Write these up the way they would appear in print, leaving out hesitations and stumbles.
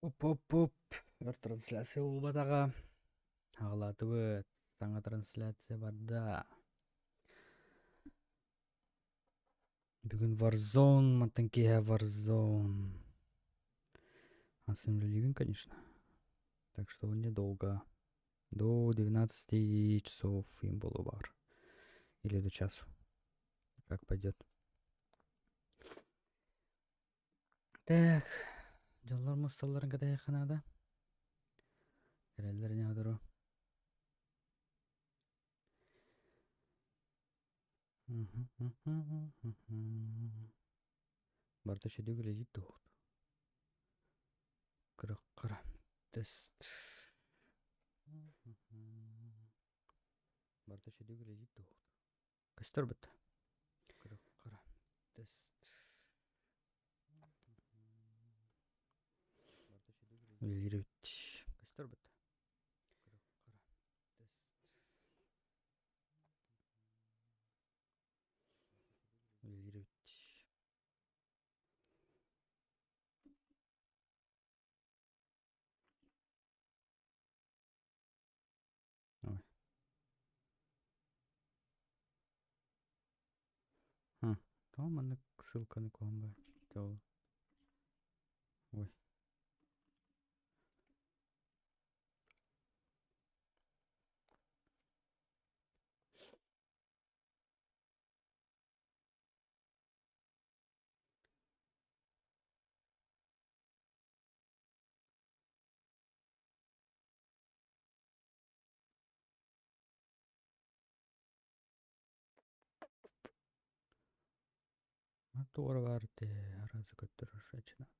Оп. Трансляция болбатага. Агалатыбыт. Саңа трансляция барда. Бүгүн Warzone, матанкиха Warzone. Ассемблеривен, конечно. Так что недолго. До 12 часов им было бар. Или до часу. Как пойдет. Так. Жаллар мусталларын кадай ханада. Керелдер не адыру. Барда шедег лежит тухт. Кырык-кыра. Тест. Барда шедег лежит тухт. Көстөр бит. Кырык-кыра. Тест. Лирит. Көстөр бит. Кырык-кыра. Тест. Лирит. Ой. Там аны ссылканы коомбай. Жол. Ой. Мотор варте. Аразы көттөрүш ачынат.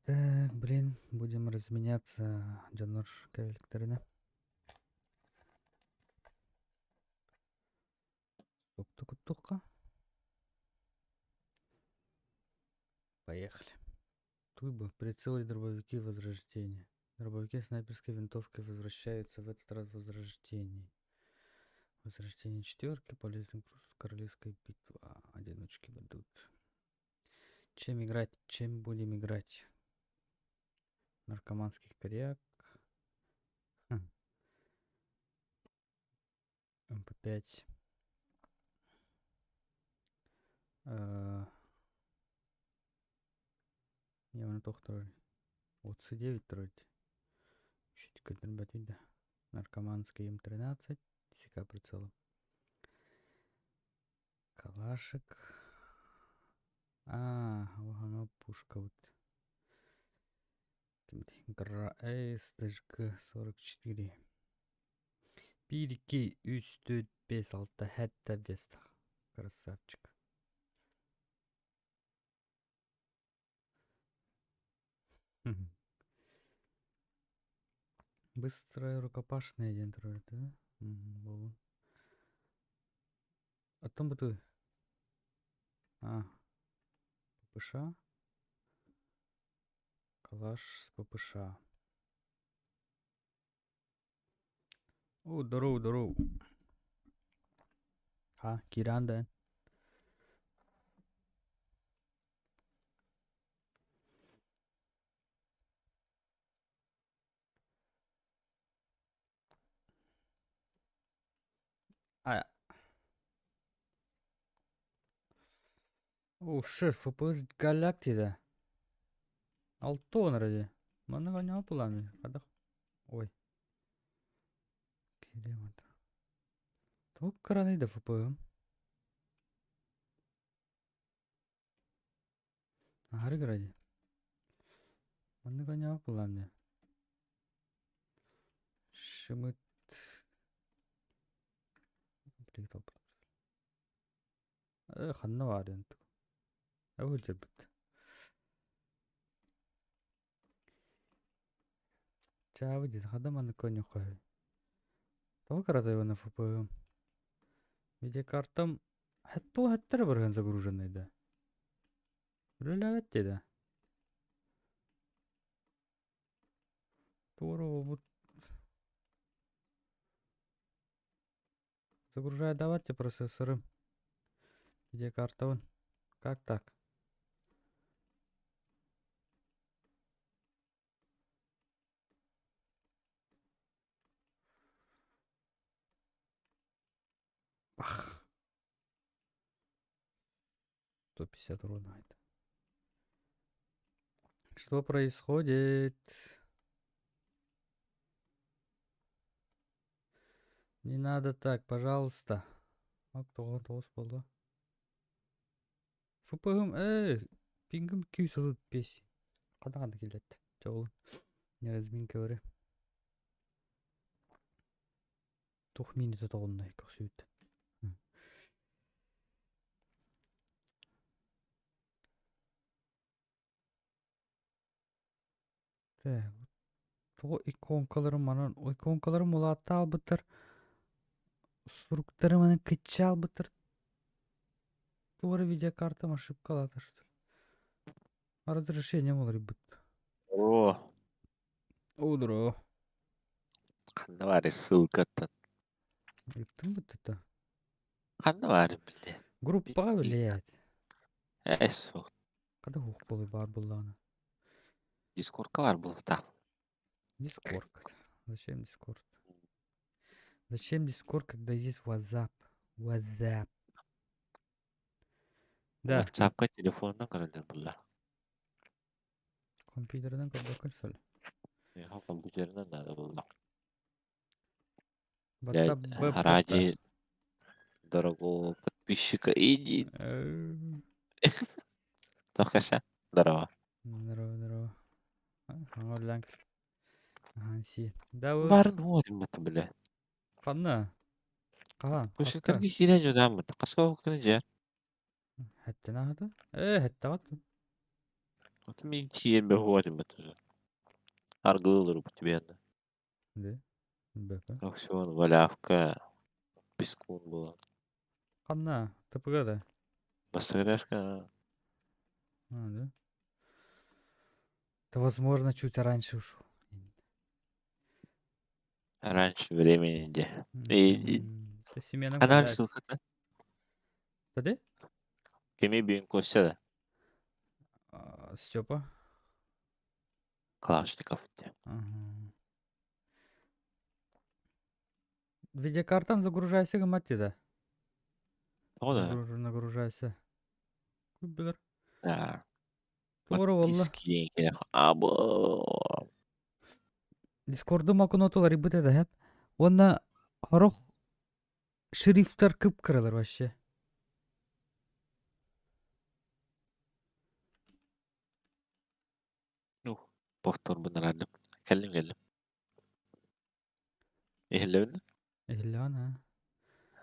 Так, блин, будем разменяться жанр кабельктерине. Тук-тук-тука. Поехали. Туйба, прицелы дробовики возрождения. Дробовики снайперской винтовки возвращаются в этот раз возрождение. Возрождение четверки, полезный груз, королевская битва. Одиночки будут. Чем играть? Чем будем играть? Наркоманский коряк. МП5. Я на тохтор. Вот С9 тройте. Чуть батида. Наркоманский М13. Сика прицела. Калашик. Вот пушка вот. СТЖК-44. 1, 2, 3, 4, 5, 6, хәтта 5. Красавчик. Быстрая рукопашная день трое, да? А там бы ты. ППШ. Калаш с ППШ. О, здорово. Киранда. О, шеф, ФПС Галактида. Алтон ради. Манага не опылами. Ой. Киремата. Ток краны да ФПМ. Арыг ради. Манага не опылами. Шимыт. Приготовил. Ханна вариант. Вытерпит. Чабы дейді, қадаманы көне қой. Того каратай вона ФПГ. Видеокартам хәтто хәттер барган загруженный да. Рөләвәт дейді. Здорово, вот. Загружаю, давайте процессоры. Видеокарта вон. Как так? Бах. 150 урона это. Что происходит? Не надо так, пожалуйста. Ак, тоғын тоғыз болды. ФПГ, пингім 245. Қанда келеді. Жауылын. Не разминка бәрі. Тух минуты тоғындай көксүйді. Тоғы иконкаларым манан, иконкаларым олатты албытыр. Структуры манан кітчі албытыр. Туғыры видеокартам ошибка алады, что ли. Разрешение мол, ребят. О, Удро. қанда бар ссылка-то. Иптің бұд это? Қанда бар, блядь. Группаға, блядь. Соқ. Қада хуқ болы бар бұллағына. Дискордқа бар бұл та. Дискорд. Зачем Дискорд? Зачем Дискорд, когда есть WhatsApp? WhatsApp. Да. WhatsAppқа телефоннан қаралар бұлар. Компьютерден көрдікін сол. Компьютерінен да бұлар. WhatsApp веб. Ради дорогого подписчика иди. Тохаша. Здорово. Здорово. Аңа ләңк. Си. Да, вы... Барын ойдым бұты, бля. Қанна? Қаған? Көшіктерге хирен жодан бұты. Қасқа өкіні жер. Хәттен ағады? Хәтті ағады. Оты мен хирен бе ойдым бұты. Арғылыр бұты бейінді. Да? Бәпі. Аукцион, валявка, пескун была. Қанна? ТПГ да? Бастагряшка. Да? Это возможно чуть раньше ушел. Раньше времени где. Ты семейным Канал ссылка-то. Тады? Кеме бүйін көсті да. Степа? Калашников. Видеокартам загружайся гамати да? О, да. Нагружайся. Күбілер. Да. Doğru valla. Подписки керек. Або. Дискорду макунотулар рибыт да hep. Онна арох шрифттар кып кыралар вообще. Повтор bunlardım. Geldim. Ehlerin?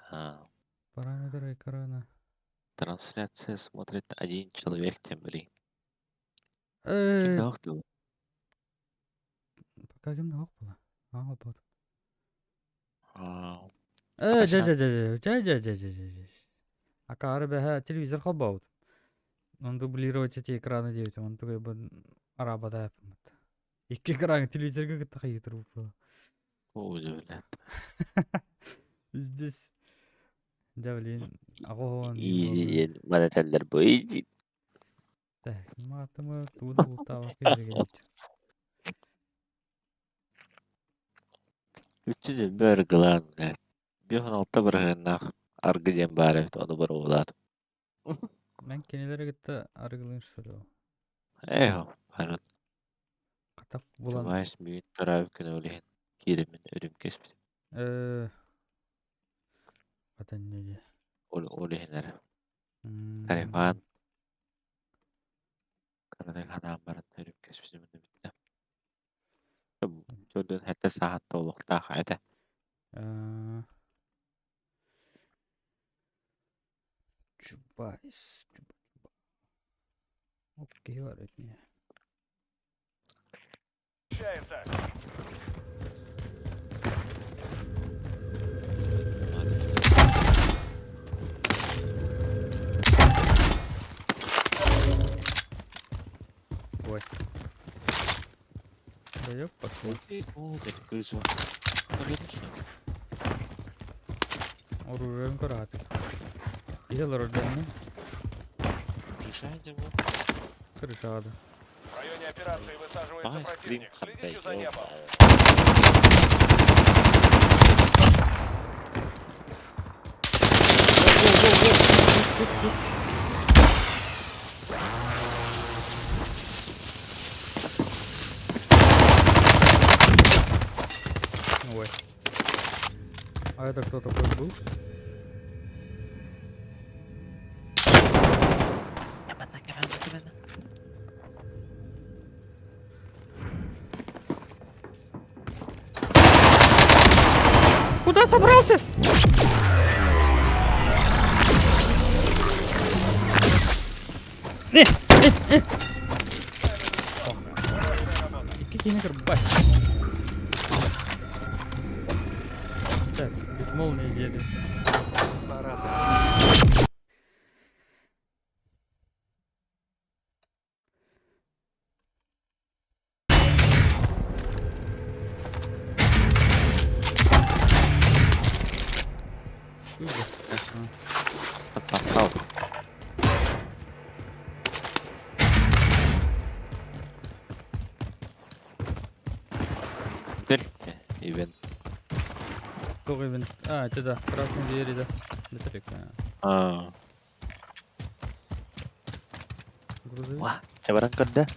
Ана. Параметры экрана. Трансляция смотрит один человек, тем блин. Ким да оқты? Пока ким да оқ бола. Аңа бар. Ака ары бәһә телевизор қалбауд. Он дублировать эти экраны девять. Он тугай бін арабада япымыд. Екі экраны телевизорға кітті қайы тұрып бола. Удивляет. Здесь. Да, блин. Ағуан. И монетеллер бойди. Так, матымы туды ұлтауы кереген. Үтчі бір ғылан. Бүйін алта бір ғынақ арғыден бар әбет, оны бір оладым. Мен кенелері кетті арғылын сөйлеу. Барын. Қатап болан. Тумайс бүйін тарау күні өлеген. Керемін өрім кеспеді. Қатан неде? Өлеген әрі. Тарифан. Қарадай қанам барын өрім кеспеді міні бітті. Жодын әтті сағатта олықта қайда. Чубайс. Окей, var etmeye. Ой. Да ёп, пошло. Кызу. Оружием караты. Ел родину. Решайте, вот. Крышада. В районе операции высаживается Пай, стрим, противник. Следите за хаббей, небом. Ой. А это кто такой был? Куда собрался? Какие негр, бать. Так, безмолвные деды. Попал. Ивент. Какой винт? А, это да, красные двери, да. Далеко. А, Грузовик. wah, saya barang dah.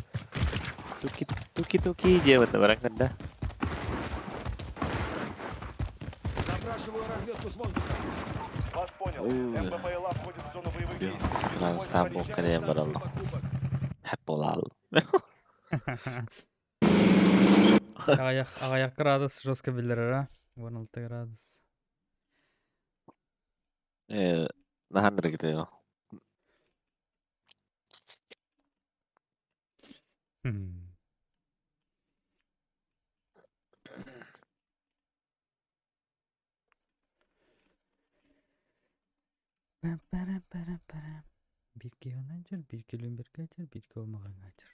Tuki dia betul barang dah. Запрашиваю разведку с воздуха. Вас понял. Ой. МППЛА входит в зону боевых Yok, действий. kurang sambung ke dia berlalu. Hepolal. Аяқ градус жестко билдирер, а? 16 градус. Nahan gitu ya. Бирке онайдыр, бирке люмбергайдыр, бирке олмагангайдыр.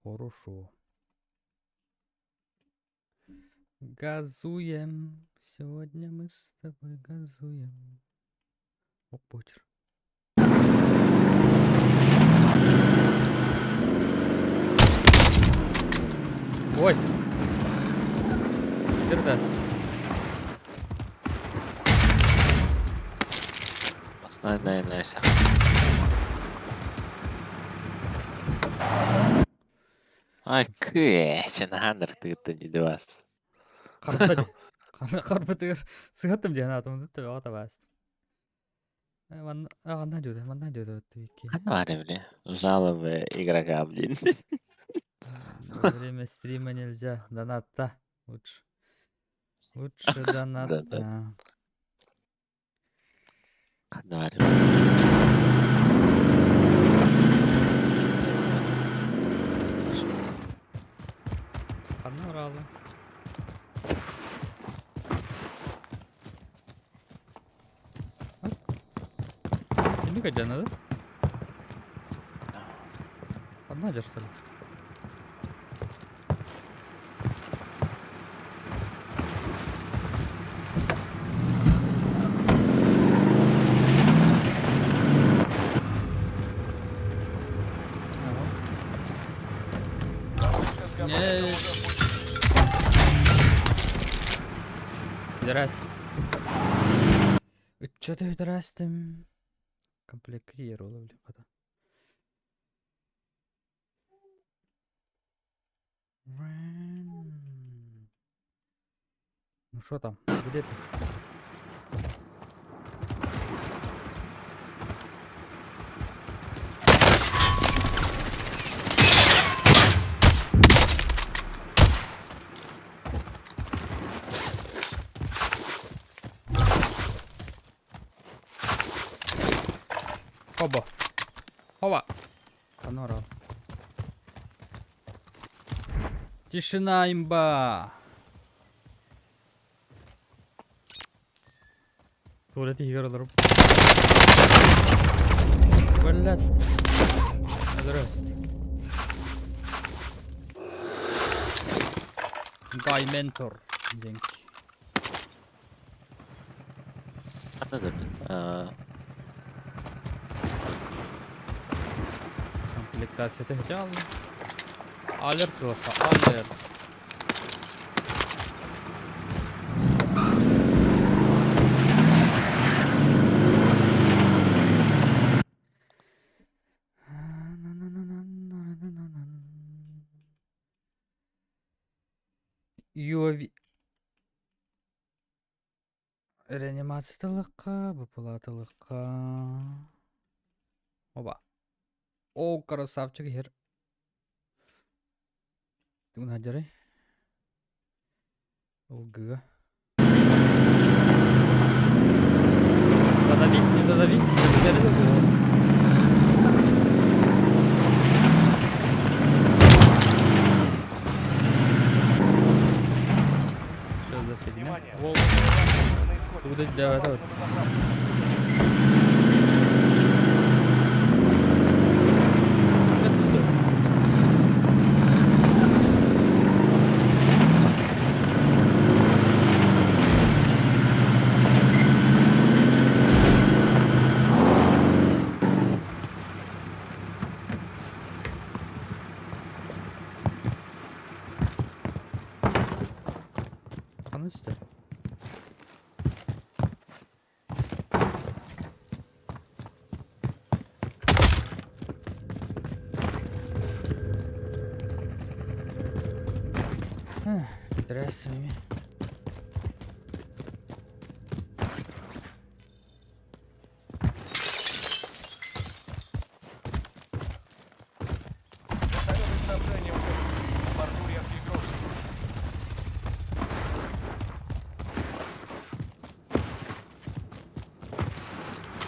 Хорошо. Газуем. Сегодня мы с тобой газуем. О, почер. Ой! Передаст. Основная нася. Ay kıç, nahan itu jadi was. Карпетер. Сыгаттым деген атымды да ата басты. Ана жөдө түйки. Kan var bile. Жалобы игрока, блин. Время стрима нельзя. Доната. Лучше доната. Kan var bile. Kanını uralım. Ini gak jana tuh? Kan aja sekali. Не. Здрасте. Что-то здрасте. Комплект клиеру блин, когда. Ну что там? Где ты? Оба. Оба. Панора. Тишина, имба. Tuvalete yaralarım. Böyle. Adres. Guy Mentor. Denk. Anladım. Комплектация взял. Алерт золота. Алерт. UAV. Реанимациялыкка, выплатылыкка. Оба. О, красавчик хер. Ты надери. Лгга. Задавить, не задавить. Что за фигня? Внимание! Волк. На исходе. Куда давай, давай. Опасно на заправке. Что ты стоишь? А ну стой. Здравствуй. Вертолеты снабжения уходят. На борту редкий груз.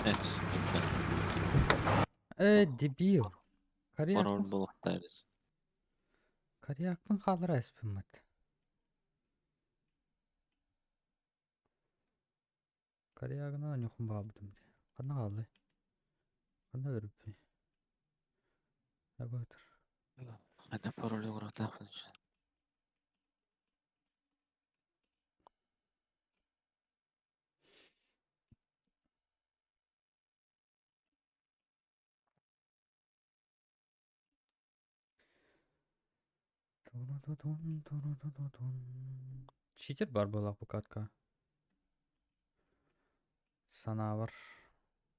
Neyse. Дебил. Moral Коряк. buluktayız. Корякпын қалыр әспіммет. Корягына нюхын бабыдым. Қана қалды. Қана дүріппей. Әбәтір. Hadi parolü uğratalım. Читер бар болақ бұл катка. Сана бар.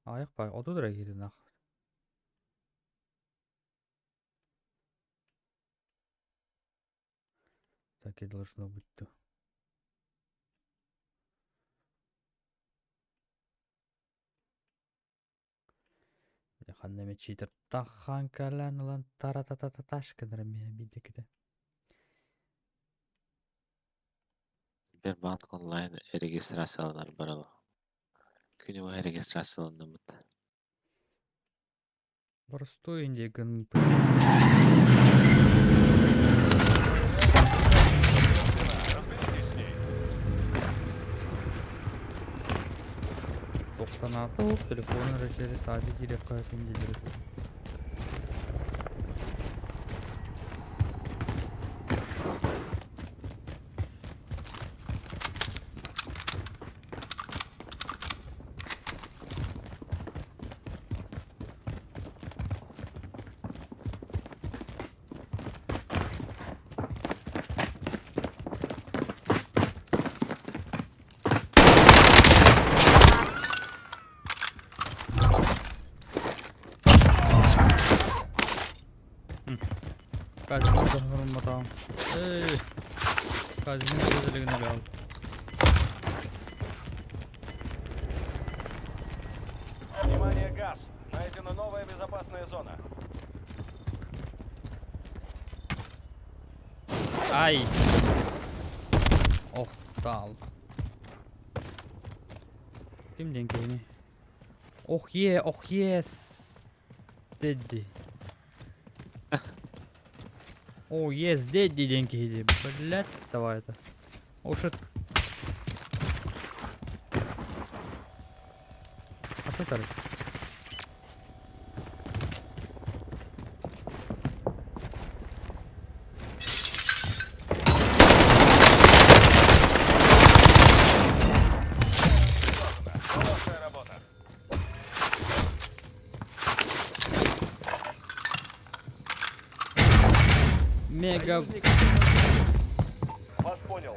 Аяқ бай. Оды дұрай кейді нақ. Так и должно быть то. Ханнеме читер тахан калан лан таратата ташкадырме бидекide. Bir bank online registrasyoner bravo. Günü o registrasyonerinde mutlu. Простой индиган. Разберитесь с ней. Тоқтанаты ол телефонын речері сады керек қайпын дедірі. Казинин жонорун матам. Казинин көзелігіне бәл. Внимание, газ! Найдена новая безопасная зона. Ай! Ох, дал. Kimden köyünü? Oh yes. Dedi. Oh yes, dedi деньги. Блять, давай это. Oh shit. Ататар. Мега... Вас понял.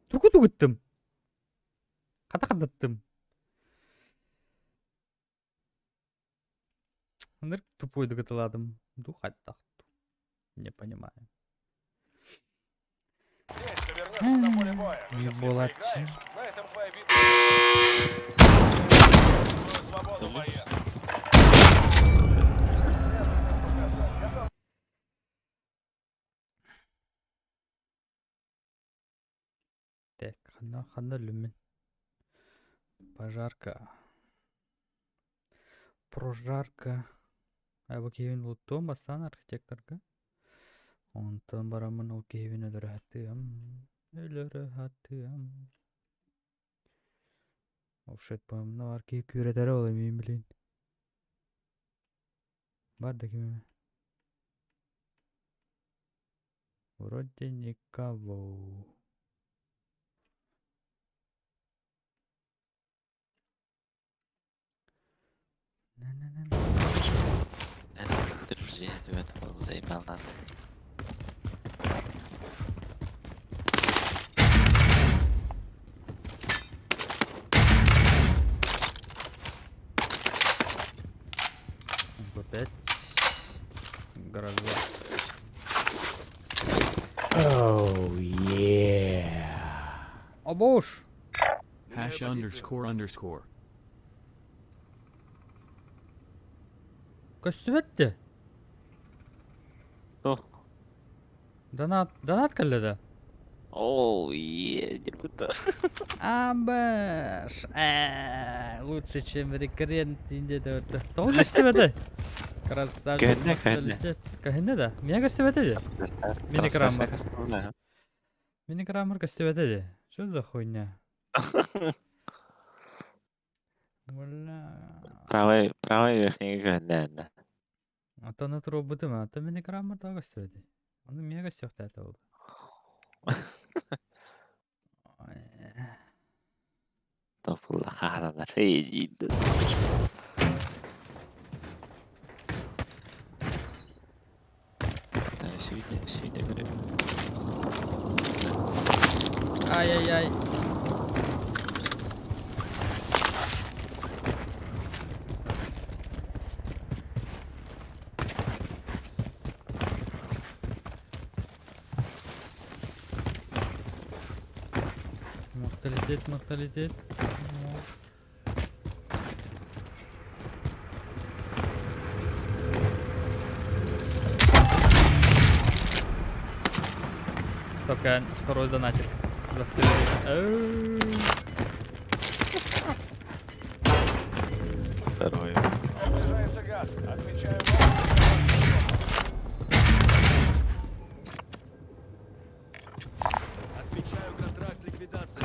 Туку гыттым. Ката-кадаттым. Нырк тупой доготыладым. Духать тахту. Не понимаю. Здесь ты вернешься на поле боя. Не Если булат. проиграешь, на этом твоя битва. Твою свободу, боец. Так, хана люмен. Пожарка. Прожарка. Абы Кевин бұл Томастан архитекторга. Онтан барамын ол Кевин өлөрі хаттыам. Өлөрі хаттыам. Ошет бамна бар кейіп күретері олай мен білейін. Бар да кеме. Вроде никого. На-на-на-на. Это друзья, ребята, вас заебал надо. Опять. Гроза. Oh yeah. Обош! Hash __. Көстүбетті. О, Донат кәлді. оу, депутат. Амбаш! Лучше, чем рекрент инде да. Тоғы көстүбеті. Красавчик. Көнне. Көнне да. Мен көстүбеті де. Миникраммар. Миникраммар көстүбеті де. Что за хуйня? Бля. Правый верхний көнне. Ата натурал бутыма. Ата миникраммар да көстүбеті. Оны мен көстүбеті это болды. Топулла хахаданар. Эй, жийді. Сүйде көрем. Ай-яй-яй. Морталитет. Только второй донатик за все время. Второй. Приближается газ. Отмечаю Отмечаю контракт ликвидации.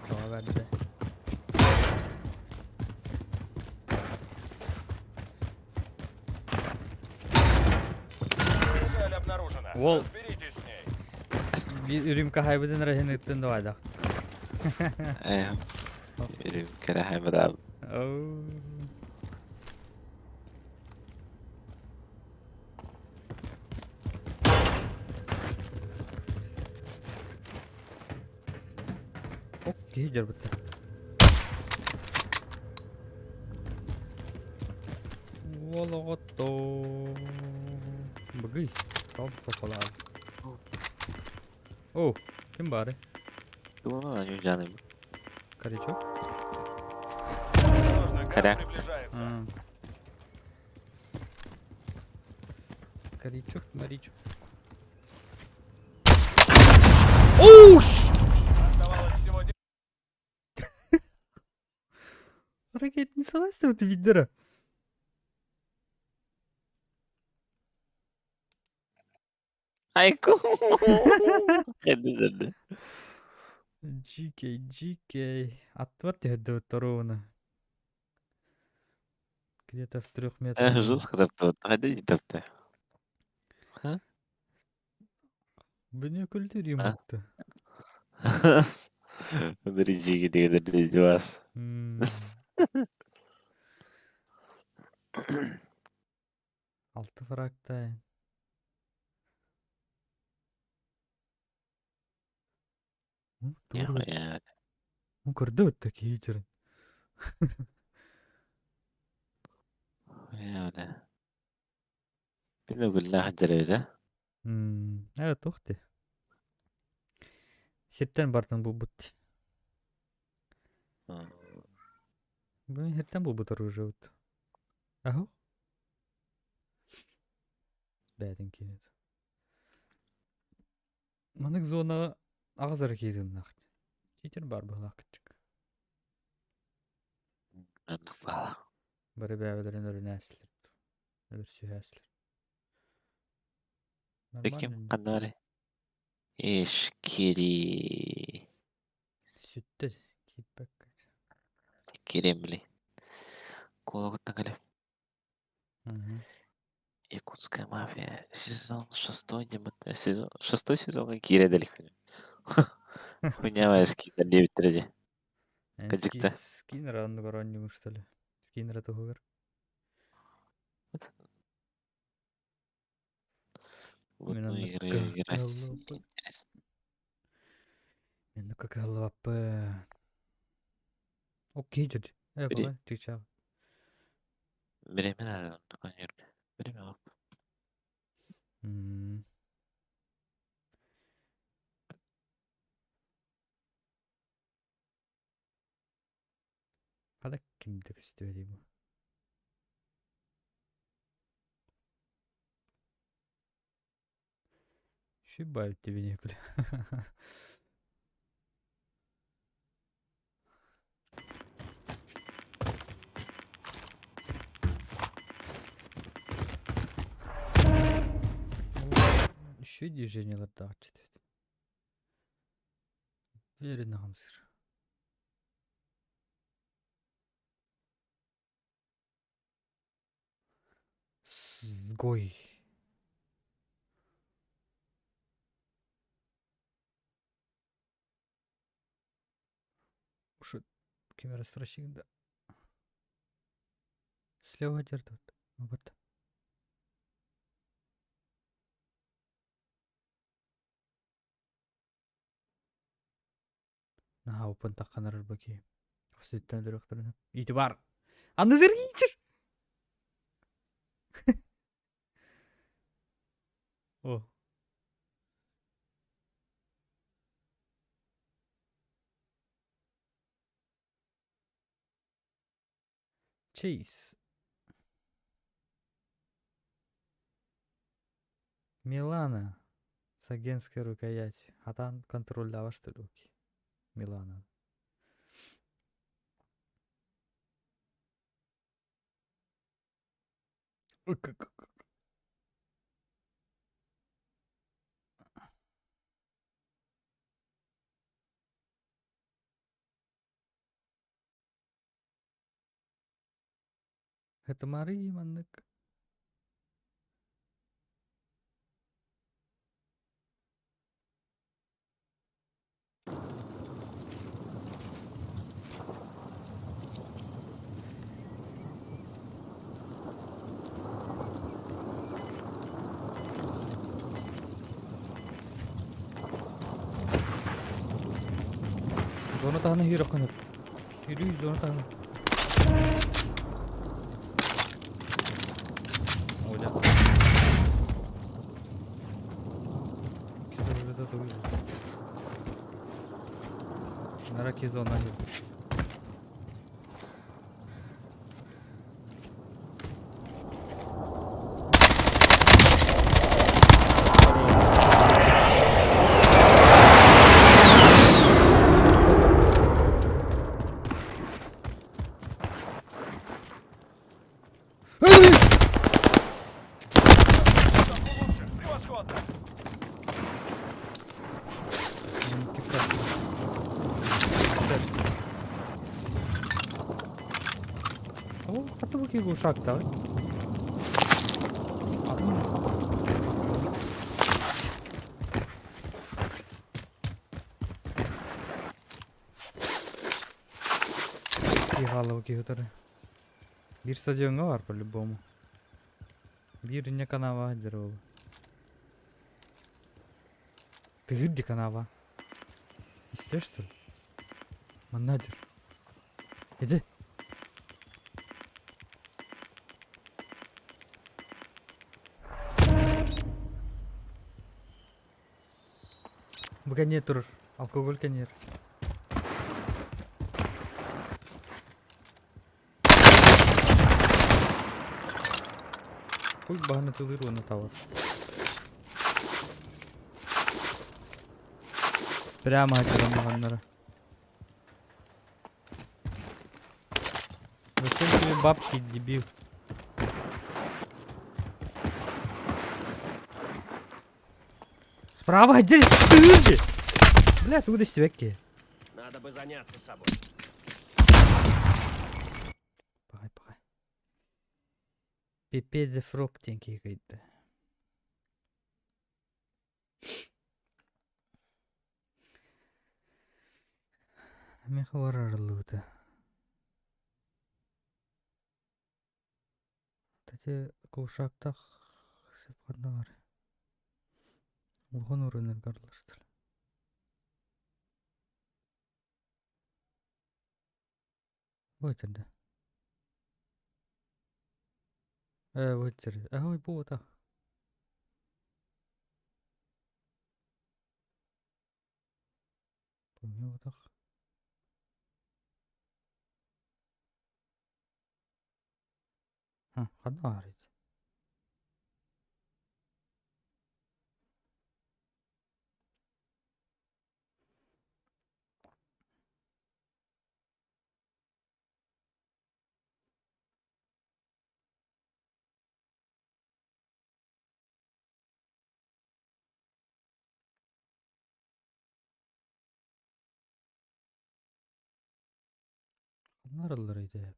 Tamam bende. цель обнаружена. Вол. Разберитесь с ней. Ürümke haybeden rahin ettin de vayda. Yürüyüm kere hemen abi. Okey jar bitti. Вологодто. Бгый. Топ попала. О, kim bari? Bunu lan canım. Корячок? Осторожно, газ Коряк. приближается. Корячок, морячок. Оуш! Оставалось всего Ракет не салась ты видера. Ayko. Kendi. GK. Отварьте до второго. Где-то в 3 метрах. Жестко таптı. Hadi таптı. Біне культурим А? отты. Дырıcı gidiyor. Дырıcı вас. фрактайн. Турут. Нихуя. Көрдөт та кейчер. Хуя, бля. Били билlah жарайды. Evet тухты. Сеттен бартын бұл бұт. Бұл хеттен бұл бұт оружие бұт. Аху. Бәдін кейнет. Манык зона ағызар кейдін нақт. Читер бар бұл ақытчык. Бары бәвелерін өлі нәсілер. Өлір сүйәсілер. Пеким қандары. Ешкери. Сүтті кейтпәк. Керемли. Кологутна кале. Якутская мафия. Сезон 6, сезон 6 сезонга киределик. Хуйнявая скида 9 треди. Кадикта. Скинер анны бар аннему что ли? Скинер это хугар. Вот Именно ну на игры ка- играть голова. интересно. Ну как лапы. Окей, дядь. Бери. Колай, ты чав. Времена такой нервы. Время. Қалай кімдік істеу деймін. Шибают тебе некуда. Еще движение латачит. Верно, хамсыр. Гой. Уж камера страшит, да. Слева держит. Вот. Опен таққанар баки. Сөйттен дөрөктөрүнө. Итибар. Аны дергенчер. О. Чейз. Милана с агентской рукоятью. А там контроль дава что ли? Милана. Это Мария Маннык. Зона тағына хир ақыныр. Хирүй зона тағына. Ойда. Кісі ойда тұғыз. Нараки зона хир. Превосходно! О, хаты баки бұл шақта. Киғалы баки ғытары. Bir stadionga var по-любому. Бирне канава дерол. Ты где канава? Истешь, что ли? Манадер. Иди. Буга не тур. Алкоголь канер. Хуй багано тулиру на тавар. Прямо отсюда. Зачем тебе бабки, дебил? Справа отделись! Бля, ты куда веки? Надо бы заняться собой. Пахай. Пипец за фруктенький какой-то. Мехварар лута. Кстати, кушактах сепхандар. Улхан урыныр гарлаштыр. Войтерді. Войтерді. Ой, бота. Помню так. Ханарить. Ханарылыр иде.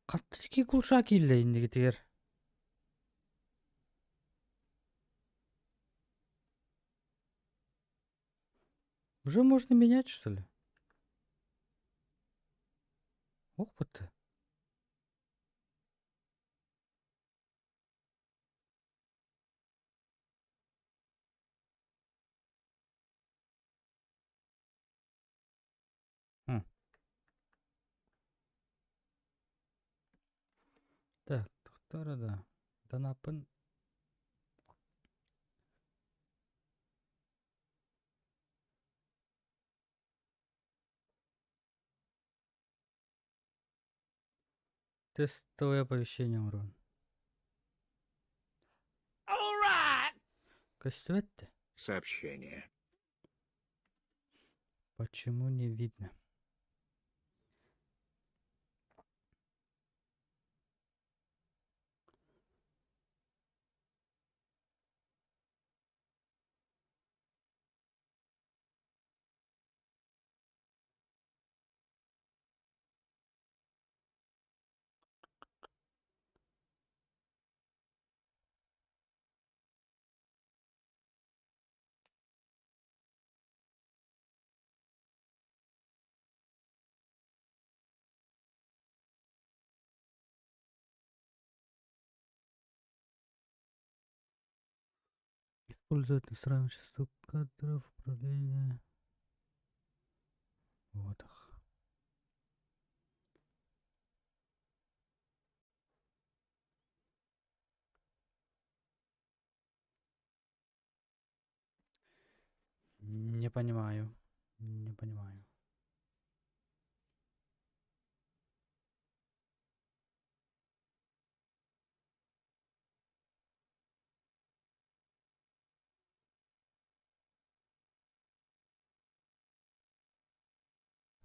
Каттыки кулша килле инде тигер. Уже можно менять, что ли? Опыт. Так, да. Данапын. Тестовое оповещение, урон. Костюэтте? Сообщение. Почему не видно? Использует настраиваем частоту кадров управления. Вот их. Не понимаю. Не понимаю.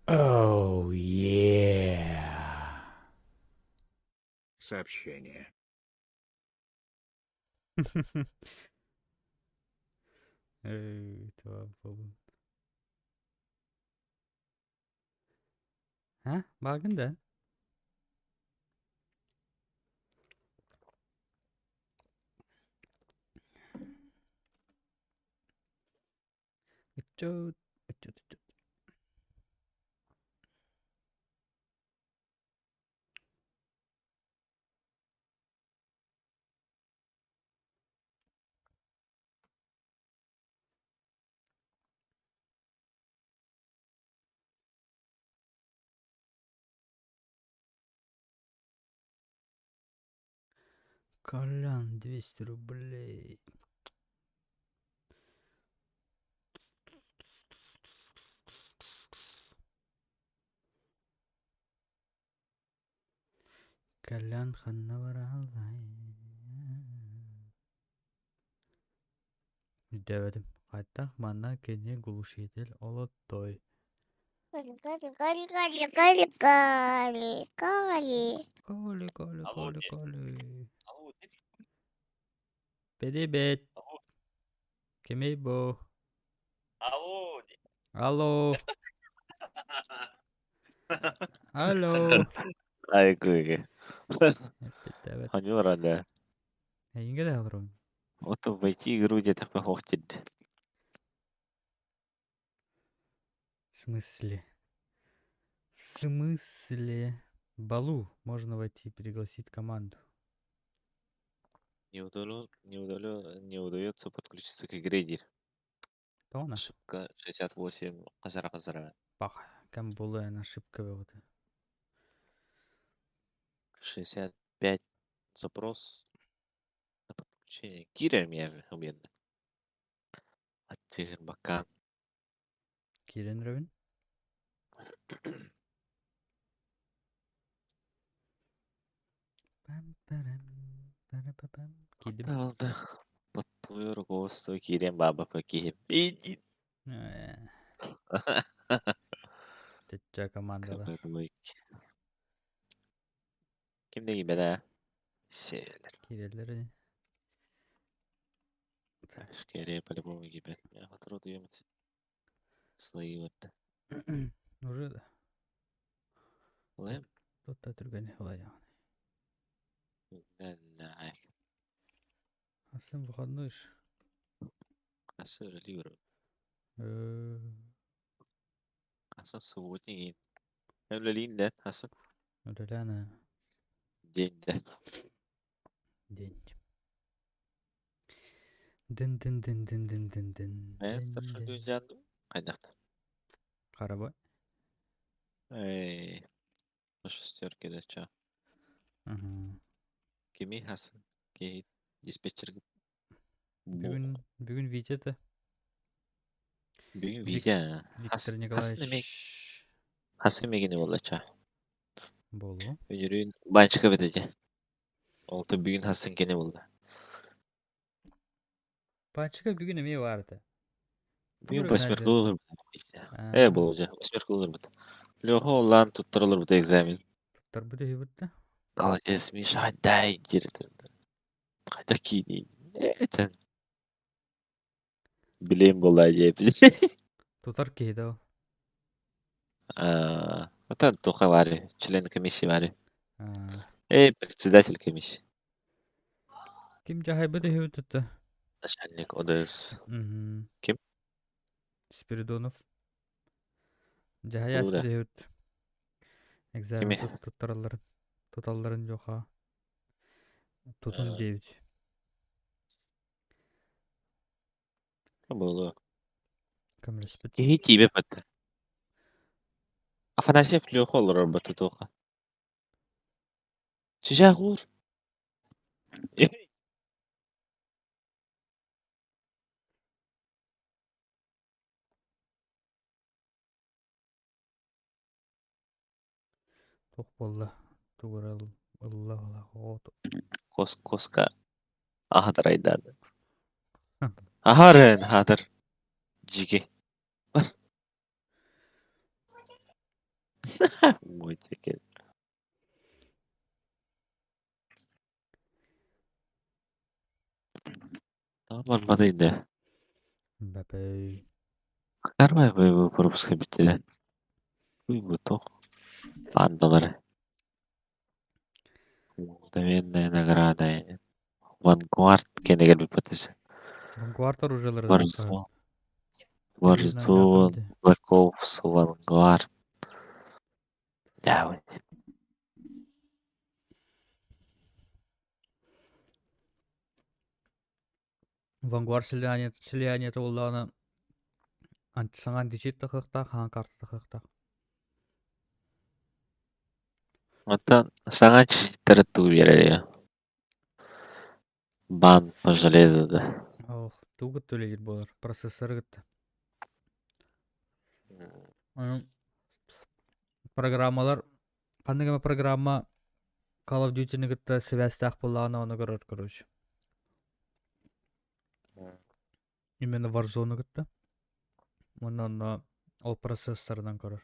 Oh, yeah. Сообщение. Това по-бун. Ha? Bakın da. Учет, учет. Колян, 200 рублей. Колян ханнаваралай. Дәвәдем. Қайтақ мана кене глушитель олоттой. Коли, Коли, Коли, Коли, Коли, Коли, Коли. Коли, коли, Алло, коли, дед. коли. Алло, дед. Привет. Алло. Кемей бу. Алло, дед. Алло. Алло. Ай, кыйгы. Дәвәт. Ханюрада. Әйінге дә алырым. Ото войти игру где-то похохтит. В смысле? В смысле? Балу. Можно войти и пригласить команду. Не удается подключиться к игре, дед. Тона. Ошибка 68. Казара. Пах. Кем була ошибка вот. 65. Запрос на подключение. Киря меня убил. Ответил бакан. Кирен Равин. Кидим. Алды. Под твое руководство Кирем баба покием. Иди. Тетя командалар. Kimdeki beda? Şeyler. Киреллер. Скорее по-любому ебать. Я отрод ебать. Слои вот. Уже да. Лэм. Тут отрубили хвоя. Да. А сам выходной ж. Асыр ливр. Э, Асын субботний. Öyle да, Hasan. Удаляна. День, да. День. Дын. Ben старший dünyanın kaynaktı. Карабай. Ey. Bu шестерки да ча. Ага. Kimi Hasan? Ki диспетчер. Бүгін Витя-то. Bugün Вик- video. Виктор Hasan emek. Николаевич. Hasan emegini oldu ça. Болу. Önürün bançıka bedece. Oldu bugün Hasan gene oldu. Пачка бүгін еме барды. Bugün Bugün basmerkli önerdi. olur. Aa. Bu olacak. Basmerkli olur bu. Лёха olan tutturulur bu da egzamin. Туттар бұды хебітті. Kalacağız mı? Şahaday girdi. Hayda ki değil. Eten. Bileyim bolay Туттар кейді ол. Atan Тоха var. Член комиссии var. Aa. Председатель комиссии. Ким жахай бұды хебітті? Начальник ОДС. Ким? Спиридонов. Жахай Бұл ас да. бұды хебітті. Экзамен Кеме? Туталларын жоқа. Тутун Aa. 9. Было. Кім респет? Кеге тибе бітті. Афанасьев Лёха olur бітті Тоха. Чижақ ур. Тоқ болла. Туғырал. Алла. Коска. Ахадыр айдан. Ахарын хадыр. Жиге. Мой текен. Tamam badıydı. Бәпәй. Кармай bu пропуска bitti de. Bu тох. Пандаları. Мгновенная награда. Вангуард кене gelip ötesi. Ванкуартар ужалар. Барысо. Warzone, Black Ops, Vanguard. Ya, güey. Vanguard слияние толлана антисаңан дичит тахыкта, хан карта тахыкта. Ondan sana читтер берер ya. Бан по железу да. Ох, тугут төлегит болар, процессор гытта. Программалар, кандагы программа Call of Duty-ны гытта связьтах боллана оны көрөр, короче. Именно Warzone гытта. Онна ол процессордан көрөр.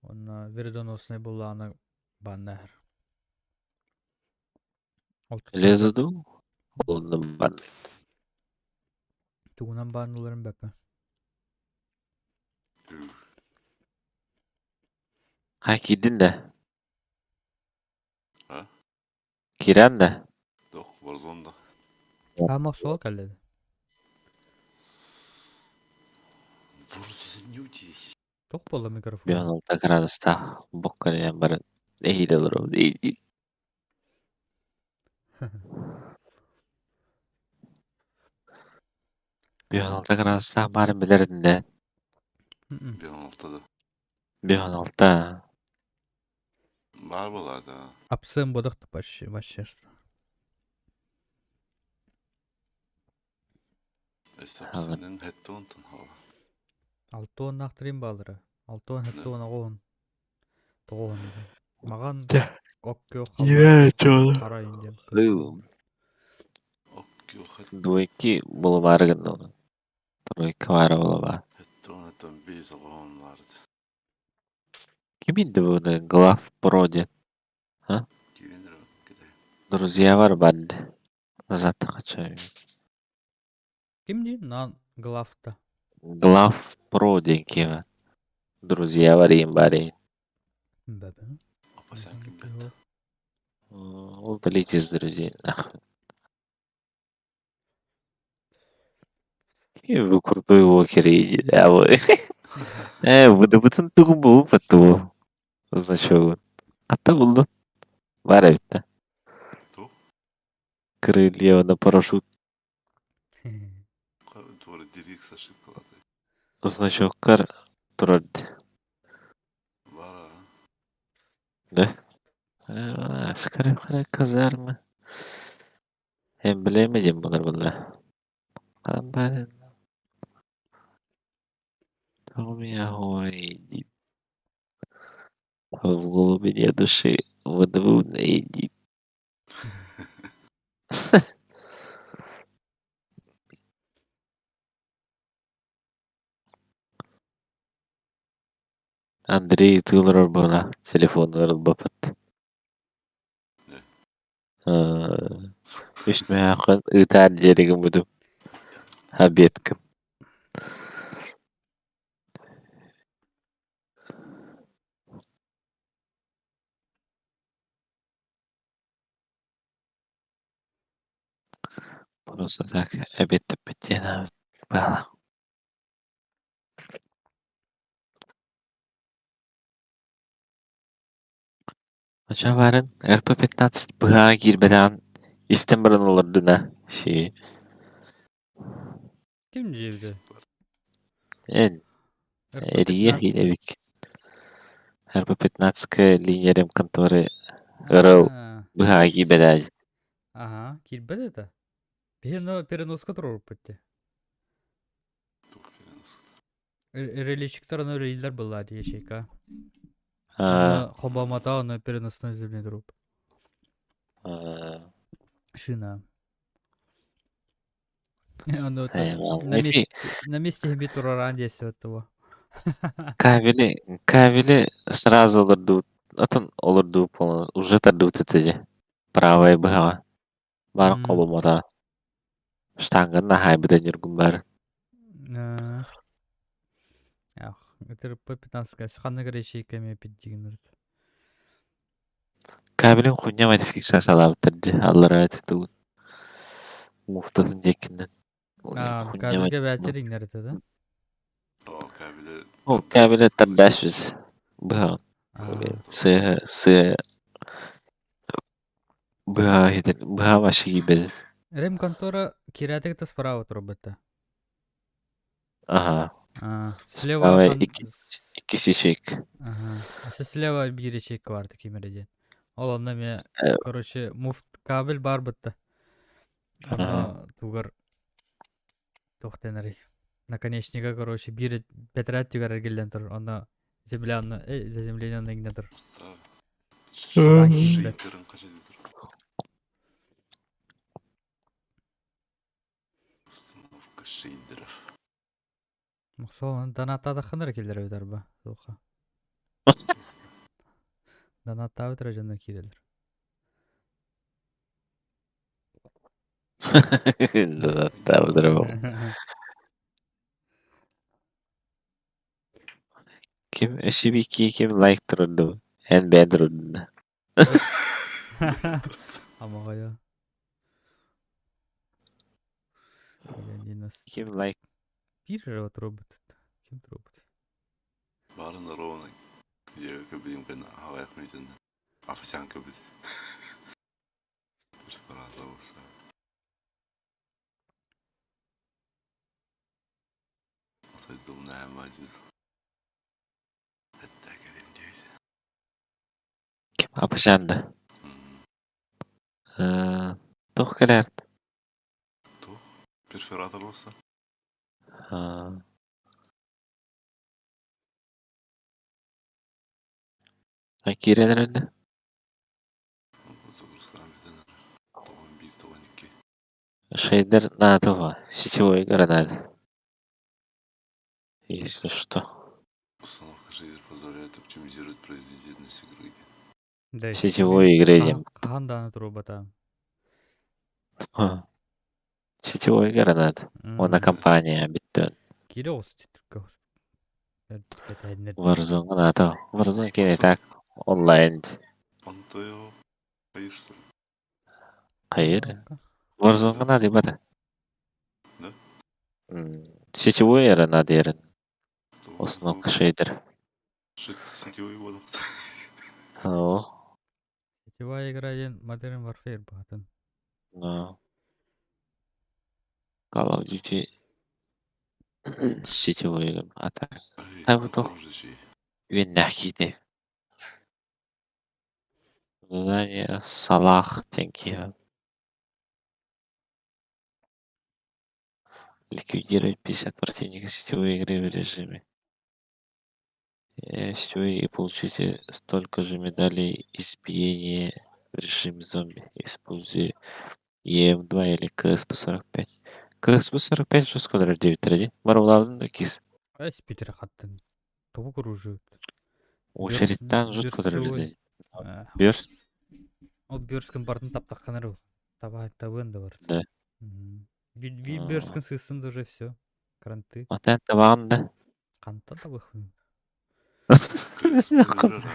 Онна вредоносный боллана баннахер. Железу ду. Oldu ban. Тугунан баннуларын бәпі. Ha gidin de. Ha? Giren de. Doch, Warzone'da. Хамақ сол кәледі. Warzone Тоқ болы микрофон. Bir an olta gradasta. Bokkan yan barın. Değil olur o değil. Bir an olta gradasta barın bilirdin de. Мгм. 1.6'da. Bir an olta. Var bularda. Апсым бодықты вообще. Esapsının hette ondan hava. Алтуон нақтырын балыры. Алтуон хеттуон оғуын. Тоғуын. Маған оккео çoğulu. қарайын дем. Okki o Dueki bulu bargın onu. Dueki var ola var. hette ondan bir zaman vardı. Kimindi bunu? Glaf Brody. Güvenir o gideyim. Друзья var bende. Назад kaçıyor. Ким дейін? Нан глафта. Глав Brody kim? Друзья var iyiyim bari. Бәбі. Apa sen kim bitti? Удалить из друзей. Нахуй. И вы крутой вокер едете, а вы... Вы bütün tugum bulup attı bu. Значок. Hatta buldum. Var evde. Tu? Крылья на парашют. Doğru direkt saçıp kaladı. Значоктар тұрады. Var ha. Да? Скорее қарай казарма. Hem bilemeyeceğim bunlar bunlar. Kalan bari. Там я иди. В глубине души выдвунно иди. Андрей тылырар бана. Телефон ырыл бапат. Үстме ақын ытар жерегім бүдім. Обедкін. Просто так обед тепетена бала. Açan varın RP15 bığa girmeden İstembar'ın olurdu ne şey. Ким дейді? En eriye hilevik. RP15 линерем конторы ырыл bığa girmeden. Ага, килбеді да. Переноска тұрып бітті. Dur biraz. Реличиктарын өлі илдер бұлла дие шейка. Ha, Хобамата оны переносной земле тұрып. ha. Шина. Оно Eyvallah. на месте хеби тураран десе этого. Кавили сразу olurdu. Atın olurdu bunu. Уже тардут этеже. Правая быға. Барын қолымата. Штангын нахай біден жүргін бәрі. Ах, это P15 шықаны кірі шейкеме пиддеген ұрды. Кабелин хуйня модификация алабытырды. Аллара айтыды. Муфтадын декінден. Кабелге бәтерің нәрді да? O kabile. O kabile tardasız. Bıha. Sı bıha hedin. Bıha başı gibi. Рем контора киратик-то справа робота. Aha. Слева Ama ikisi şık. Ага. А слева bir ячейка var кемерден. Ол анда мен, Э. короче, муфт кабель бар бытта. Оно тугар тохтенери. Наконечника, короче, bir петрат тюгар келден тур. Оно земляны, заземленный гне тур. Şeylerin kaçıdır. Установка шейдеров. Сол донатада хыныр келдер өйдер ба. Соха. Донатта өтір жана кирелер. Kim SBK kim like turdu. En ben turdu. Ama kaya. Kim like Bir робот. Kim робот? Барын ровно. Где кабелем кана хавай хмитен. Афасян кабель. Пожалуйста. Asaydım ne amacız. Hatta gelin ceyse. kim apışandı. Toh gelert. Tuh. Perforator olsa. Akireler önde. Bu загрузка bizden. Toğun 1, toğun 2. Шейдер на того. Сетевой гранат. Если что. Установка шейдер позволяет оптимизировать производительность игры. Да. Сетевой игры дем. Кахандан робота. Сетевой гранат. Ona компания bitti. Кире осы Warzone na to. Warzone kine tak онлайн. Он-то его... Hayır что ли? Hayır. Warzone na di bada. Да? Сетевой гранат ерин. То Установка шейдер. сетевой водом. О. Сетевая игра ден Modern Warfare батын. No. Call of Duty сетевой игра. А так. Ай, то. там же şey. Мен нахиде. Задание Салах тенки. Ликвидировать 50 противников сетевой игры в режиме. Сетевой и получите столько же медалей избиения в режиме зомби. Используя ЕМ2 или КСП-45. КСП-45 что сколько раз 9 ради? Марвелавдың да кис. Спитер хаттын. Тобу кружит. Очередьтан жутко бёрстовой. дәрежеде. Бёрст? Ол бёрскін бардың таптаққаныр ол. Табын да бар. Да. Бёрскін сысынды уже все. Кранты. Атан табағында. Қанта да бұқын.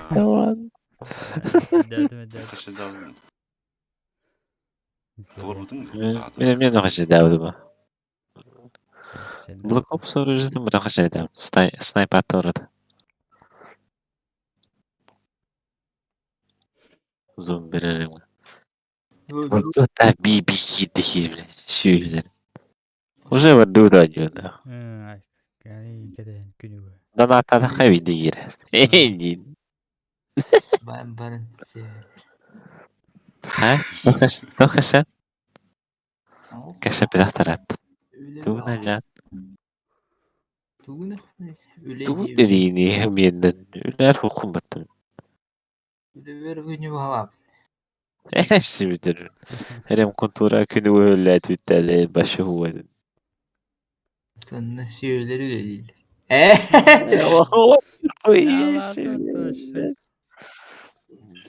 Табағын. Kaçıdan Doğrudun Мен қаша дәуді ба. Black Ops оружидан бір қаша дәуді. Снайпатты орады. Зомби режимі. Вот это биби хиты, блядь, сюйлен. Уже вот дуда дюда. Донатада хавиді ерер. Дейін. Ben Ха? Тоха сен? Кәсі бір ақтарат. Туғына жан. Tuğun Туғын үрейіне менден. Үлер хұқым баттым. Öyle günü hava. Әсі білдір. Әрем контура күні өлі әтүттәлі başı huvadın. Tanrı şeyleri öyle değil.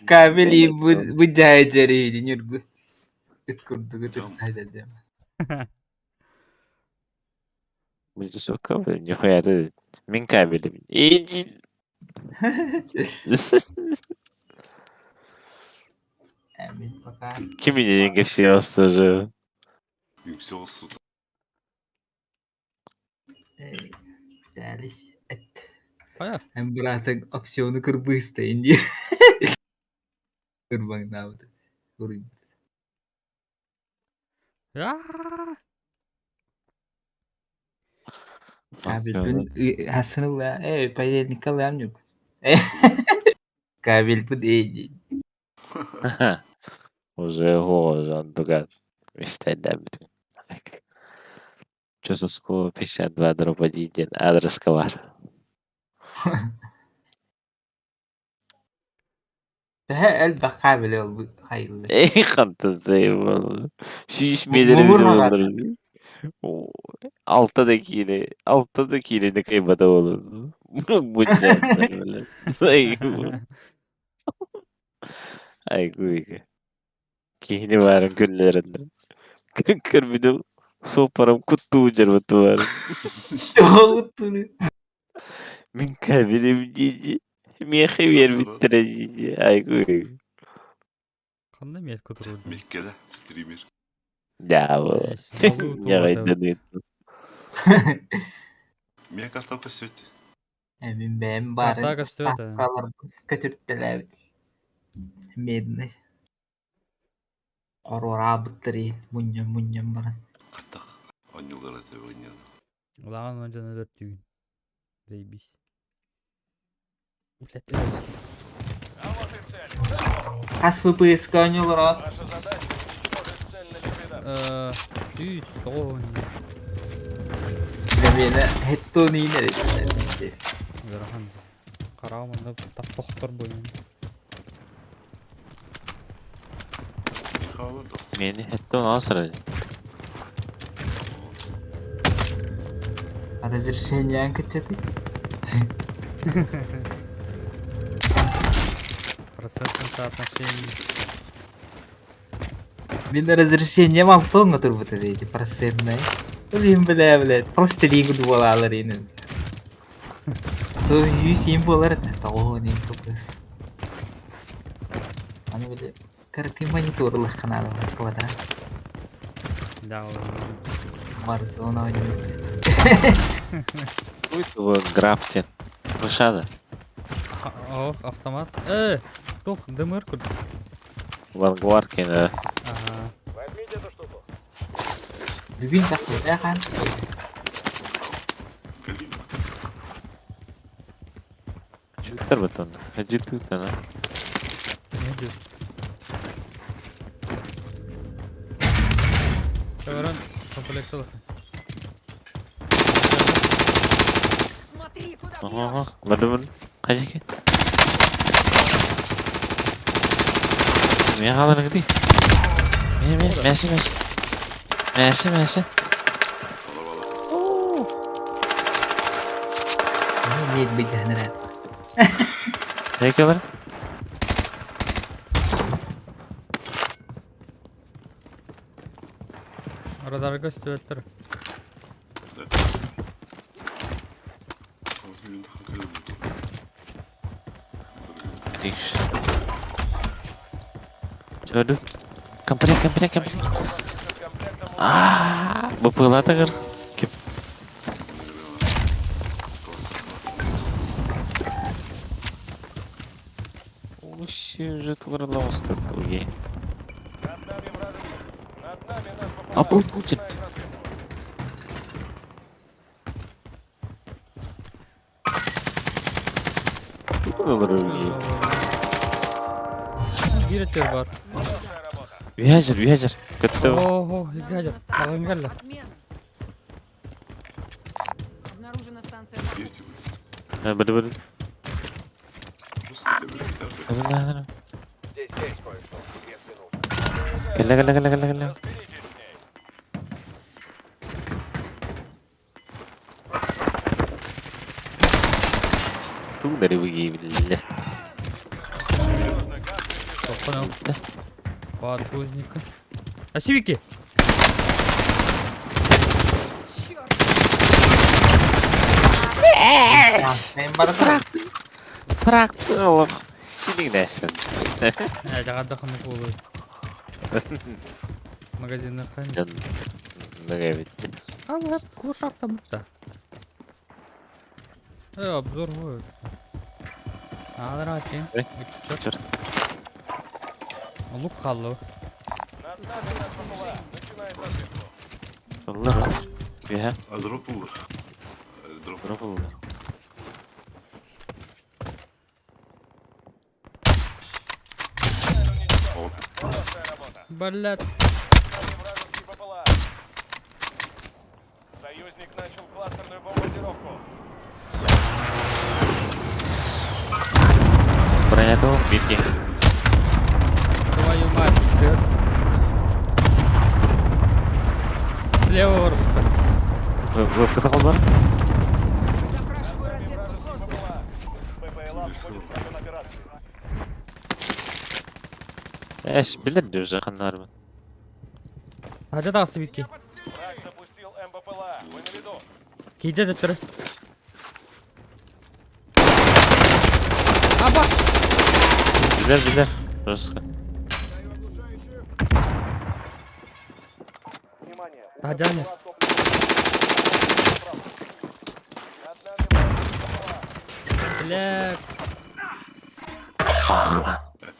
Kabeli bu cahiceriydi Nurgut. Kurdu saydı. Müjde sokağı ne koyadı. Min kabelim. İyi. Emin bakar. Kimin yenge все остужу. Yüksek olsun. Jäli. Aya. Hem bırakın aksiyonu kırbıystayın diye. Kırbang ne yaptı? Kurun. Ya. Kabil Bakıyorum. pun hasanullah. Payah nikah lam yok. Kabil pun değil. Уже гожан дугад. Мечтать битвин. Чусовского 52/1 адрес ковар. Daha el kabil ol hayırlı. Ey kanka zeyvallah. Şiş Bu medeni vur bize haber. olur. Alttakiyle ne kaybada olur. Bu canlar böyle. Ay bu. Ay kuyuka. Kihini varım günlerinde. Kır bir de soparam kuttu ucar batı varım. Doğutunu. Min kabirim cici. Min xeviyer bittire cici. Ay kuyuka. Qanday men ko'tardim? Mekkede streamer. Ya bu. Ya kaydan ettim. Mie kartavka söt. Emin ben bari. Kartaga söyle. Kalır kötürtteler. Medne. Korora bıttırı. Munyam bana. Kattak. 10 yıldır atıyor oynayan. Ulan önce ne 4 gün. Zajebiсь. Блядь, öyle. А вот и цель. Kas FPS oynuyorlar. Ваша задача уничтожить цель на ликвидацию. Üç ton. Beni hetto neyine de. Zarahan. Qaramanda tap toqtar boyun. Ne hava da. Meni hette onu asır. Разрешение качати. Процентное соотношение. Мен разрешение малтон отыр бут эти процентный. Блин, блядь. Просто лигу дуалалар эни. То 100 болар это. Того не топс. Аны биле каркы мониторлык каналы кылада. Да, Warzone oynuyor. Bu Graftin. Kuşadı. oh, автомат. Тух, ДМР куда? Vanguard kene. Ага. Возьмите эту штуку. Bugün takıldı ya kan. Kalin. Jüpiter beton. Jüpiter ha. Ne diyor? Öğren. Komplekse bakın. Aha. Madem kaç ki? Ne halına gidiyor? Messi. Med bir canına. Ne yapıyorlar? Radarga stötler. Diş. Çördü. Komplek. Aa, bu pığlata kır. Kim? Ущи уже творила остров другие. Над нами вражеский. Над нами нас А попадают. будет. Ставим разведку. Другие. Гиретер бар. Хорошая работа. Вязер. Готов. Ого, гадят. Алангальда. Обнаружена станция. Быды. Просто это, блядь, даже. Здесь кое-что, если нужно. Gel. Разберитесь с ней. Tuh dari begini. Серьезно, газ приближается. Понял. Подгузника. Осевики! Sen Fractal. Силик дәсен. Жағада қымық болу. Магазиннен қайын. Неге битти? Ал, көш артамықта. Обзор будет. Алратин. Эй, Черт. Лук қалу. Над нами БПЛА. Начинает ошибку. Олар. Беха. Дроп olur. Дроп. Дроп олар. Вот. Хорошая работа. Блядь. Сзади вражеский БПЛА. Союзник начал кластерную бомбардировку. Броня tuh bikin. Твою мать. Всё. Слева ворот. Вы кто был? Запрашиваю Над нами разведку с вражеский воздуха. БПЛА. БПЛА входит в район операции. Эш, билер дер жақандар мı? Hacı da astı bitki. Враг запустил МБПЛА. Вы на виду. Кейде de türü. Aba. Biler. Жестко. Внимание. у Hacı anne. БПЛА топливо. Над нами вражеский БПЛА. Блядь.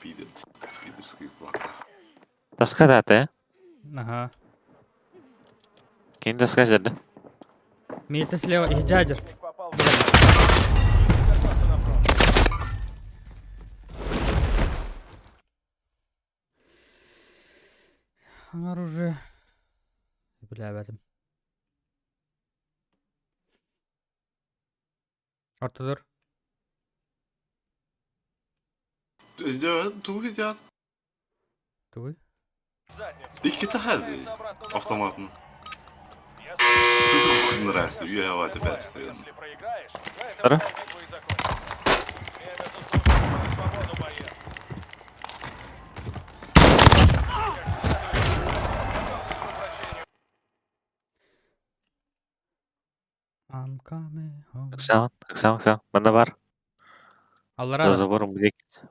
Пидер. Пидерский плакат. Таска да ты? Ага. Кейін таска жерді. Миеті слева. И джаджер. Союзник попал в Готовься на фронт. Оружие. Бля, об этом. Ортодор. Tog ya. Твой. Задницу. İki tane Отправляется обратно на фронт. автоматın. Если Tutup nırası. Üye hava tepersi. Если проиграешь, на этом Ара? война битву и закончится. Время тут служит на свободу, боец. Готовься к возвращению. I'm coming home. Таксан. Bana var. Allah За razı olsun. забором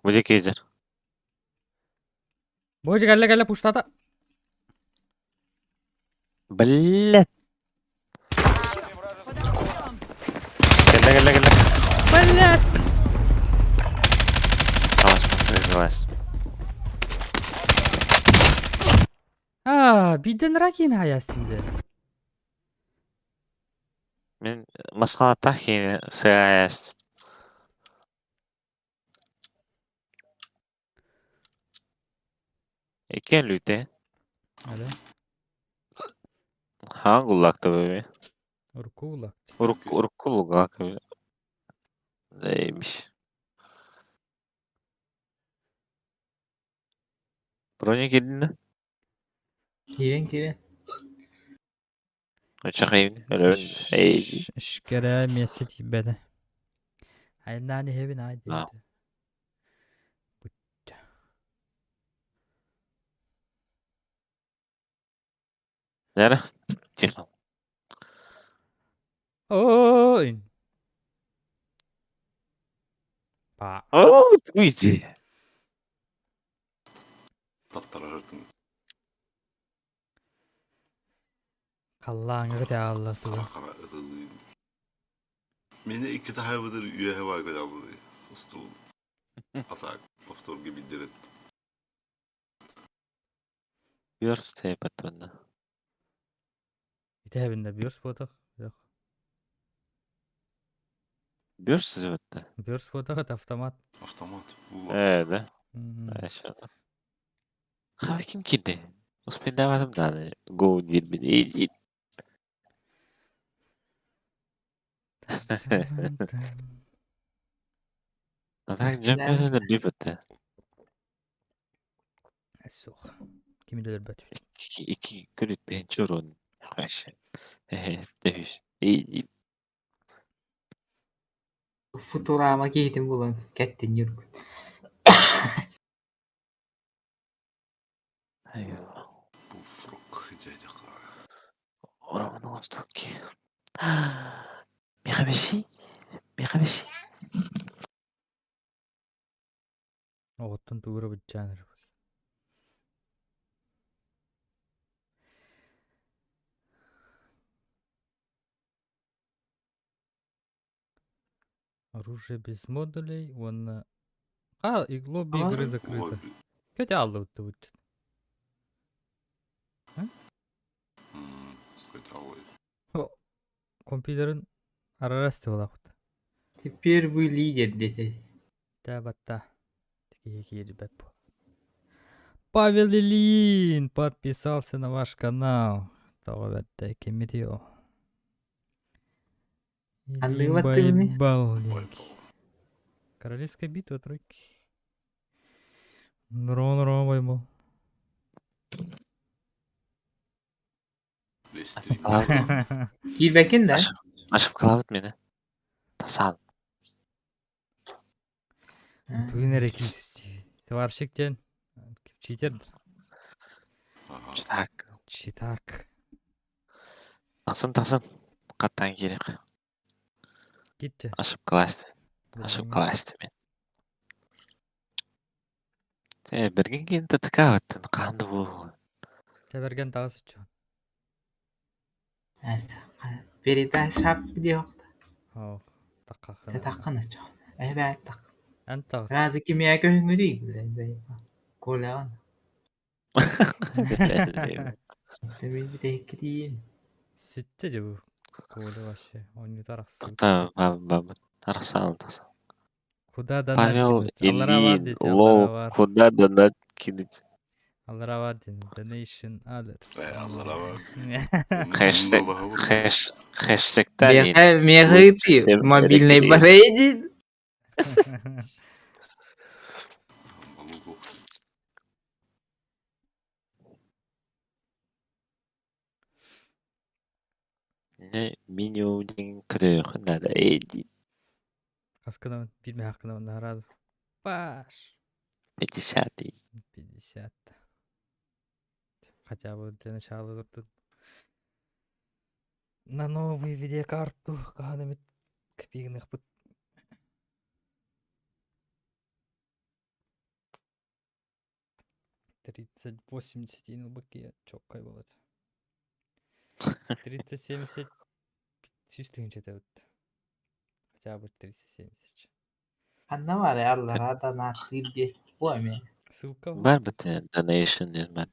bude кейдер. Бойчик, гәлле пуштата. Блять. Вражеский Под обстрелом. Келе. Блядь. Қалаш. Биден ракин аясында. Мен масқала тахини саяст. Екен лүйте. Әле. Хангуллакта böyle. Уркула. Уркулугак böyle. Neymiş. Броня келді. Kirin. Uçak evini. Öyle ey. Şkere mesit bede. Aynen hevin haydi. Ha. Nere? Tихо. Oy. Па. О, уйди. Tatlara hırtın. Kallan gıda Allah tuğ. Kara ıdılıyım. Mene iki daha budur üye hava kadar bu. Stul. Asak. Повтор gibi direkt. Бёрсте патронна. İte hevinde börs bodak. Yok. Бёрсте зовут-то? Börs bodak автомат. Автомат. Да. Хорошо. Хавай kim kidi? Успей даватым да. Go дир бин. Иди. Atak cembelerinde bir bıttı. Сух. Kimi de böt. İki günlük bir çorun. Hoş. Demiş. İyi. Futurama kehitin bulan. Kettin yürük. Eyvah. Bu frok cacık. Oranın ostoki. Mekabesi. Оғыттан туғыры бұд жаныр. Оружие без модулей, он... А, и лобби А, игры закрыто. Лобби. Хотя алды вот. Какой-то алой. Компьютерин арарасты болақ. Теперь вы лидер, дети. Да, батта. Такие ребят. Павел Ильин подписался на ваш канал. Товарищ Кемирио. Андыгы баттыгыны? Королевская битва тройки. Нурон байбол. Рестрим. Килбекин да? Ашып қалабыт мені. Тасан. Бүгін әрекелесті. Сварщиктен. Читер. Ага. Читак. Читак. Тасын. Қаттан керек. Кетті. Ашып қаласты мен. Бірген кейін тәтіка өттін. Қанды бұл. Сәберген тағысы чон. Передача шап диyor. Ау. Таққа Te қана. takkana çok. Evet tak. Ән тағысы. Razı kimya köhüngü değil bile. Koleğan. Tabii bir tek gideyim. Сүтті де бұл. Қолы вообще. Он не тарақсы. Тоқта, бабы. Арқсал тасан. Куда донат Павел кинуть? Аллара бар Ильин, дейді. Аллара бар. куда донат кинуть? Аллара бар дейді. Donation others. Allara var. Хэштегтен Мегаиты мобильной барейди. Балугу. минимумден күрөөхүн надо эди. Қасқынан билмей хақынан наразы. Баш. 50. 50. Хотя бы для начала тут на новую видеокарту қағанымет копейных бұд. $30, 80 НЛБК чоккай болады. 30-70 100 жетеді. Хотя бы 370. Anna var ya Allah'a donat değil. Koyma. Ссылка Бар бітін donation ден бар.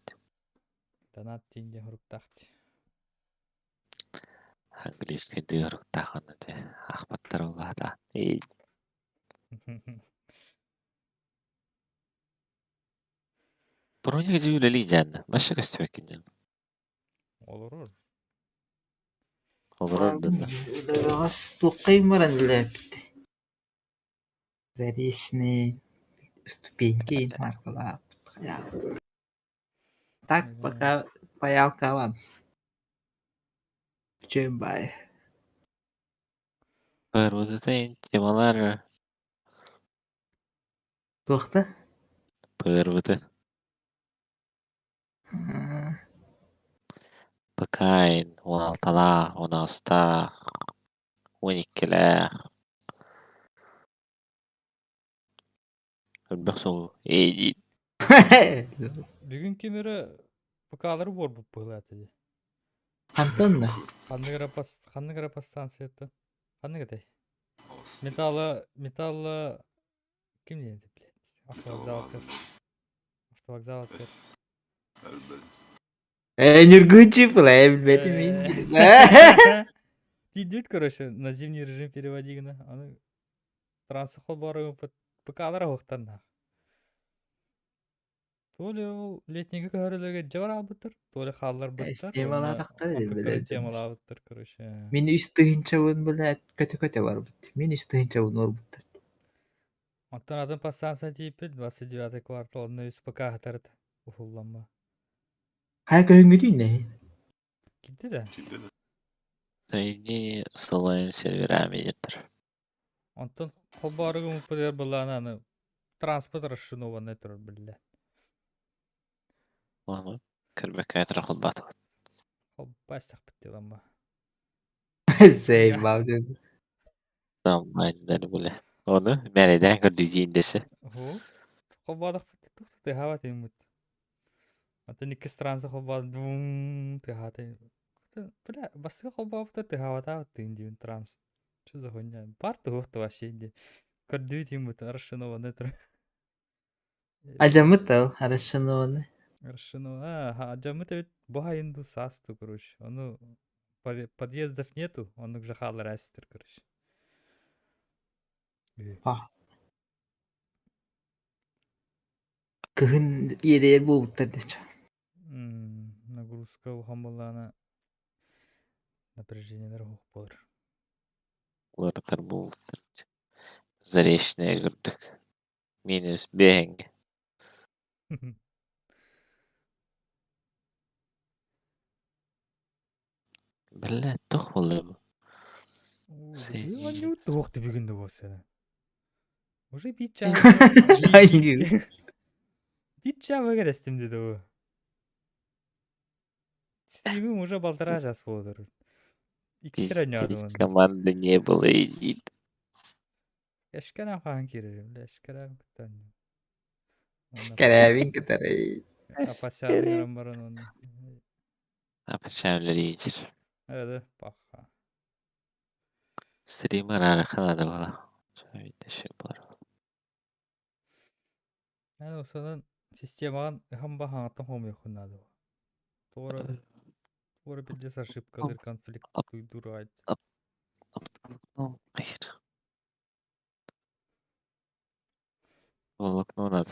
донат дейінде ұрықтақты. Английский дырық тақаны де. Ақпаттар олғада. Эй, бұрын егі жүлі жәнді. Башы көстіп екенден. Olur. Olur ордында. Тукай мыран лепти. Заречные ступеньки маркала. Так пока паялка вам. Чембай. Бар бұдытайын темалар. Тоқта? Бар бұды. Бакайн, 16-лақ, 16-тақ, 12-лақ. Өлбек сол ей Бүгін кемері бұқалары бор бұп бұғылады. Антон да? Қанны ғрапас станцияты. Қанны ғадай? Металлы... Кім дейінді, блядь? Автовокзал атыр. Нюргучи плейм, бетим. Ты идет, короче, на зимний режим переводи гына. Аны трансохол бары бұқалары оқтарнақ. То ли ол летнегі көрілігі жавар албыттыр, то ли қалылар бұттар. Темалар тақтар еді, біледі. Темалар албыттыр, короче. Мен үстігін чауын білет, көте бар бұд. Мен үстігін чауын ор бұттар. Оттан адым пастанса дейіппіл, 29 кварталында үс бұқа қатарыды. Ұхылланма. Қай көңгі дейін не? Кетті да? Зайни солайын серверами етір. Оттан қол барығы мұппыдер бұланы транспорт расшынуаны тұрыр білді. Оны кірбек айтыры құлбаты. Қол бастақ бітті ланба. Сей бауджу. Дамайындар білі. Оны мәрейден көрді дейіндесі. Қол бадық бітті тұқты тыхава тейін бұд. Оттан екі странсы қол бадық дұм тыхава тейін. Бля, басқа қол бадық тыхава тағы тейін дейін транс. Что за хуйня? Парты вот вообще не. Көрдүт ему-то Аршинова нетр. Ажамытал, арашынованы. Аршинова. А Аджамыта ведь бага инду састу, короче. Он подъездов нету, он уже хал растер, короче. Кыхын едер булуптар дече. Нагрузка улхамбалана напряжение хук болар. Олар бул. Заречная кырдык. Минус бең. Бля, тох болды бу. Он не утох ты бегинде болса. Уже бича. Айгы. Бича выгрестим dedi o. Стримим уже полтора часа болдыр. İki kere oynadı Пиздец, onu. команды не было и нет. Eşkeren kan kirerim. Eşkeren kutan. Şkerevin kıtarı. Apasyanın rambaran onu. Апасямлер иdir. Evet, bakha. Стример арканада бала. Şöyle şey бар. Yani o zaman системадан ham bahan аттан хом yakınladı. Doğru bildiğiniz ошибкалар, конфликт тудурайды. Ну, hayır. Волокно надо.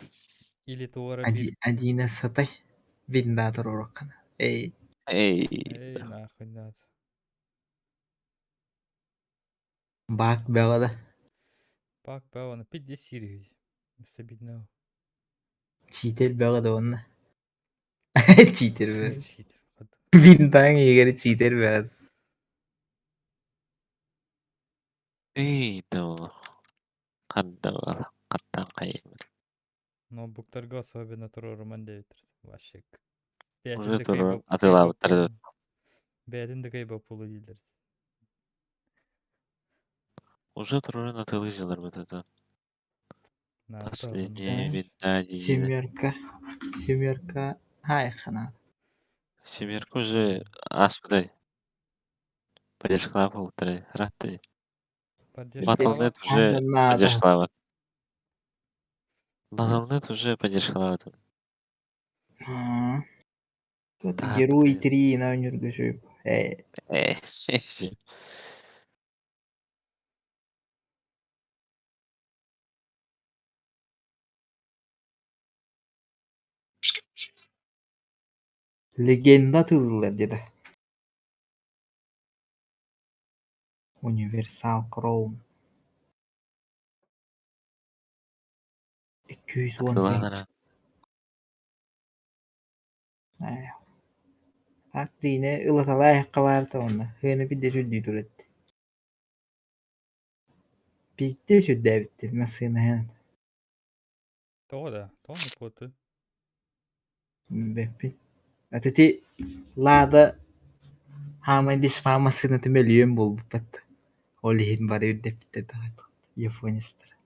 Или doğru bir... Adina satay. Vindator oraqana. Ey. Эй, Ey nahıy надо. Bak belada. Bak be onu pidde siri. Стабильно. Cheater belada onna. Cheater be. Cheater. Vindan yegeri cheater belada. эй, ну. Канда бала. Каттан кайым. Ноутбуктарга особенно турурман дейбитир. Вашек. Уже туру атылабыттарды. Бәдинде кайба пулу дейдер. Уже туру атылы жылар бытыды. Последняя видна дейді. Семерка. Хай хана. Семерка уже аспыдай. Поддержка полтора. Ратты. Батлнет уже поддержка. Батлнет уже поддержка. Это герой 3 на университете. Эй, Legenda atıldılar dedi. Universal Chrome. 210 атылғанара. Так yine ılıtalı ayakka vardı onda. Hını bir de sürdüğü duruyordu. Bizde sürdü bitti. Masını hen. Doğru. Doğru potu. Bepin. Ateti lada hamay diş famasını temeliyorum bul bu pat. Olihin bari bir de bitti daha. Yafonistler.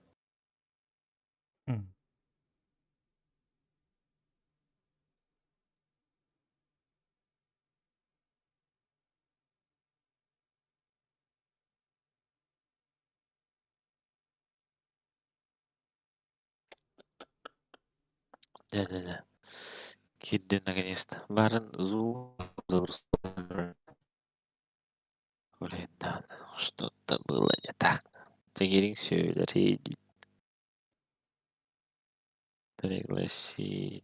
Да. Кидды наконец-то. Барын зу загрузка. Блин, да, что-то было не так. Тагерин söyledi. Пригласить.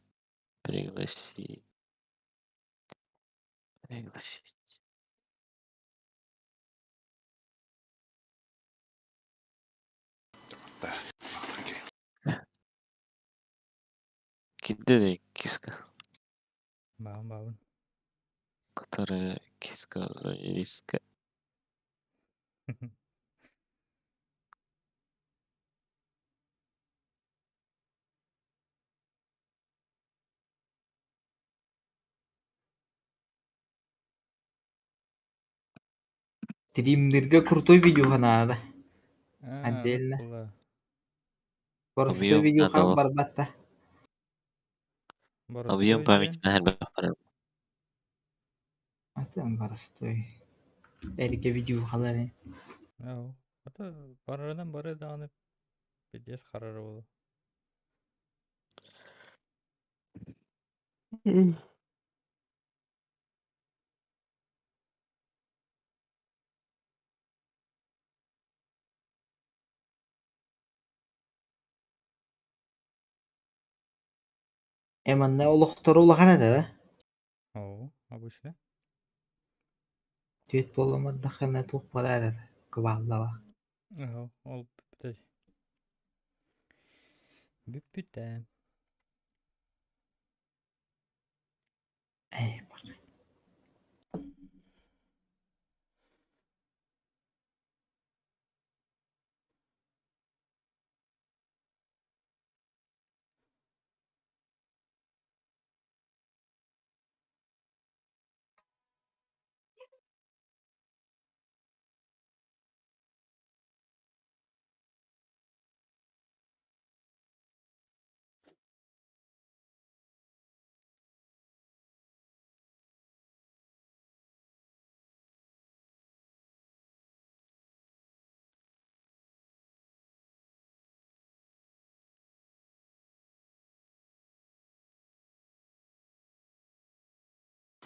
Окей. Кидды киска, Бабын. которая киска в зоне риска. Стримдерге крутой видео каналда. Отдельно. Отдельно. Простой Объем видео надо. хан барбатта. Объем памяти на бар. Atın простой. Erke video kaları. Ата барадан бары дағанып бедес қарары болу. Эманна олохтор улахана да. О, обычно. Түйет боламадда хана тух балада. Кыбалдала. Ага, ол бүппітай. Бүппітай. Эй,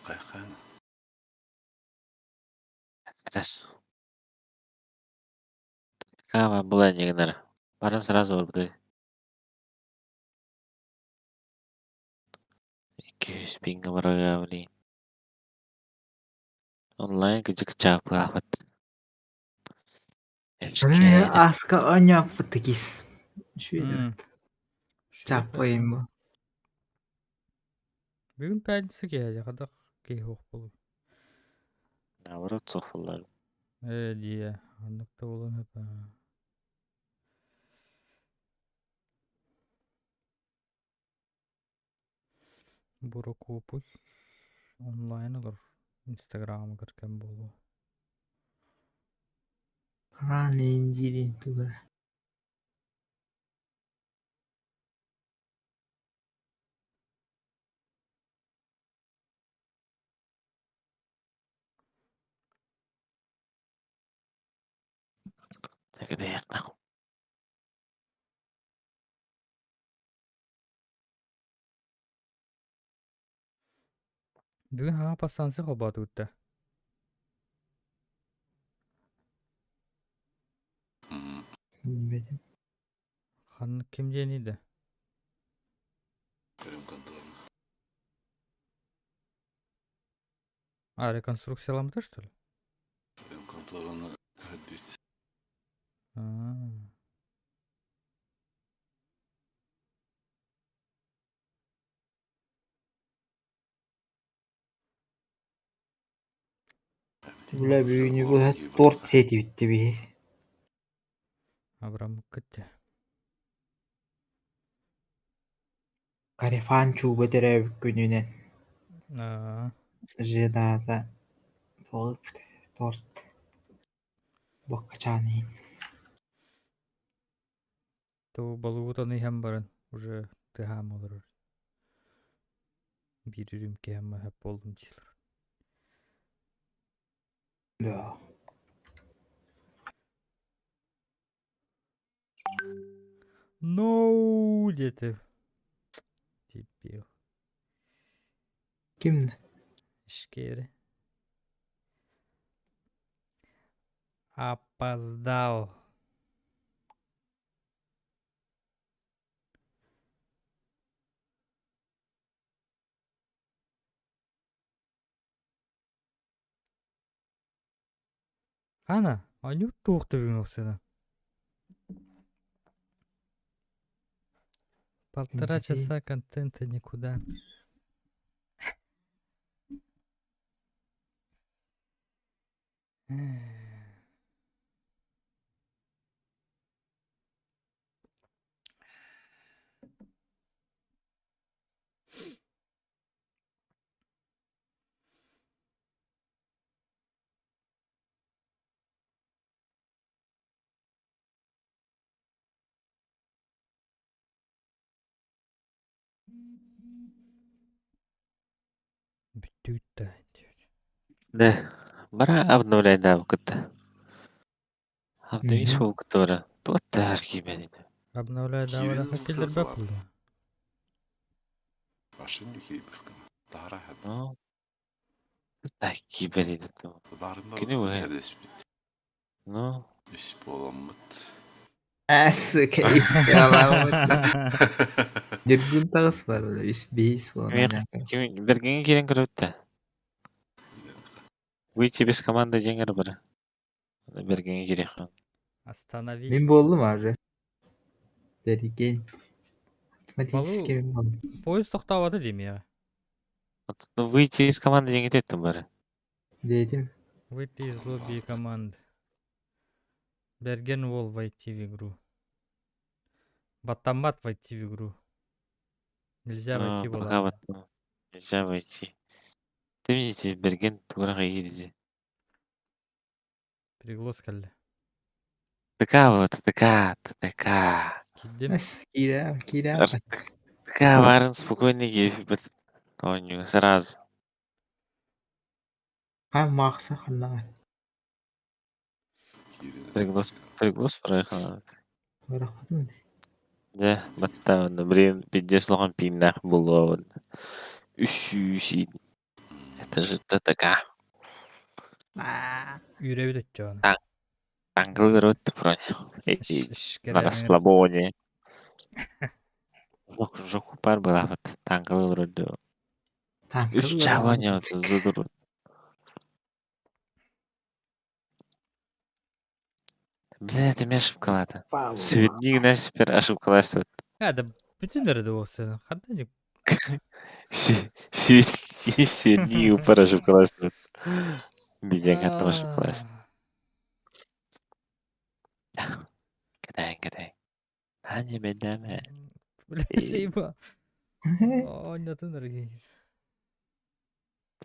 Кайхан. Сейчас. Кама была негнер. Барам сразу вырбыды. 200 пинга барага блин. Онлайн гыжык чапы ахват. Эээ, аска оняп тигис. Шүйдө. Чаппайым бу. Бүгін пәдісі келді, қадақ кей оқ болу. Наоборот, соқпылар. Дия, андықта болын өпі. Бурок опуй. Онлайн олар. Инстаграмы кіркен болу. Раны индирин тугар. Так это я. Бүгін хаға пастансы қобаты өтті. Билбедим. Ханны кімден еді? Крым контроль. А, реконструкцияламды, что ли? Крым контроль ходить. Бля бүгүнү бу торт сети битти би. Абрам кетті. Карифан чуба тере күнүнен. Жедада. Торт. Бакчаны. То балуғытаны хем барын. Уже тыхам олар. Bir ürümke hem hep oldum çılır. Да. No dedi. Дебил. Кимди? Ишкери. Опоздал. Ана, анют тухты вымылсына. 1,5 часа контента никуда. Бүтүтті. Да. Бара обновляй да выкытты. Абдемис Мгм. ол кутора. Туаттар кибени. Обновляй Киевин давада лучше хакелдер звала. бапылда. عشان يكيف ظهرها حد Ну, так кибени то. ظهر Kini مرة bu he? كريس Ну, مش بولمت Kayıp yalan. Jirgin tağız var öyle. Bis falan. Bergen kiren kerutta. Выйти без команды жеңер бір. Берген керек хан. Останови. Min болдum abi. Bergen. Математический min болдum. Поезд тоқтавады деймін я. Ну, выйти из команды жеңететтім бары. Dedim. Выйти из лобби команды. Берген Вол войти в игру. Батамат войти в игру. Нельзя войти Пока было. вот нельзя войти. Ты видите, Берген тураға едіде. Переглос кәлі. ТК вот, ТК. Кидем. Кирам. ТК барын спокойно келіп бір. Ойню, сразу. Ha maqsa xanaa. Приглас проехал. Барахатым. Да, батта, блин, пиздец лоған пиннах было. Үш. Это же ТК. Үйребі дөтчі оны. Англ көрөттү броня. На расслабоне. Жоқ бар была вот тангл көрөттү. Үш чабаня задур. Блин, это меня ошибкалады. Светник на супер ошибкалады. Да бүтін әрді осы. Қандай не? Светник упар ошибкалады. Бедняк атом ошибкалады. Кадай. Таня бедаме. Бля, сейба. Ойнатын әрге.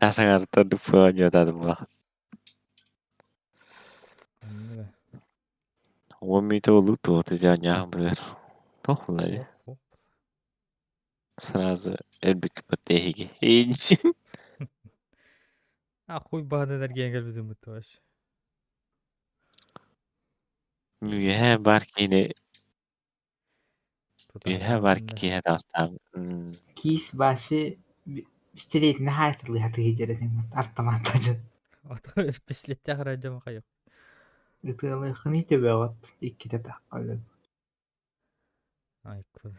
Жасың арттарды ойнатады бұл. 10 минут олуты вот эти аняғын білер. Тоқылай. Сразу элбик потехиги. Хуй бағады әрге енгел біздің бұтты баш. Mühe var ki yine. Mühe var ki yine dostum. Kis başı istediğin hayatlı hatı hicretin artamatacı. Ото песлетте қарайжа мақа yok. Италай хни тебе вот икки таққалы. Ай, күр.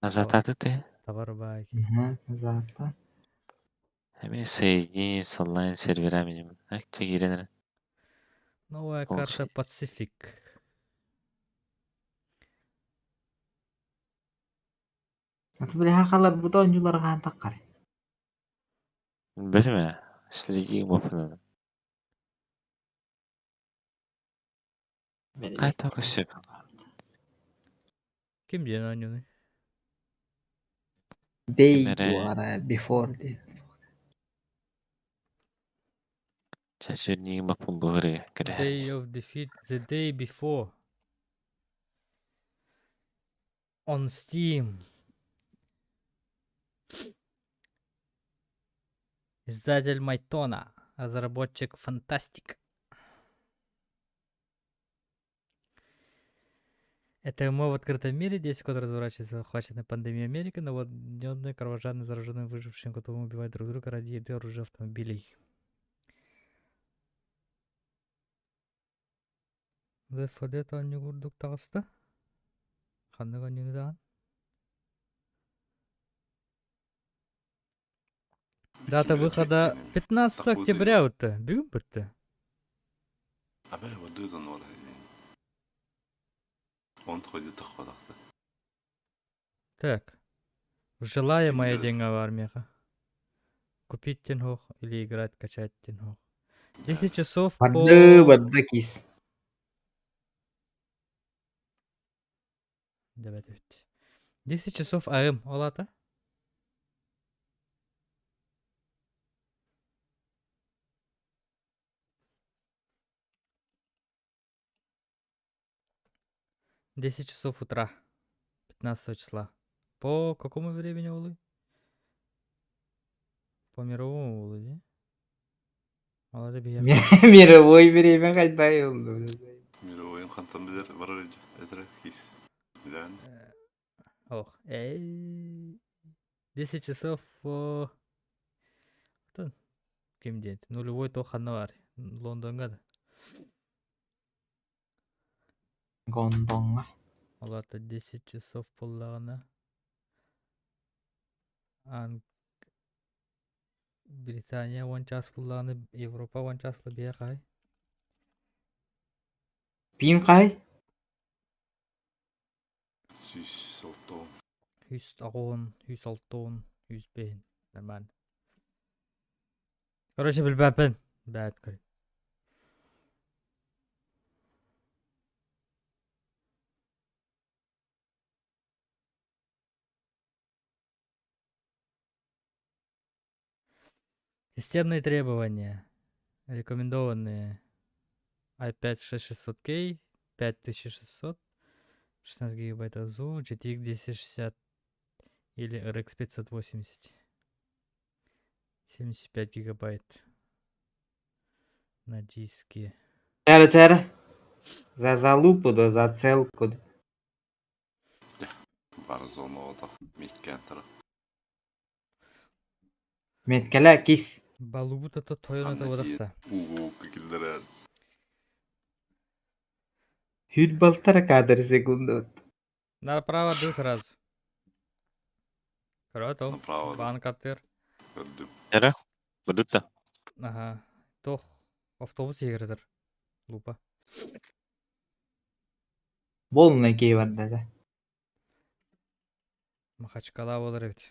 Назад атты ты? Табар байки. Zaten. Hemen sevgi online server'a benim. Akça girenler. Новая Получается. карта Пацифик. Atı bile hakalar bu da oyunculara kan takkar. Bilme. Silgi mopunu. Kayta kasıyor. Kim diyen oynuyor? Day Kimlere? bu ara before day. Çesirni mopun buhri. Kere. Day of Defeat. The day before. On Steam. Издатель Майтона. Разработчик Фантастик. Это ММО в открытом мире, действие которое разворачивается в охваченной пандемией Америки, наводненной кровожадно зараженным выжившим, готовым убивать друг друга ради еды, оружия, автомобилей. Left 4 Dead oyunu kurduk tağısta. Kanlı oyunu da. Дата выхода 15 октября өтті. Бүгін бітті. أبا ودوزن ولا هي он ходит охватахта. Так. Желаемая Steam'de. деньга в армияға. Купить тенхох или играть, качать тенхох. 10 часов по... Barda kis. Давайте. 10 часов АМ олата. Десять часов утра. 15 числа. По какому времени улы? По мировому улы, да? Молодой бия. Мировой время ходьба oldu. Miro kantan bilir var aracı. Etere his. Bilen. Ох. 10 часов ким дейт? Нулевой тоқаны бар. Лондонға да. Гондонга. Оларда 10 часов боллағына. Британия 10 час боллағына, Европа 10 час бия қай. Пин қай? Süs salton. 110, 106, 105. Нормально. Короче, білбәпін. Бәт көрі. Системные требования. Рекомендованные. i5 6600K, 5600, 16 гигабайт АЗУ, GTX 1060 или RX 580. 75 гигабайт на диске. Чара. За залупу да за целку. Barzon o da. Midkenter. Меткеле кис. Балубута Toyota одақта. Кикілдері. Хюд балтара кадр секунду. Направо дуть сразу. Круто. Направо. Банк аттыр. Gördüm. Нері? Будутта. Ага. Тох автобус егердір. Лупа. Болна кейванда да. Махачкала болар еді.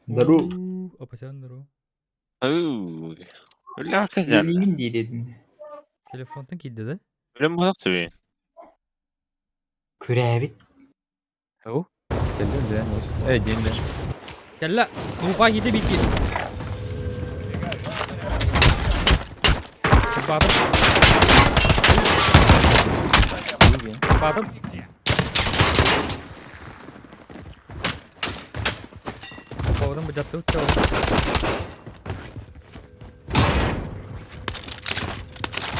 Дару. Опасян дару. Оу. Өлі ақы жан. Ленин дейредin. Телефонтың кейді да? Өлім болақ түбі. Күрәбит. Ау. Келдім де. Дейін де. Келла. Лупа кейді бейті. Батып. Батып. Поводым бұжатты өтті ол.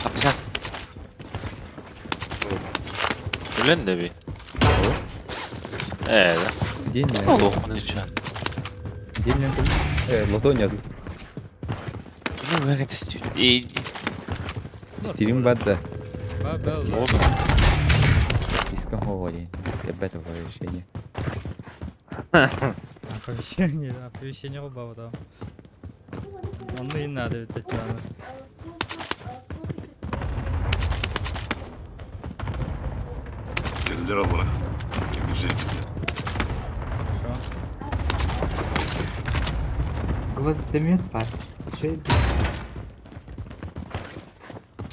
Апсан. Өлін де бі. Да. Дейін де. Олуғын үші. Дейін де. Лотон yazdı. Ну, как это стюд? Стрим бадда. Ба. Олуғын. Искам говори. Ребята, решение. Оповещение, да. Оповещение оба вот там. Он и надо, это чё. Geldiler olarak. Girecek bize. Хорошо. Гвоздомет бар. Че это?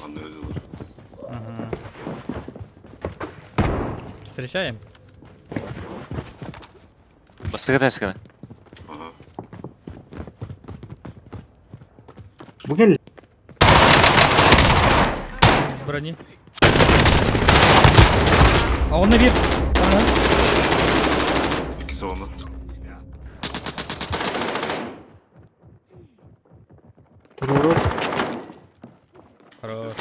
Anlıyorlar. Ага. Встречаем? Басыға тәсікіні. Aha. Bu gel. Брони. А он набит. Ага. İkisi onda. Туруру. Хорош.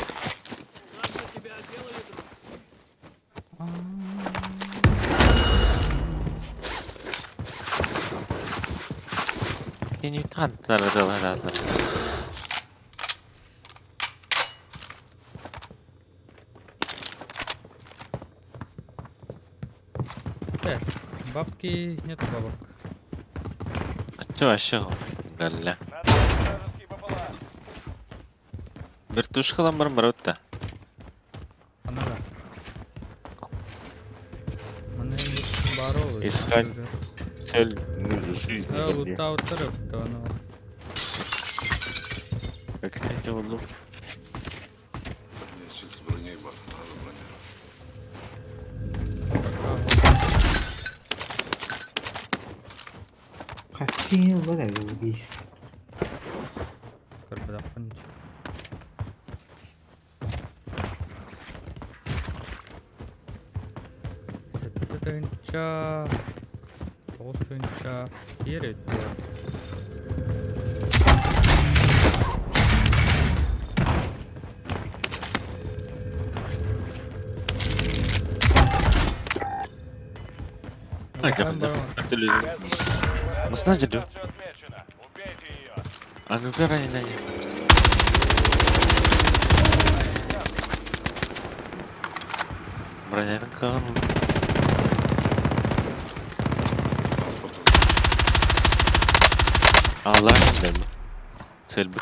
Я не надо. Так, бабки нету бабок. А чё? Галля. Надо вражеский БПЛА. Вертушкалан бар өтті. Она да. Она бару. Искать. Цель жизни. Лута отырып, она. Как это oldu? Ящик с броней бар. Надо броня. Какие вот это убийство. Когда понять. Сетенча. Толстенча. Ерет. Ага, да. Мыстан жирдүү. Отмечено. Убейте ее. А ну-ка раненый. Броняның кағын. Аллах дәлі. Сәлбі.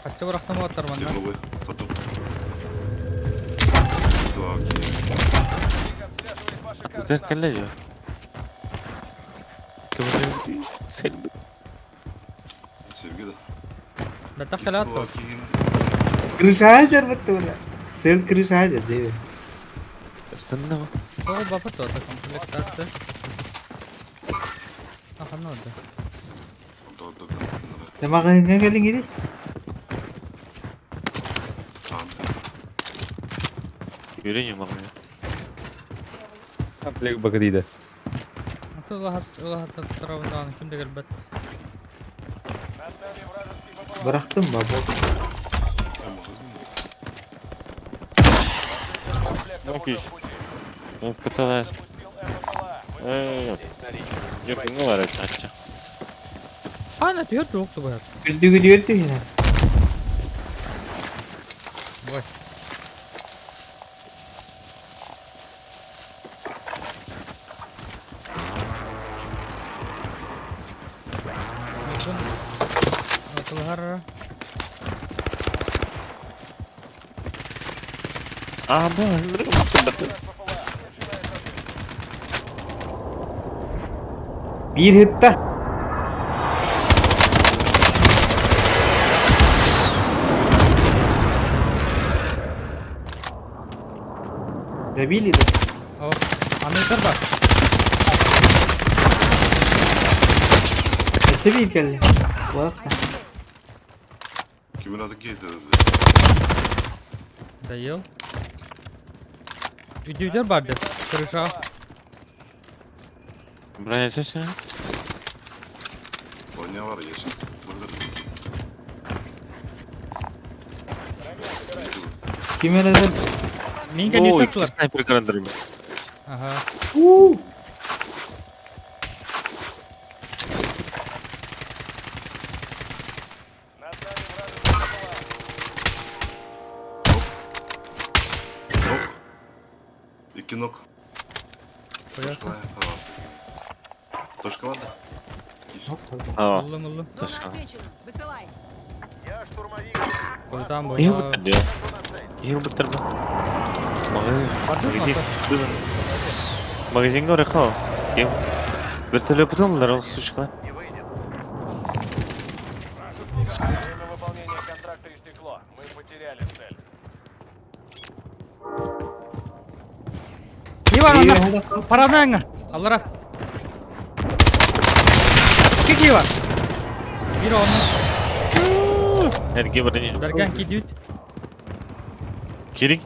Kaçta bıraktım o atar bana. Тяжелый. Потом. Так. Отслеживает ваши Өтен координаты. кәлі жо. Кімді? Сәлбі. Sevgi de. Ben tak kala attım. Slovakia'nın Крышажер betul lah. Sel крышажер dia. Üstünde mi? O baba da orada kompleks attı. Aha ne oldu? orada Sama kaya galing ini. Görünüyor mu ya? Komplek bakadıydı. Atı Allah hatta tarafından kimde gelbet. Над нами вражеский ППЛА. Bıraktım baba. Комплектом Ну, уже пись. в пути. Ну, пыталась. Запустил МПЛА. Yok, ne var açça. Ana diyor yoktu bu her. Güldü diyordu ya. Vay. Bakın. Atılır. Aa, bu ömrü bakın. Bir hitta. Zabili itu. O. Anahtar bak. Sebil kali. Bak. Kimin adı getirdi? Dayıl. Videolar vardı. Kırışa. Buraya sesini. Konya var yaşa. Burada. Gimana tuh? Minga Oo, ne iki taktılar? sniper kırandırım. Aha. Над нами вражеский ППЛА. Nok. İki nok. Koyarsın. Tamam. Toşka var da. Aa, Mıllı mıllı. Зона Точно. отмечена. Высылай. Я штурмовик. Koy tamam iyi boya. bitirdi ya. İyi bitirdi. Magazin. Magazin var ha. Kim? Bir türlü yapıyorlar o suçlar. Не выйдет. Время выполнения контракта истекло. Мы потеряли цель. İyi var onlar. Paranı Allah'a. İki ki var. Bir onun. Erkeğe birini. Derken ki düt. Kirik.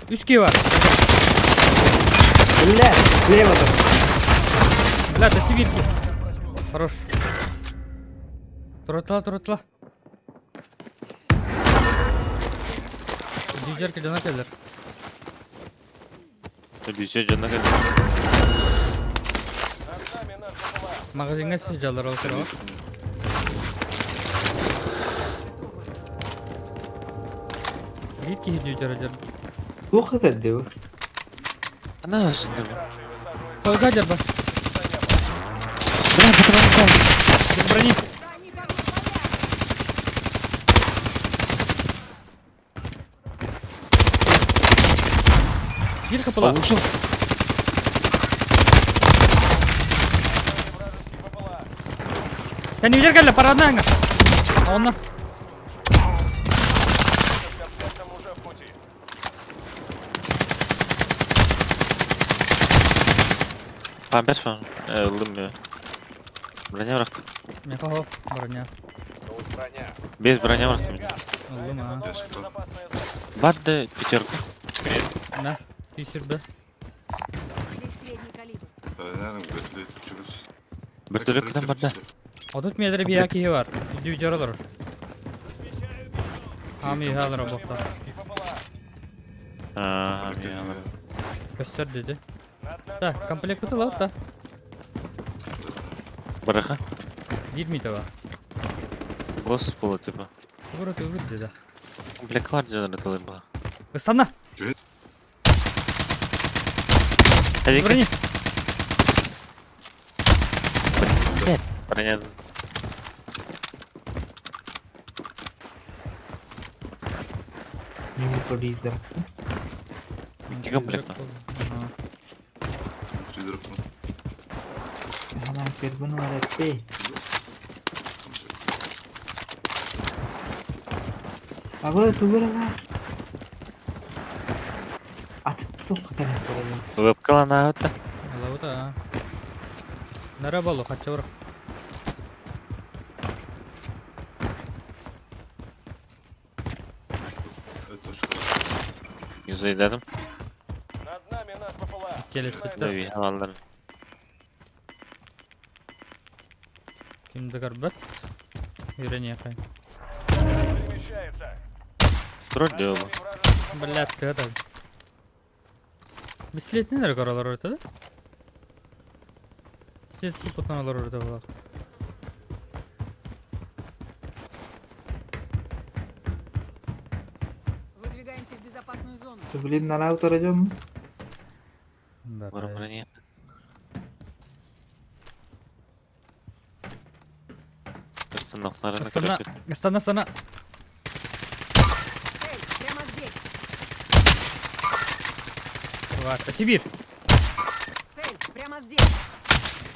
Üç ki var. Belah. Lewat. Бля, таси вилки. Хорош. Туратла. Дидерки дана келдер. Tabii şey canına kadar. Над нами наш ППЛА. Магазинге сижалар ал кыра. Вилки дидер. Tuh kata dia. Ana şimdi bu. Старший высаживается. Солга дерба. Bırak bırak. Брони. Вилка пала. Ушел. Вражеский ППЛА. Sen видер geldi paranı Onunla. Комплектом уже в пути. Pamper falan. Öldüm ya. Bırakma bıraktım. Ne kahve bronya. Тут броня. Bez bırakma bıraktım. Aldım ha. Новая безопасная зона. Vardı пятерка. Ne? Düşürdü. Здесь средний калибр. Nereden götürüyor? Çıkız. Bir türlü kadar vardı. Odut metre bir yaki var. Dücer olur. Hami halar bokta. Вражеский ППЛА. Haa, ya. Göster dedi. Над нами Да, вражеский комплект БПЛА. бутылок да. Быраха. Girmeydi o. Босс было типа. Vurdu dedi. Комплект var jeneratörler bu. Istana. Hadi Брони. gel. Понятно. New producer. İki komplekt mi? Ага. Придурок. Hemen kırpın var etti. Abi tuğra las. Atıp çok kadar yapalım. Веб-кала на это. Алау да. Нара болу кача бұрық. Это очень хорошо. Yüzey dedim. Над нами наш БПЛА. Келесі Начинает Да. Tabii havaların. Kimді гарбат? Үйрене қайын. перемещается. Troll Над diyor нами bu. вражеский БПЛА. Блядь, сыгады. Бислет нелер қаралар өтеді? Бислет тұпытаналар өтеді бұл. Выдвигаемся в безопасную зону. Tuğlin nana oturacağım mı? Var mı ne? Остановларını Астана, kırıp. Астана, Астана. Цель прямо здесь. Ладно, Сибирь. Цель прямо здесь.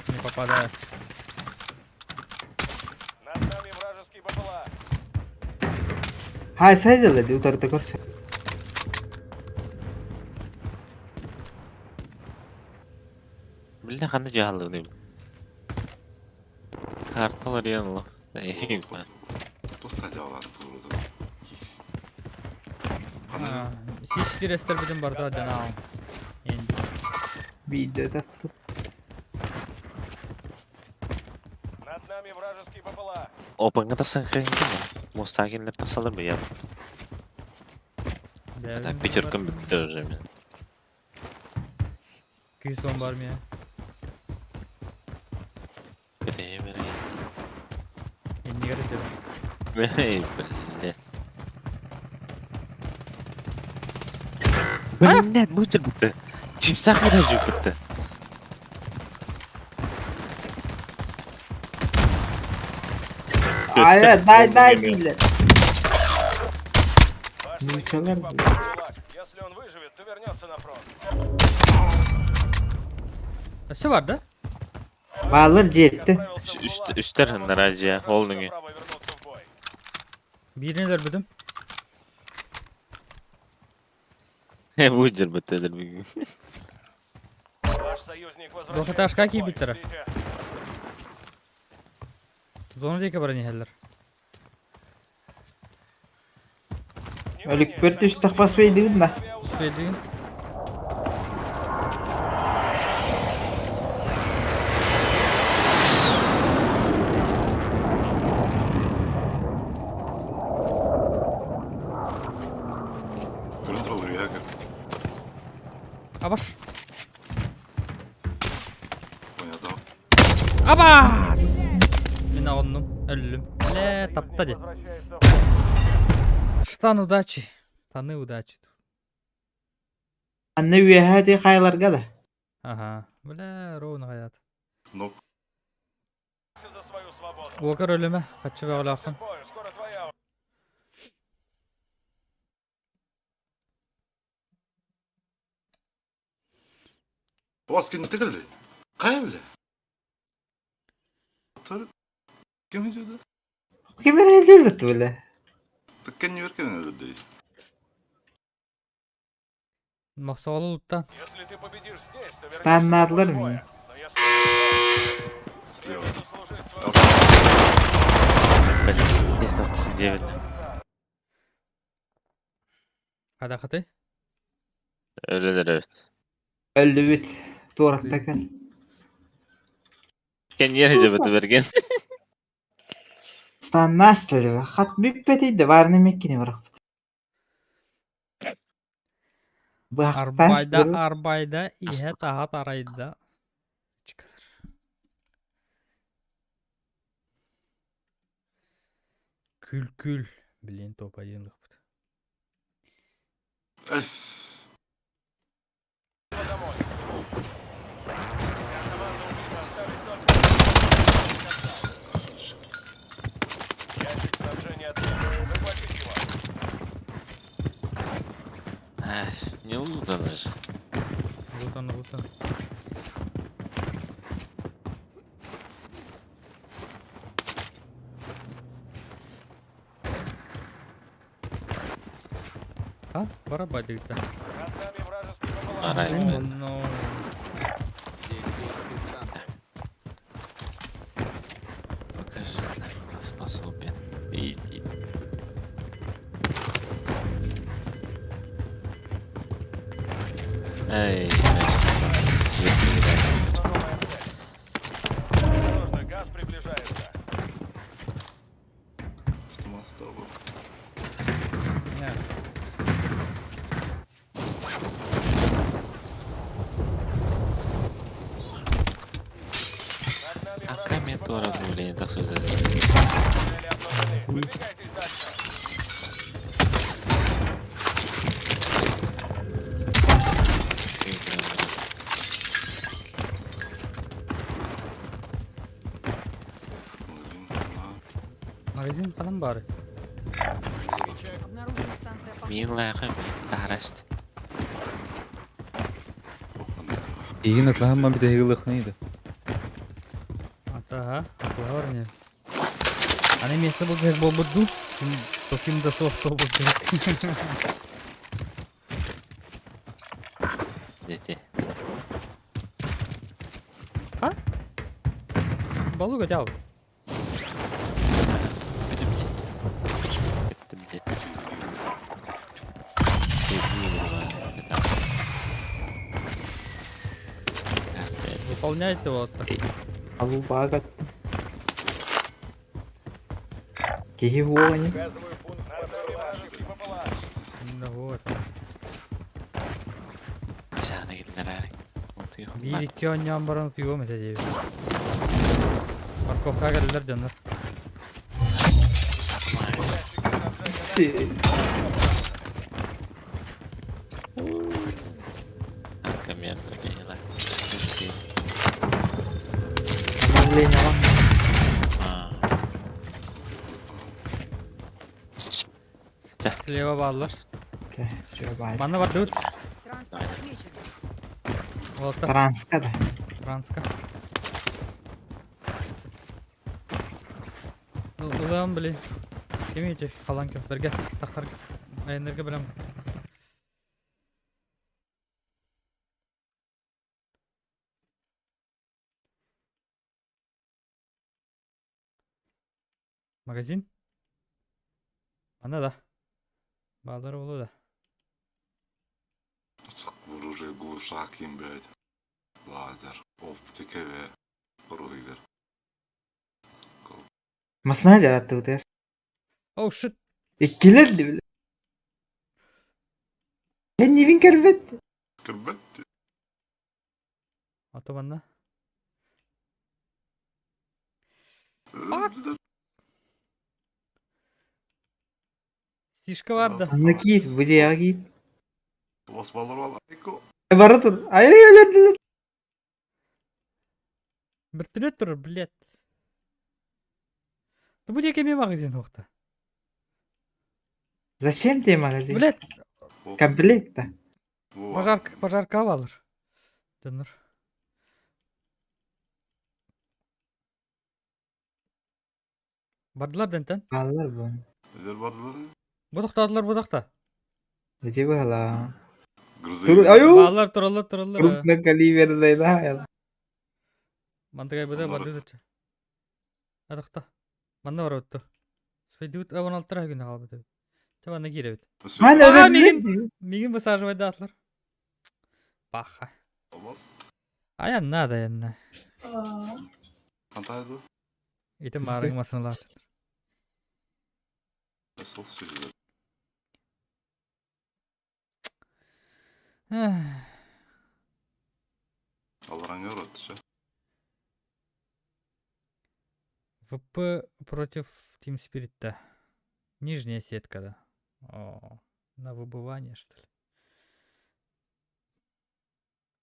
Не попадаю. Над нами вражеский БПЛА. Hay sayıcalı diyor utarı görse. Bildi kanı cahallı değil mi? Kartalar yanılı. İyi ben. Тоқтады алады туырды. Ана Сичтир эстер биден барда дена. Енді. Videoda tutup. Над нами вражеский БПЛА. Open kadar kıyın değil mi? Mustakinler tasalır mı ya? Так, пятерком bitti уже. 210 var mı ya? Vereyim. Енді görüntü. Vereyim. Блин, мультик bitti. Çimsak virajı bitti. Ay day değiller. Ваш Ну, союзник чё, попал в ГУЛАГ. Если он выживет, то вернется на фронт. Nasıl vardı? Bağlar cetti. Отправился в ГУЛАГ. Üstler hınlar hacı ya. Право Oldu. вернуться в бой. Birini bidim. Buydur bittidir bir gün. Ваш союзник возвращается Ташка в бой. кибиттері. Ждите. Зону дейке бара нехелер. Ölük bir tuş takpas beydi da. Süpeydiğin. көрініп алыр ya. Abaş. Oynadı. Abas! Mina onum. Öldüm. Le tapta de. Возвращается в бой. Штан удачи. Таны удачи. Anne üye hadi kaylarga da. Ага. Бля, ровно hayat. Но За свою свободу. Уокер ölüme. Kaçı ve В alakın. бой. Скоро твоя. Boğaz kendini tıkırdı. Kayıvlı. Kim ediyordu? Kimin elde bitti böyle. Tıkken yürürken öldürdü. Maksalı luttan. Если ты победишь здесь, то вернешься Standartlar на поле mı? боя. Но если Слева. ты заслужить свою Нет, 39. Hadi katı. Öyledir evet. Öldü bit. Tuğrakta kal. Ken yerice bitti bergen. Stan nasıl dedi? Hat büyük betiydi. Var ne mekkini bırak. Арбайда, арбайда, ihe tahat arayda. Çıkar. Kül. Блин, топ-1 лыхпыт. Es. Домой. Вся команда убита, остались только ящик снабжения открыт. Захватить его. Не лутано же. Лутан. А? Барабадик-то. Над нами вражеский ППЛА. Арай. Ну, Покажи, наверное, способен. Иди. Эй, свет не видать. Новая цель. Осторожно, газ приближается. Автомат того. не. Над нами А вражеский камень ППЛА. тоже обновление, так сказать. Цели обнаружены. Выдвигайтесь дальше. Магазин. Магазин falan bari. Обнаружена станция поход. Минлайха, дарашт. İyi Oklahoma bir de yıllık neydi? Ата, акылы не. Аны месе бұл жер болбуду. Токимда соқты бұл жер. Дети. Балуга дял. Bitim net. Bitim net. Sevdiğim var. Выполняйте вот так. Алу багат. Киги вогонь. Газовый пункт. Над нами вражеский ППЛА. Да вот. Sana gidilir. Unutuyor. Bir iki oynayan baran tutuyor mesela diye. Parkovka geldiler canlar. Камерно бейла. Обновление вам. Слева bağlılar. Окей, şöyle bay. Bana var dude. Транспорт отмечен. Volta. Transka da. Franska. Ulan bile. Kim yiyecek falan ki. Berge. Takar. Ayınlarga bilen. Magazin. Ana da. Bağları olu da. Оружие глушак им, блядь. Лазер. Оптика ve Ройгер. Masına yarattı bu der. Oh shit. İkilerdi bile. Ben evin kırvet. Кырбетти. Atı bana. Sişka vardı. Anla git. Bu ya git. Osmanlı var. Eko. Bara dur. Ay öyle. Bir türlü durur блядь. Да будь якими магазин оқта. Зачем тебе магазин? Блядь, Комплект да. пожарка алыр. Дөнür. Бардылар дентен. Alır bu. Neler vardılar ya? Budaqtadılar budaqta. Gece bala. Grızı. Dur ayo. Bağlar turallar. Krupna kaliberle daha ya. Мантагай бада Bunlar- бады. Адақта. Манда бар өтті. Спайдут аван алтыра күні қалбыды. Чаба на кире бит. Hani Aa, öyle. Мигин высаживать датлар. Паха. Olmaz. Аянна да янна. Antaydı. Ити марың масыналар. Nasıl sürüyor? Алараңа ұрады, ВП против Team Spirit. Нижняя сетка, да. О, на выбывание, что ли?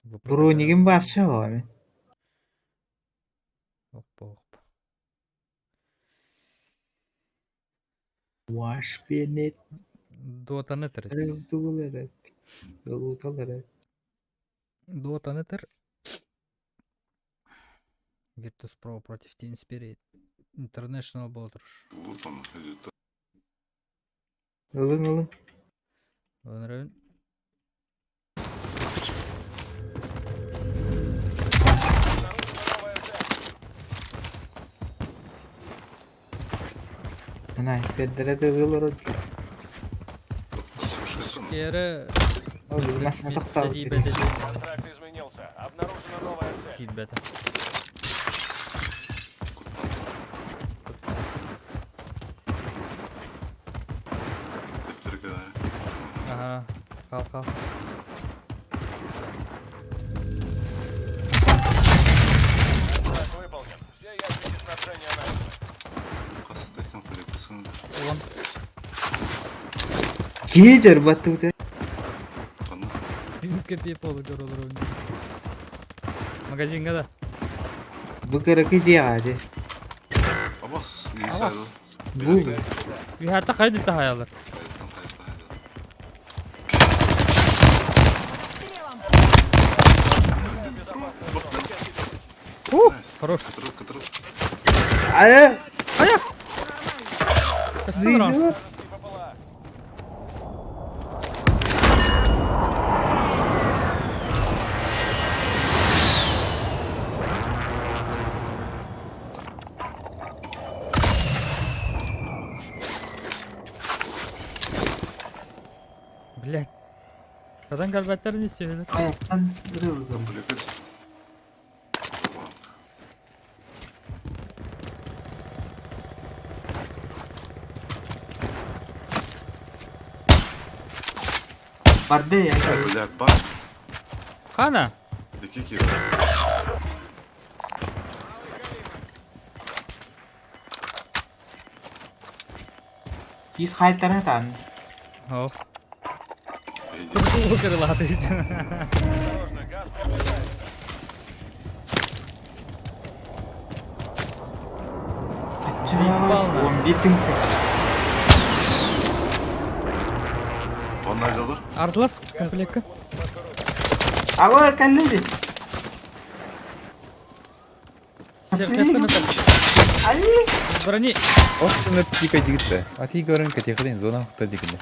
ВП Бронигим барча abi. Опа, опа. Wash benet. Dota Nether. Dota Nether. Virtus Pro против Team Spirit. International Borders. Лупан, ходит. Alın. Ладно, Ana pedere de ılır. Кері Olmazsa Мистер кастау. Контракт изменился. Обнаружена новая цель. Хит бета. Ага, кал. Контракт выполнен. Все ящики снабжения найдены. Ulan Gider battı bu da. köpeği polu gör olur oyunu. Magazin kada. Bu kırıkı diye hadi. Abbas, iyi Abbas. saydı. Bu. Bir hatta kaydet daha yalar. Хорош. Катырыл. Ay. Kaçsın lan. Zeydi. ППЛА. Блять. Kadın kalbetleri ne söyledi? Ayaktan kırıldı. Блядь. Vardı ya. Блядь, бак. Kana. Iki kere. Biz haytana tan. Of. İyi. Bu kırıladı. Осторожно, газ приближается. Açma. 11 bin çek. Onlar alır. Ардылас комплектка. Ama kalleди. Ay. Брони. Още на тика дигите. А ти горен като я ходим зона, та дигите.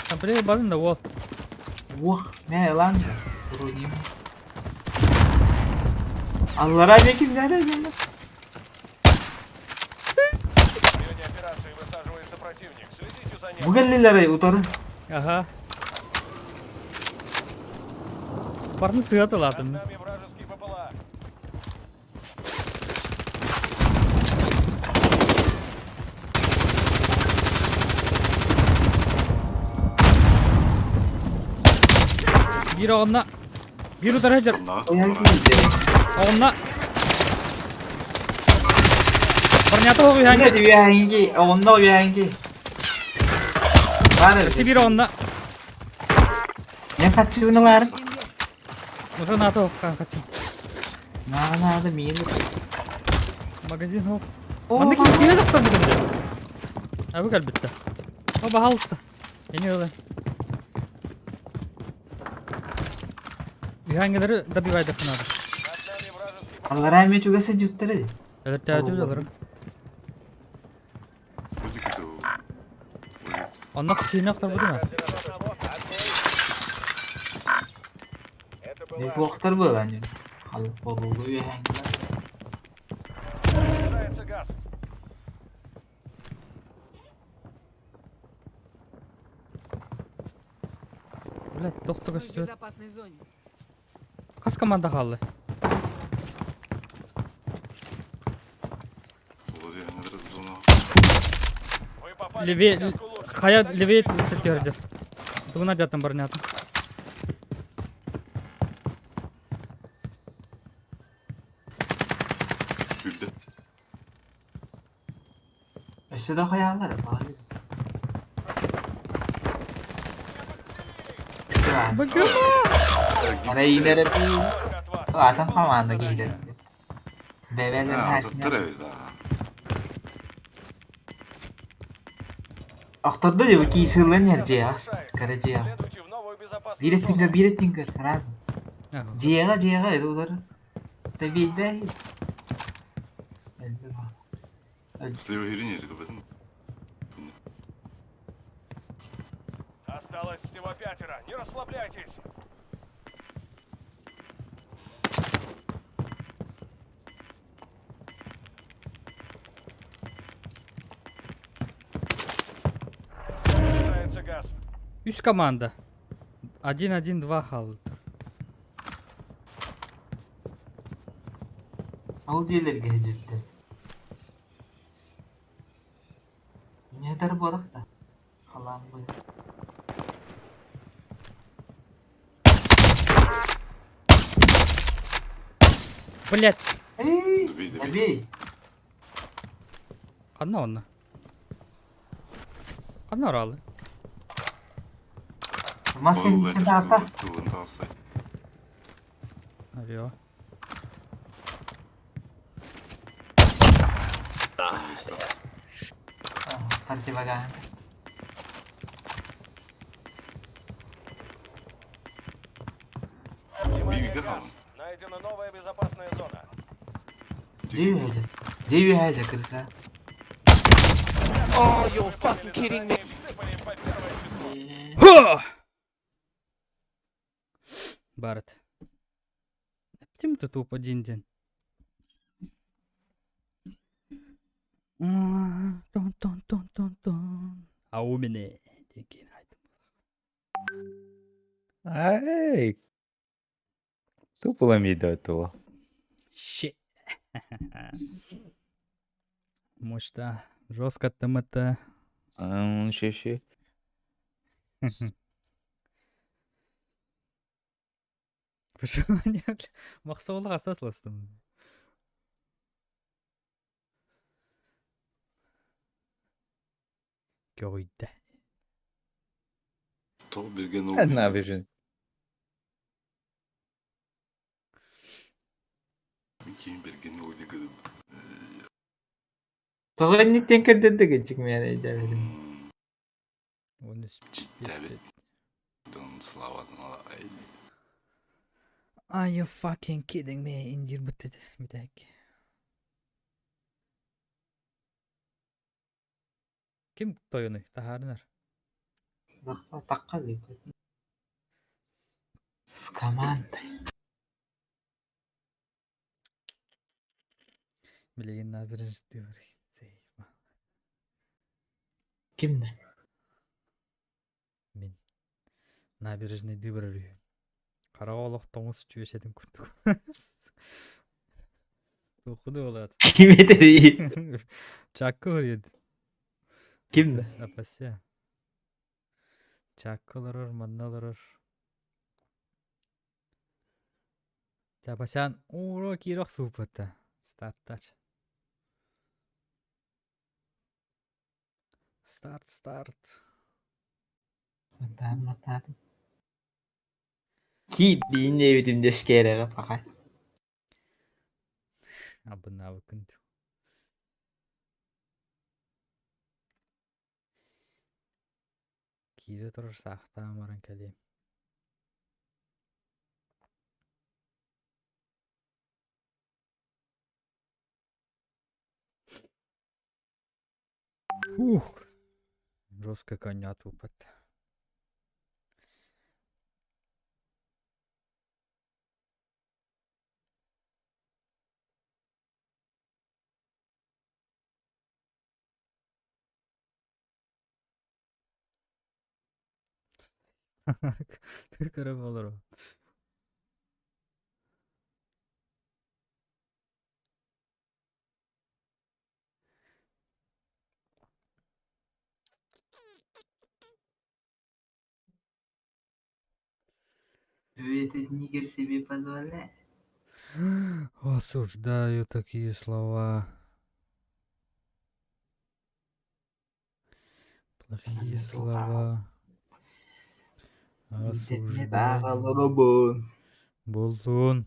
Комплект бадın da wall. Wah, ne lan? Vurayım. Allah razı olsun nerede lan? В районе операции высаживается противник. Следите за ним. Bu geldiler utarı. Ага. Парны сыгаты Над ладым. нами вражеский ППЛА. Biri onunla. Biri utar hacer. Onlar. Oyan gidecek. Onunla. Ternyata o bir hangi. Hadi bir hangi? Onda bir hangi? Var Si biri onunla. Ne kaçığını var? Mısır NATO kanka. Nada miydi? Magazin ho. Oo, Bende kim diye doktor bugün de. Abi kalbitte. O bahalsta. Yeni öyle. Bir hangileri da bir vayda kınadı. Над нами вражеский ППЛА. Allah rahmet juga sejuta deh. Evet tercih alırım. Ödü kötü o. Ondan ki nokta bu değil mi? Ne koktur bu lan? Hal korulu bir hangi? Приближается газ. Блять, doktor Мы в istiyor. безопасной зоне. Kaç komanda kaldı? Голове, наверное, зона. Вы попали Попали в левее, десятку лучших. хая Даёте левее им стерди. Тугна дятам барнятам. Güldü. Üstüde koyarlar ya bari. Бага! Oraya giderim. только от вас. Zaten Выполните komanda задание. giderim. Bebeler Ha, her azıttır şeyi. evi daha. Oturdu ya bu kişilerin Связь yerci ya. нарушается. Karıcı ya. Следуйте в новую безопасную Bir зону. ettinger, bir ettinger. Razım. Ага. Ciğere öyle olur. Tabii de. Слева Ирин yeri kapatın. Осталось всего 5. Не расслабляйтесь. Приближается газ. Üst команда. 1-1-2 kaldı. Al diyorlar gelecekte. Ne der balık da. Allah'ım bu. Блять, Ey, Tabii, tabii. tabii. одна. Одна ралы. Maskenin Vallahi içinde hasta. kılığında hasta. Алло. Sen de işte. Противогаз. Внимание, Bilgi газ. kalın. Найдена новая безопасная зона. Civi hece. Civi hece kırsa. Oh, you're fucking kidding me. Всыпали им по первое число. Ха! Барет. Почему ты туп один день? Тон. А у меня деньги найдем. Ай! Тупо мид до этого. Щи. Может, жестко там это. Щи. Почему нет? Махсола асасластым. Кöyde. Tabii bir gene Ne oldu. yapacaksın? Kim bir gene oldu kızım. Toğun nitten kırdırdı geçikmeyen ecevrim. Он Ciddi Don Slava'dan ay. Are you fucking kidding me? İncir bitti. Bir dakika. Kim toyunu? Taharlar. Baksa takka değil. Skamanta. Bilgin ne yapıyoruz diyor. Kimde? Мен набережный дыбрыры. Караолох томус чүешедим күрдүк. Окуду болот. Kim ederi? Чакка өреді. Kimde? Апася. Чаккаларыр, манналарыр. Чапасян уро кирок супата. Старттач. Старт. Matan. Ki bin evdim deşkere fakat. Абына выкынды. Кире тұрыр сақта амаран кәлем. Ух! Жестко коня тупот. Кырып олар. Это нигер себе позволяет. Осуждаю такие слова. Плохие слова. Интернет Осуждаю. ағалырыбын. Болтун.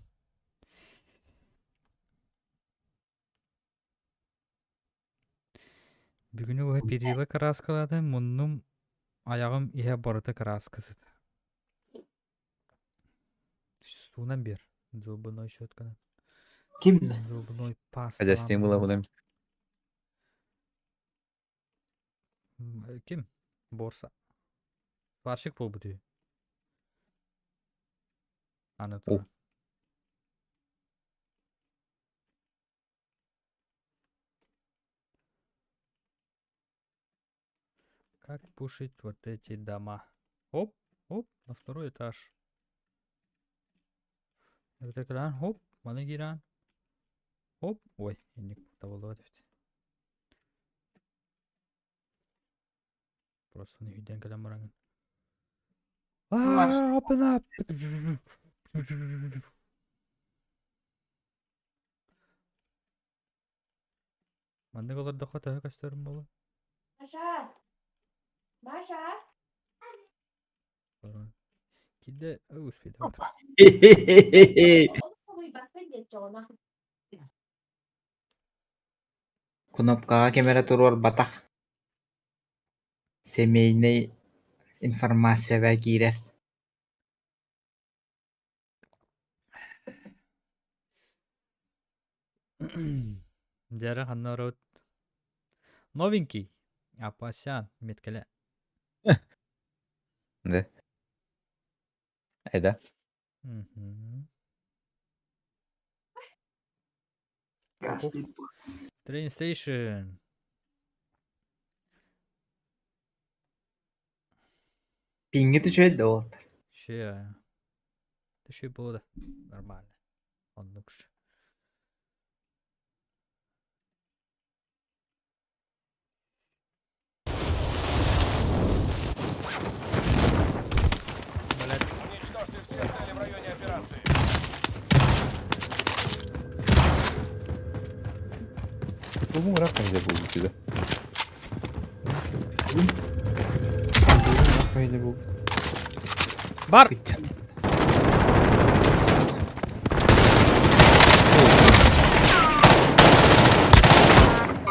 Бүгүнү ой перила краскалады, муннум аягым ihe барыты краскасы. Сунан бер. Зубной щетканы. Кимді? Зубной паста. Хозяйственный было будем. Ким? Борса. Сварщик бол бу. Аны тура. Как пушить вот эти дома? Оп, оп, на второй этаж. Это кран, хоп, маны гиран. Оп, ой, енник табылды депти. Просто не үйден калам бараңын. Open up. Мандай колор доқа тағы кәстерім болы. Маша. Киде успейді. Кнопкаға камера турар батақ. Семейный информация кирер. Жары ханна новенький. Апасян, меткеле. Да. Айда. Train station. Пинги түшөйді ол. Ше. Ты было нормально. Он лучше. Уничтожьте все цели в районе операции. Бugün bırakmayınca bu ülkede. Bırakmayınca bu. Бар!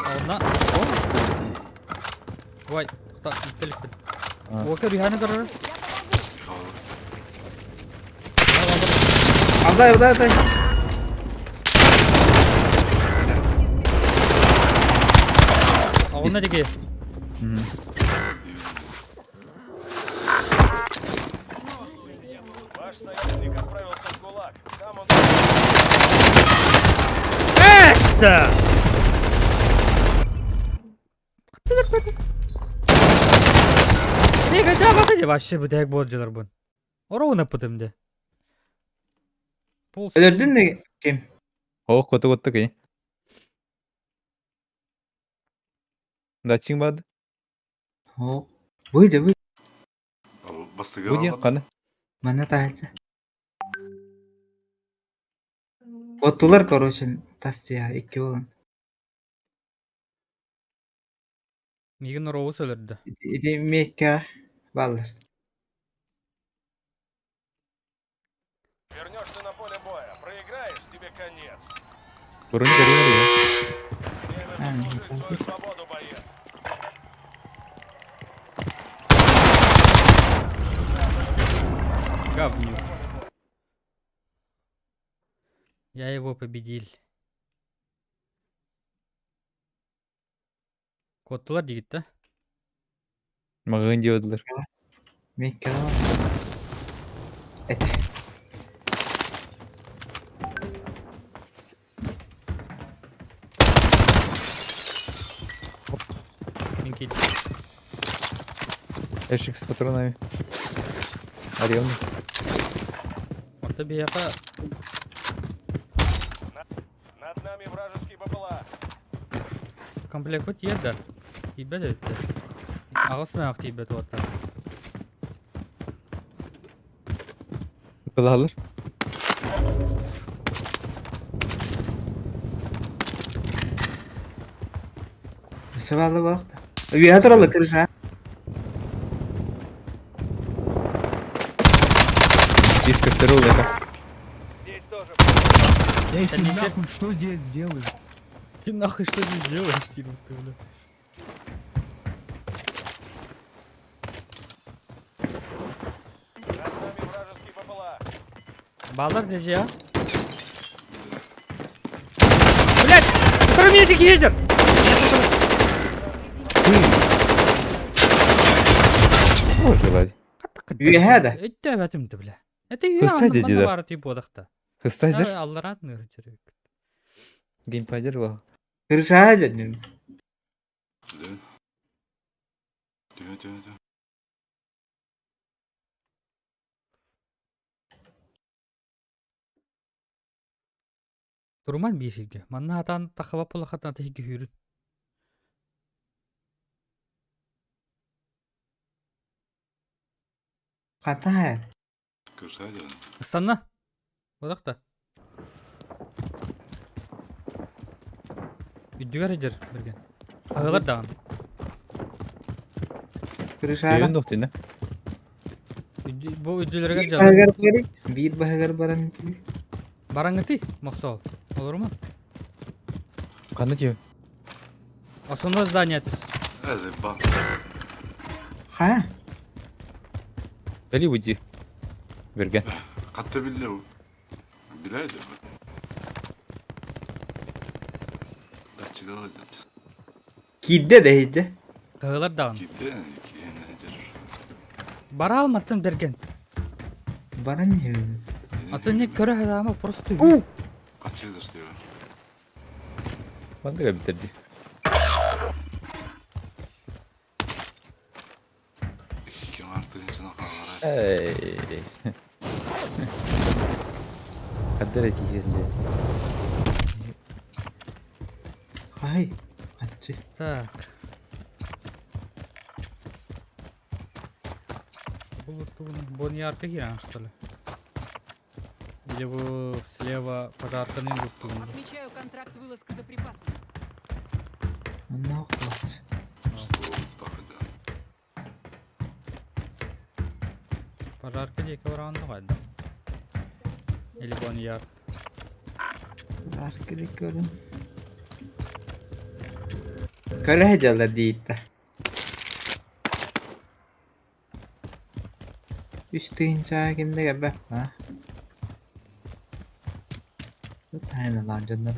Алдына. Ой, иттелік. Окер, үйханы көрір. Алдай. Алдына деге. Ваш союзник отправился в ГУЛАГ. Там он... Эста! Неге жабады деп вообще bu дәк болжылар бұн. Орауына пұтымды. Өлердің де кем? О, kotu kayı. Датчик vardı. О, бұйды. Al bastığı Bu diye aldım. kanı. Мана тағылды. Отулар, короче, тас жа, 2 болын. Егін орауы сөйлерді. Иди мекка баллар. Вернешься на поле боя. Проиграешь, тебе конец. Burunu görüyor ya. Время заслужить свою свободу, боец. Говнюк. Я его победил. Kottуlar digit da. Mağın diyordular. Мекка да. Эти. Минки. Ящик с патронами. Орел. Orta bir yaka Над нами вражеский БПЛА. komplekt var yerder. Tibet öttü. Ağısına ak tibet var. Kılalar. Sevallı balık da. Üye turalı kırış ha. Из костеров это. Здесь тоже. Да не нахуй, что здесь делаешь? ты нахуй что здесь делаешь, Тимур, ты, бля? Над нами вражеский БПЛА. Балар где же я? Блять! Который меня дикий ветер! Боже ради. Üye ha da. Это бәтімді, бля. Это үйе Кстати, андыман деда. бары тип одақта. Хыстазер. Алларат ныр жүрек. Геймпадер var. Kırış ha canım. Dön. Dön dön dön. Турман бешеге. Манна атан тақыва пулақатан тахиге хүрін. Kata ha. Kırsaydı onu. Ыстанна. Одақта. Үддігер едер бірген. Ағылар даған. Kırış ha da. Yerin noktayına. Бұл үдділерге Bir жалы. bahagar bari. Bir bahagar baran. Бараң өти, мақсал. Olur mu? Kanı diyor. Основное здание түс. Hadi bak. Ha. Beli ucu. Vergen. Katta bile o. Bileydi mi? Açık alacağım. Kidde de hece. Ағылар даған. Gitti yani. Ki nedir? Бара алматтың берген. Baran ne? Аты не көрі адамы просто үй. Kaç yıldır diyor. Bana da bitirdi. Kim artık insana kavgar Hey. Kader eti yerinde. Hay. Açı. Так. Бұл Боньярка хиран, что ли? Или вы слева пожарка не выпустили? Отмечаю контракт вылазка за припасами. Ne okut? takacağım. Пожарка дейка варауында қайда? Или Боньяр? Arkadaş görün. Köre heceler değil de. Üstün çağı kimde gebe? Ha? Aynen lan canlar.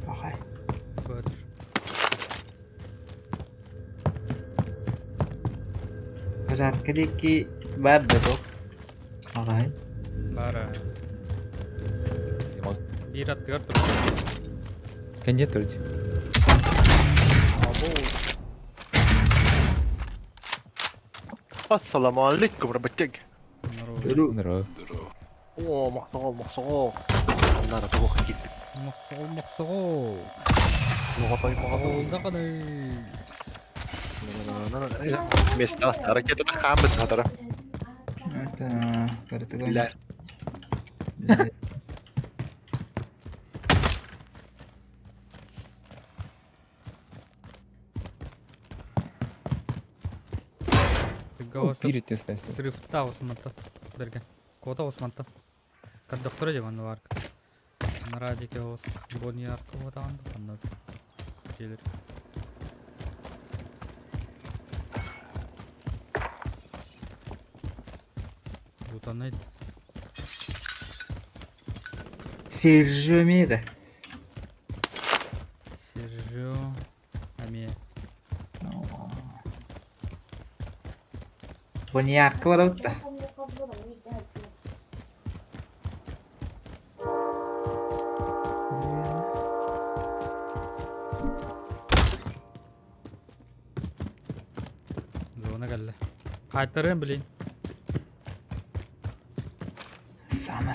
Bakay. Көрір. Arkadaki var da bu. Bakay. Бара. Bir attığır dur. Kendi turdu. السلام عليكم ربتك. Dur. Nero. اوه محصول لا لا تبغى خجيت Мақсол. لغطي Мақсолда қадай. مستاس ترى كده خامس هذا Ata. Kartu koy. لا Гаусы Bir ettin срывта Османта берген. Кота Османта. Кондуктор де ванны бар. На радике ос Боньярка отағанды қанды. Желер. Бутанайды. Sergio miydi? Сержио. Аме. Bu niye arka var orada? Зона кәлі. Қайтырын білейін.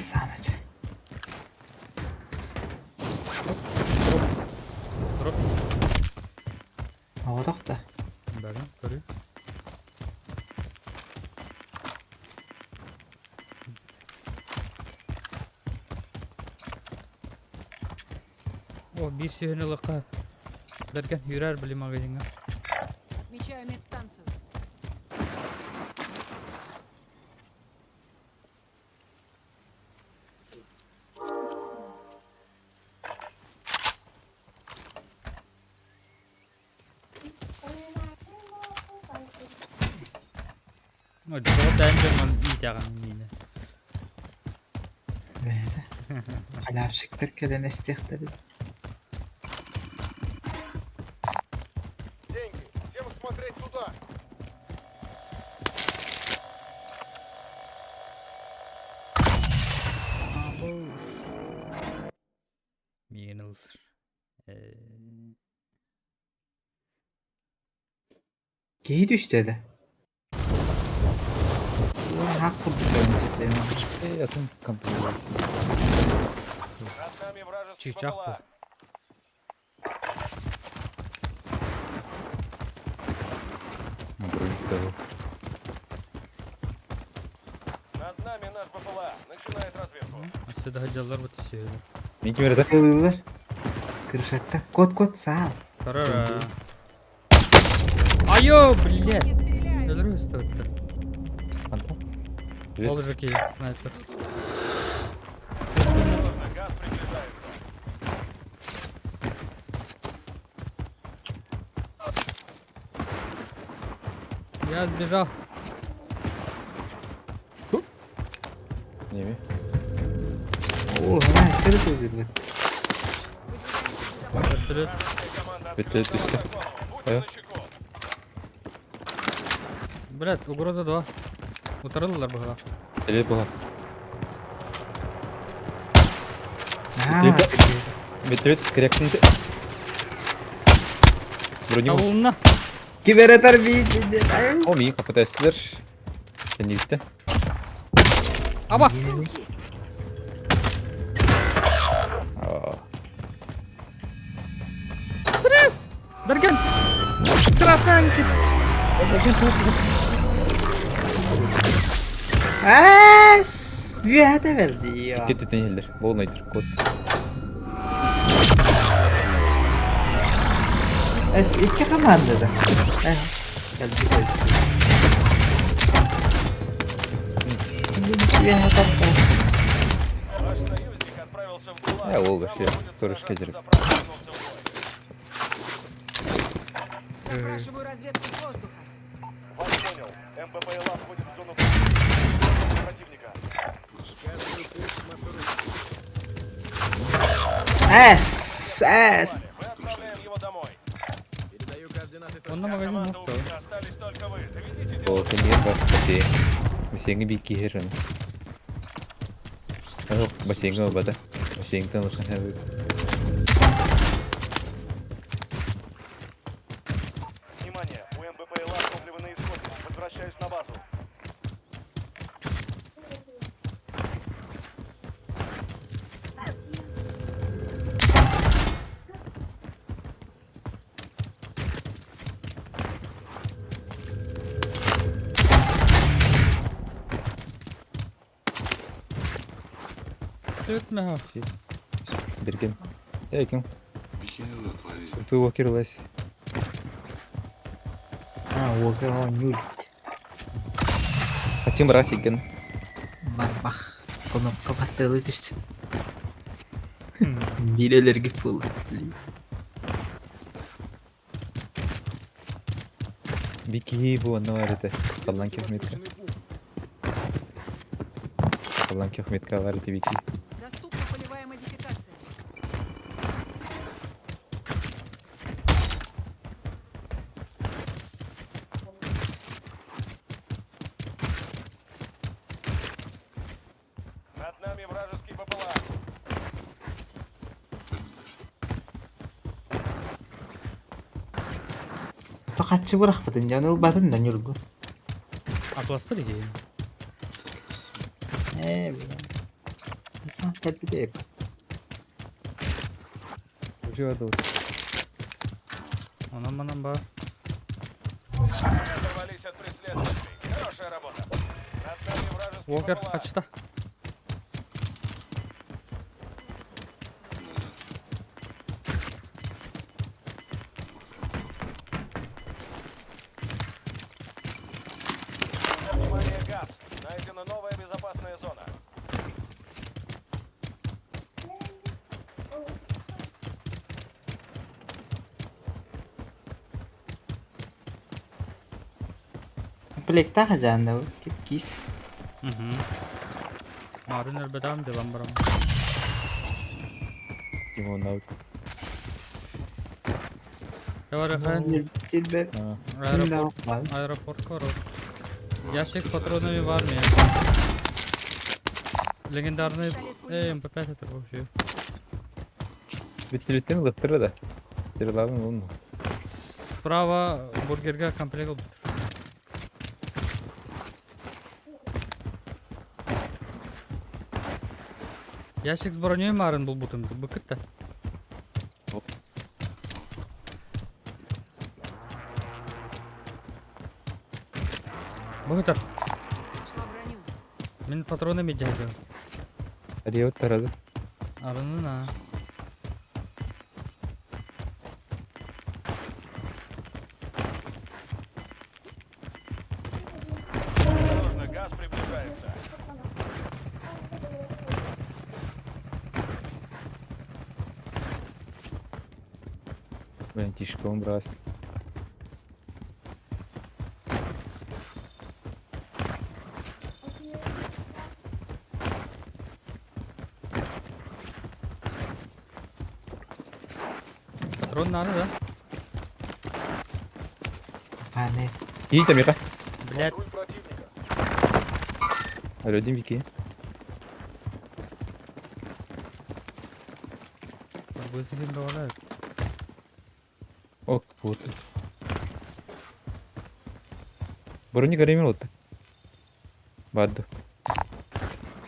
Самача. Дроп. да. Бәрін, көрі. О, bir сүйені лыққа берген үйрер білі магазинға. Отмечаю медстанцию. О, жоғы дайынды ман үй тағанын мені. Халявщиктер келен эстехтер. Деньги. Всем смотреть туда. Мені ылсыр. Geyi düştü de. Ulan hak bulduk işte. Yatın kampanya. Над нами вражеский Чичах БПЛА. Над нами наш БПЛА. Начинает разведку. Aslında hacallar bu tüsüyor. Мен кемерді. Kıldılar. Kırışatta. Kod sağ. Тарара. Айо, блядь. Öldürüyor üstü. Привет. Ол жаки, снайпер. Осторожно, газ приближается. Я сбежал. Неме. Oo, hemen kırık öldürdü. Вертолет. Команда Вертолет открыла düştü. огонь. Будьте Aya. начеку. Блядь, угроза 2. Утарылdılar bu kadar. Ele buha. Ha, Вертолет крякнды. Броню. Davuluna. kiber atar bir. О, iyi kapatıyorlar. Sen gitti. Abbas. Aa. Bergen. Красавчик. As. Büyüğe de verdi ya. İki tüten yeller. Bol neydir? Kod. Es iki komanda da. Geldi geldi. Büyüğe taktı. Ваш союзник отправился в ГУЛАГ. Ya o Там вообще будет тоже сражаться козырь. за право вернуться в бой. Запрашиваю разведку с воздуха. Вас понял. МБПЛА входит в зону противника. Es. Es. Мы отправляем его домой. Onun magazin Команда yok da. убита, остались только вы. Доведите дело O kendiye var. Basaya. Basaya bir iki her an. Yok basaya mı bada? Basaya tanıkan her. Внимание, у МБПЛА топливо на исходе. Возвращаюсь на базу. Ötme ha. Берген. Яйкин. Bir kere de tarihi. Ты его кирлась. Ha, Walker on yul. Açım ras ekan. Bak. Konopka battırılı düştü. Bileler gibi oldu. Бики bu anna var edi. Kallan kehmetka. Kallan kehmetka var edi biki. Доступна полевая модификация. Над нами вражеский БПЛА. Tokatçı bırakmadın canı batın da yurgu. Atlas'ta ki. Sen tabi de yap. Живо тут. Anam anam ba. Оторвались от преследователей. Хорошая работа. Над нами вражеский Уокер ППЛА. kaçta? Внимание, газ. Найдена новая безопасная зона. Komplekte hajanda bu. Kis. Mariner bedam devam baram. Тимон аут. Товар хан. Cilber. Аэропорт. Var. Аэропорт koru. Ящик с патронами в армии. Легендарный МП-5 это вообще. Биттеритен лыттыры да. Тирларын он. Справа бургерга комплект. Ящик с броней Марин был бутым. Быкыт-то. Быкыт. Нашла броню. Мен патронами дядя. Ариот таразы. Арынына. Осторожно, газ приближается. Ben тишком раз. Патрон надо, да? Hani. İyi de Mika. Блядь. Руль противника. Alo Dimiki. Быстрее добавляют. Ok вот. Брони гаремир отты. Бадду.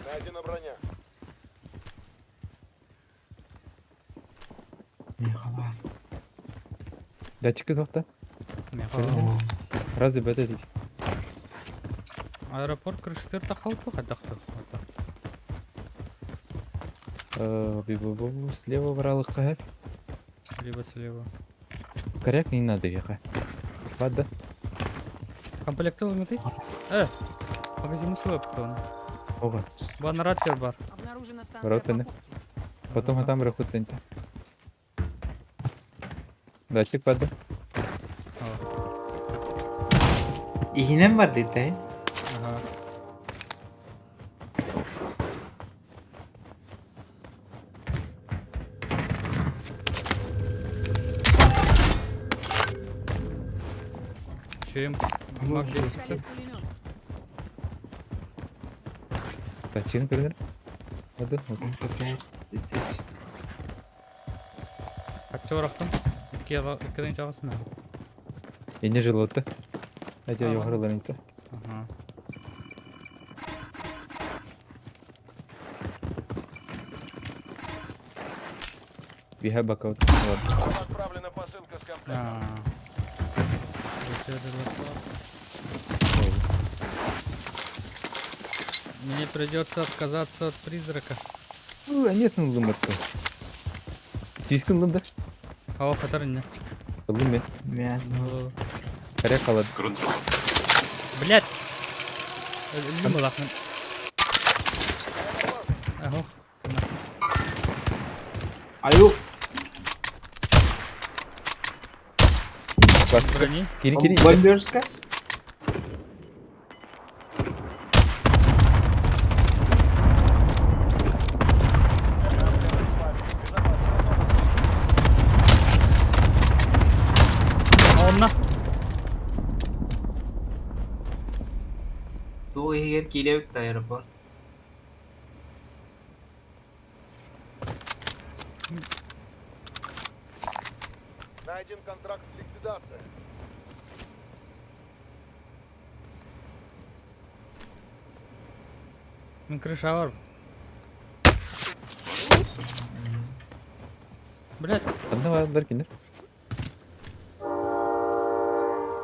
Найдена броня. Merhaba. Датчики тоқта. Меха. Разве бәді дейік. Аэропорт крыштырта қалып қаддақты. Бибу слева вралыққа хәп. Либо слева. Коряк не надо яқа. Бадда. Комплекті ұлметей? Магазин свой патрон. Оға. Ба нараттер бар. Обнаружена станция Воротаны. покупки. Потом атам рахутынта. Датчик бадда. İğne mi var dedi? Ага. Чем? Маг 10. Пистолет пулемет. Датчигін көріңдер. Бадда. Köpek. Қачы барақтым? Екіден жағасына. Ене жылы отты. Әйтеу жоғарыларын етті. Ага. We have back out. Вам отправлена посылка с комплектом. Мне придется отказаться от призрака. Нет, ну лымыртты. Сүйіскін лымды. Ау, хатарыня. Лым мен. Мясо. Коряк қалады. Grunt. Блять! Лимы лахнын. Ого. Аю. Басты. Брони. Кири. Бомбежка. Онна. Doğu her kilev aeroport. Найден контракт с ликвидацией. Мен крыша var. Блять, Қандай бар киндер?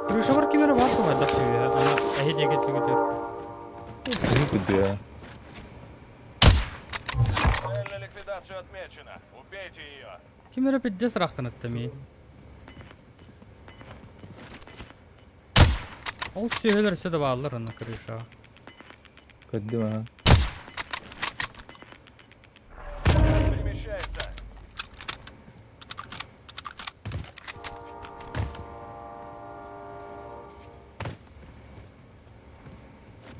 Крыша бар кемері бар ғой да ана әйел егет егетер. Не куда. Цель на ликвидацию отмечена. Убейте ее. Кемері пидде сырақтан өттімей. Ол сүйелер сөді bağlılar ана крыша. Куда? Перемещается.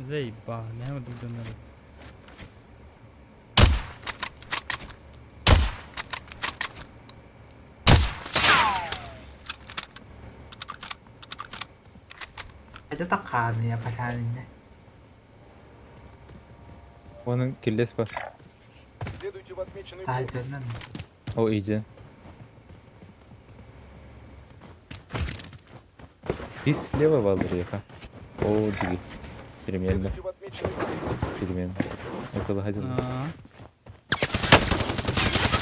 Заеба, не буду думать. Это такая ya pasannya. Onun killes var. Следуйте в отмеченный пункт. Tahacandan. O iyice. Biz слева Валдриха. О, диги. Переменно. Следуйте в отмеченный пункт. Переменно. Около ходил.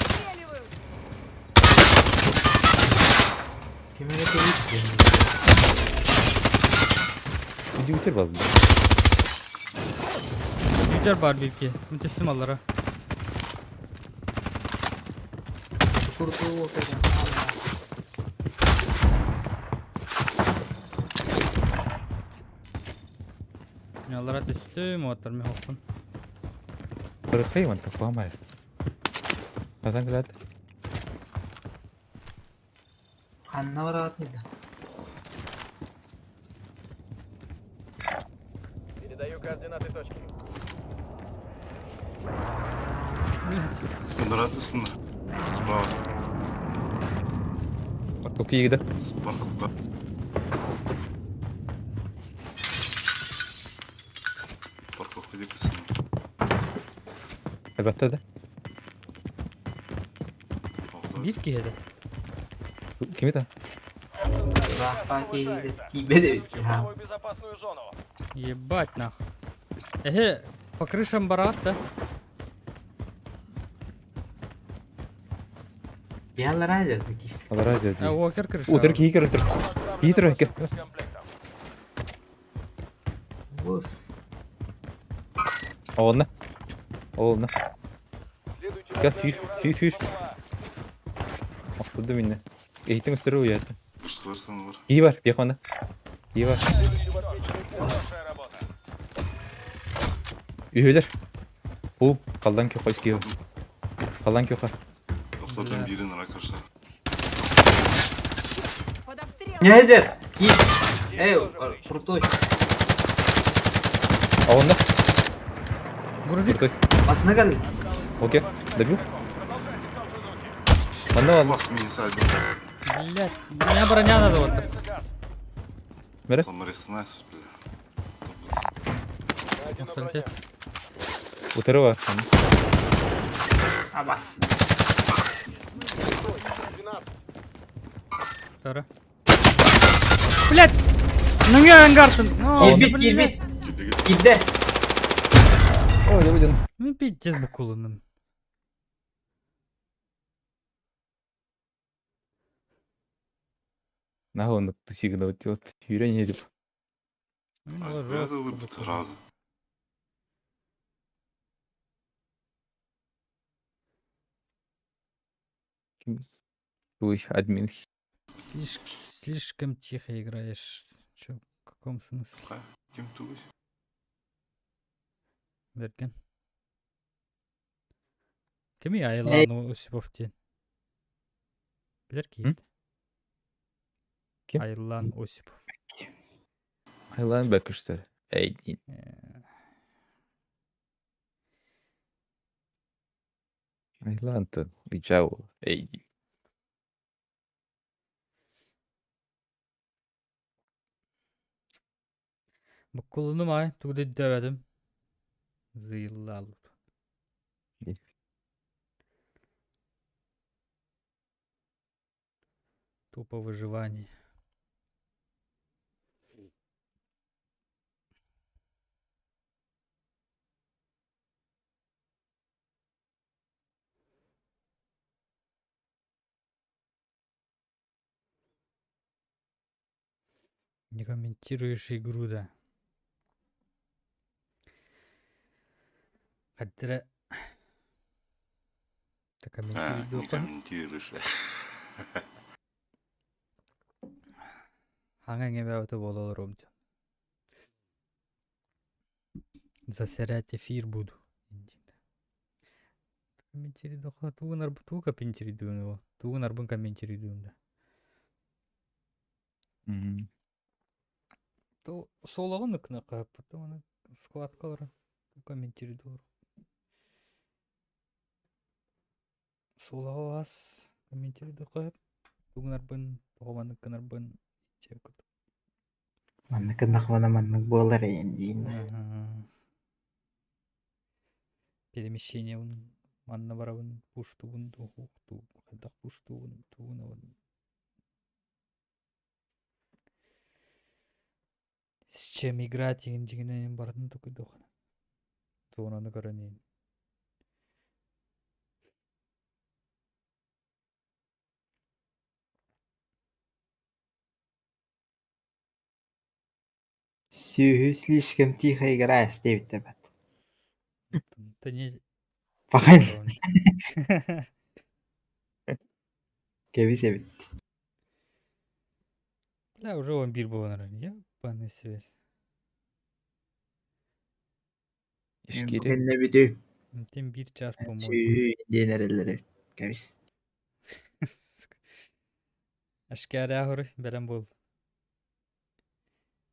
Стреливают! Gimana tuh itu? Иди утер Валдри. Yücer var bir ki. Müteslim allara. Syukur tuh kayak Allara düştüm otur mi hokun. Быркай ман тапамай. Казан келат. Anna var atıydı. Передаю координаты точки. Квадратысында. Справа. Токи егді. Справа. Парковка депісі. Albatta da. Bir ki hede. Kimi de? Bah pakai tibe de bitti ha. Новую безопасную зону. Ебать нах. Эге, по крышам барат да? Diğerler aja tukis. Allah razı olsun. Уокер крыша. Утер ки кер утер. İyi dur ki. С комплектом. Bus. Oğluna. Oğluna. Следуйте в Gel здание hür hür hür. ствола. Atladı minne. Eğitim üstleri uyardı. Başkalarsan var. İyi var. Bir yakında. İyi var. Следуйте в отмеченный пункт. Хорошая работа. Üyeler. Bu kaldan köy hoş geldin. Kaldan köy. Kapılardan birinin arkadaşlar. Под обстрелом! Ne hacer? Git. Kurtuş. Oğluna. Грубик. Kurtuy. Basına geldi. Okey. Добил. Продолжайте в том же духе. Bana var. Bas mini sadece. Блять, мне броня надо вот. Газ. Mere. Самарис найс, бля. Найдена броня. Авторитет. Utarı var. Ha bas. 12. Вторая. Блять! Ну не ангартен. Gir bit. Gidde. Öyle bir canım. Ну пиздец bu kulunum. На он тусигна вот юрень edip. Böyle de olur bu razı. Ой, админ. Слишком тихо играешь. Чё, в каком смысле? Kim tuğuş? Берген. Кем я Айлану Осиповтен? Билер Hı? ki. Kim? Айлан Осипов. Haylan bakışlar. Ey din. Haylan Ичао. Ey din. Bu kulunum ay. Tuğda dövedim. Zıyıllı alıp. İyi. Тупо выживание. Не комментируешь игру, да. Кадра... Так комментируй, не комментируешь. Аңа бәуті болалар омды. Засерять эфир буду. Комментируй, да. Ту комментируй, да. Ту нарбын комментируй, да. То солағын үкіні қап, потом аны складкалары комментируй, да. Солағы аз комментируй, да қап. Ту нарбын, тоғаманы кінарбын. Манны кындах вана манны болар дейін. Перемещение манна барабын пуштуын тухукту кадак пуштуын туынавын. С чем играть дегенен бардын такой дохана. Туынаны көрөнейін. Сүйі слишком тихо играешь, Дэвид Тебет. Да не... Пахань. Кеби себет. Бля, уже он бир болған ран. Ебаный свет. Ишкери. Ne büdü. Тем бир час по-моему. Сүйі денерелері. Кебис. Ашкара ахыр, бәрін бол.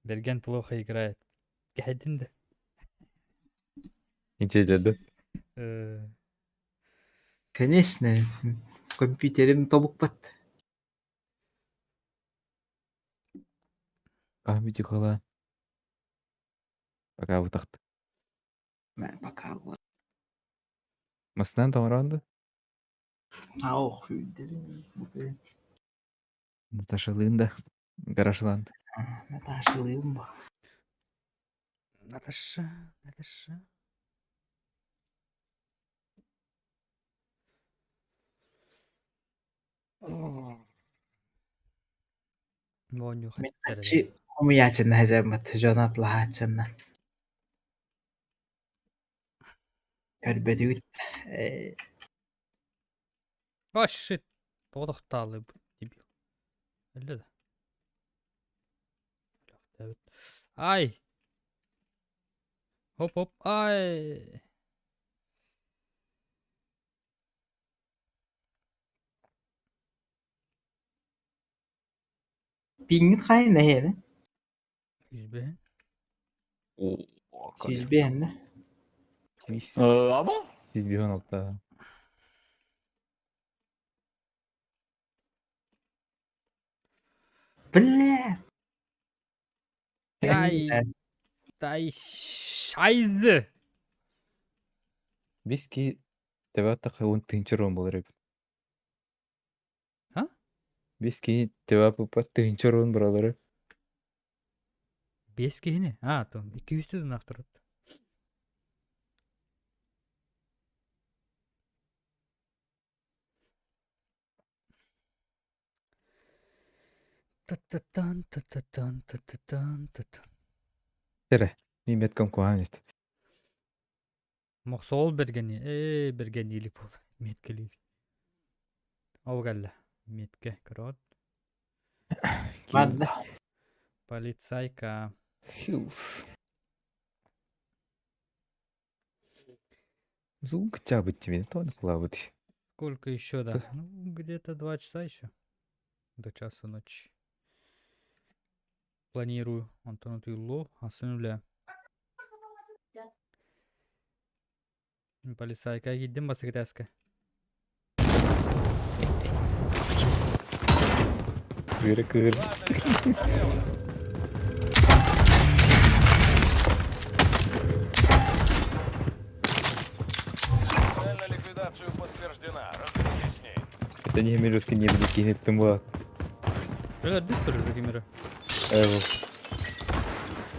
Берген плохо играет. Кәдін да. Ниче деді. Конечно. Компьютерим тобук бат. Ахмети қала. Пока бұтақты. Мен пока вот. Масынан тамыранды? Ох, hüydерим. Наташалында. Гарашыланды. Наташылыйым ба. Наташа. Воню Чи умыячын хажамат жонат лахачынна. Көрбөдүгүт. О, shit. Тоқталы дебил. Әлі да. Ай! Хоп, ай! Пингит қайын әйені? Yüzben. Сүйізбейін. Siz bir 16. Бля! Дай шайзы! Biz ki Tevap'ta 10-ынчы ром болар ебит. Ha? Biz ki Tevap'ı 10-ынчы ром buraları. 5 kehine. Ha, tamam. 200'den aktarıp. Tere. Nimetkam kuhanet. Мақсол бергені. Бергенилік болды. Меткелік. Ауғалла. Метке кірот. Ладно. Полицайка. Хилс. Звук чабыть тебе, то плавать. Сколько еще, да? Ну, где-то 2 часа еще. До часу ночи. Планирую. Антону Тюлло. А с нуля. Полицайка гиддим басы кетеска. Кыр. Цель на ликвидацию подтверждена. Разберитесь с ней. Это не мирский не буду кинет тымла. Öyle что ли, Владимира? Эво.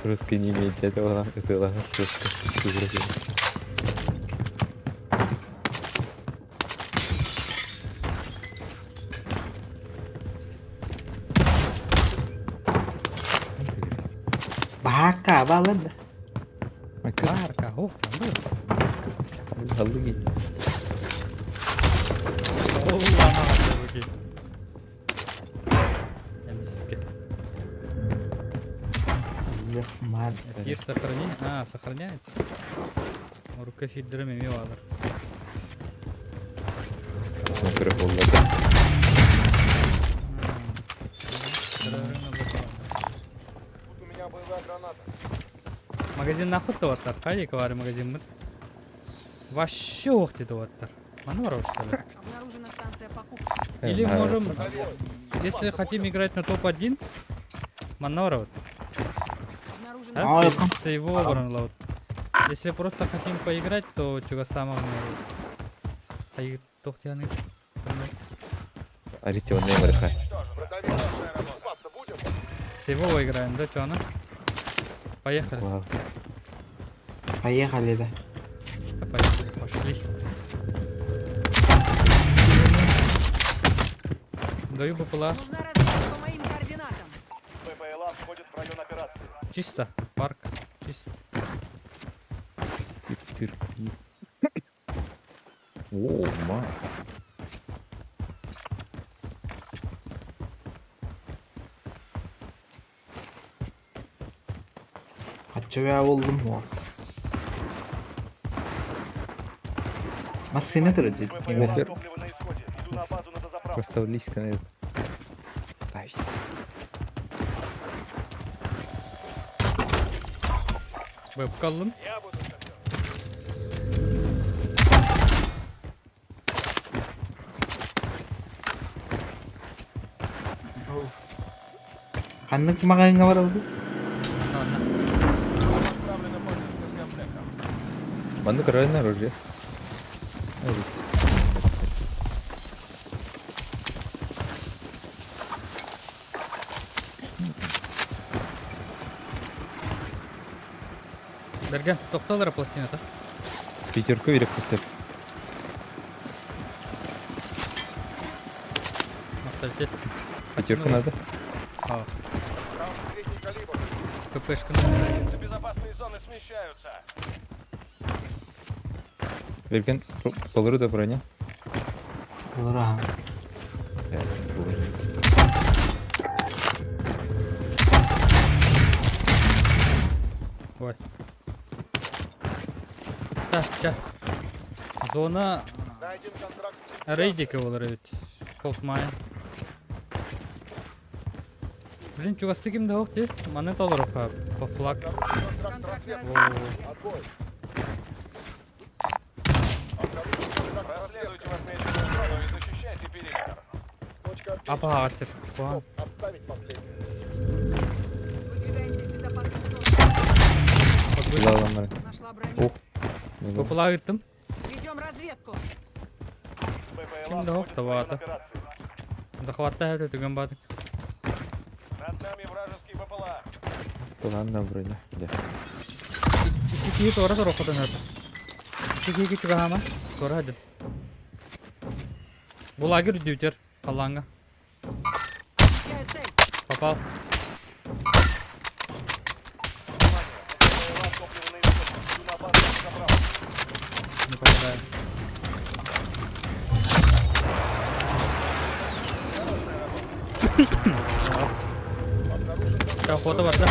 Русский не имеет для этого. Это ладно, русский. Baka balad. Arka, oh, Halı giy. Allah'ım hadi bakayım. Эмиски. Мар. Эфир сохранение. А, сохраняется. Рука фидерами мивалар. Микрофонларда. Тут у меня боевая граната. Магазин нахуй туаттар. Хайди кавары магазин мыт. Вообще ухти туаттар. Мана бар что ли? Обнаружена станция покупки. Или можем, если хотим играть на топ-1, манорот. Обнаружена А, Сейво обранлаут. Если просто хотим поиграть, то чего самого Ай, тохтяны. Арите он не мрха. Братовик, наша аэрофлот. Будем? Сейво играем, да, чё она? Поехали. Вау. Поехали, да. Да, поехали, пошли. Даю БПЛА. Нужна разведка по моим координатам. БПЛА входит в район операции. Чисто. Парк. Чисто. Пир-пир-пир. О, ма. Kaçıver oldum mu? Masını tırdı. БПЛА топливо на исходе. Иду на базу на дозаправку. Поставлись на это. Ставься. Веб-коллum. Я буду шофёр. Kanlık makayına var oldu. Ладно. Отправлена посылка с комплектом. Мanu правильное оружие. Берген, тоқталар пластината. Пятерку или пустят. Мақталитет. Пятерку надо. А, Раунд средний калибр. ППшка. Границы безопасные зоны смещаются. Берген полыру да броня. Olur ha. Ой. Так, ча. Зона Найден контракт. рейдика олар evet. Солтмайын. Блин, чугасты кимде хоқ де? Манет олар оқа. По флаг. Контракт на О, разведку. Проследуйте в отмеченную зону и защищайте периметр. Апа асыр. Пуан. Выдвигаемся в безопасную зону. Kulağlanları. Нашла броню. БПЛА кыттым. Ведем разведку. БПЛА Кимде хоқ входит в район табаты. операции. Захватта хәлі түген бадық. Над нами вражеский БПЛА. Kulağına broня. Да. Iki tora tora okudan hep. İki çıkı hama. Tora hadi. Bu лагерь дютер. Қалланға. Включаю цель. Попал. БПЛА топливо на исходе. Иду на базу на дозаправку. Не попадаю. Сейчас фото бар да?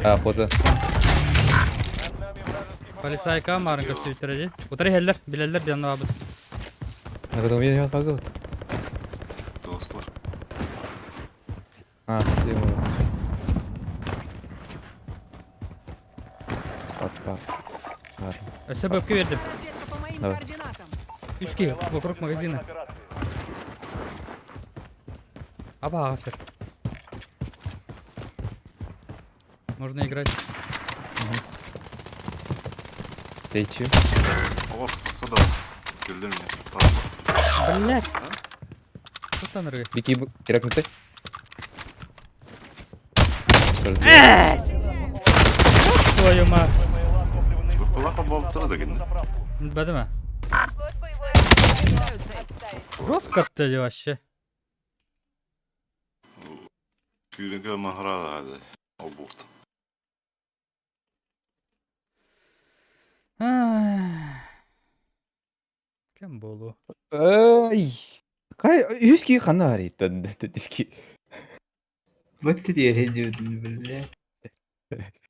А, фото. Над нами вражеский БПЛА. Полицайка марынка сөйттіреді. Утары хеллер, билелер жанна бабыз. А потом я погоду. Dostlar. А, где мы? Папа. Ладно. СБП вердім. Разведка по моим Давай. координатам. Үшке, БПЛА вокруг входит в район магазина. операции. Аба ағасыр. Можно играть. Ты чё? Hava sıkılsa da güldür mü? Tamam. Блять. Что там рыгай? Беги, ракнуты. Твою мать. БПЛА топливо на исходе. БПЛА побалтırı da gidin. Заправку. Бәдіме? Включаю цель. Жестко ты вообще. Kuyruğu mahra da hadi. O buht. Кем болу? Ай. Кай, юски хана ариттан диски. Вот ты деревья, блядь.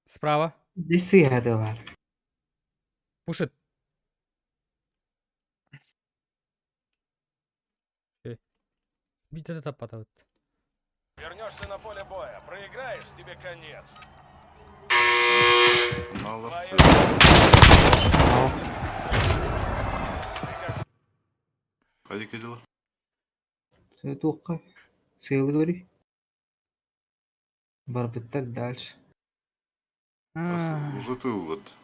Справа. Здесь сыгадывал. Пушит. Бить это потом. Вернешься на поле боя. Проиграешь, тебе конец. Налов. Hadi Kırılı. Все тухка. Силы говори. Барбиттер дальше. Уже тыл вот.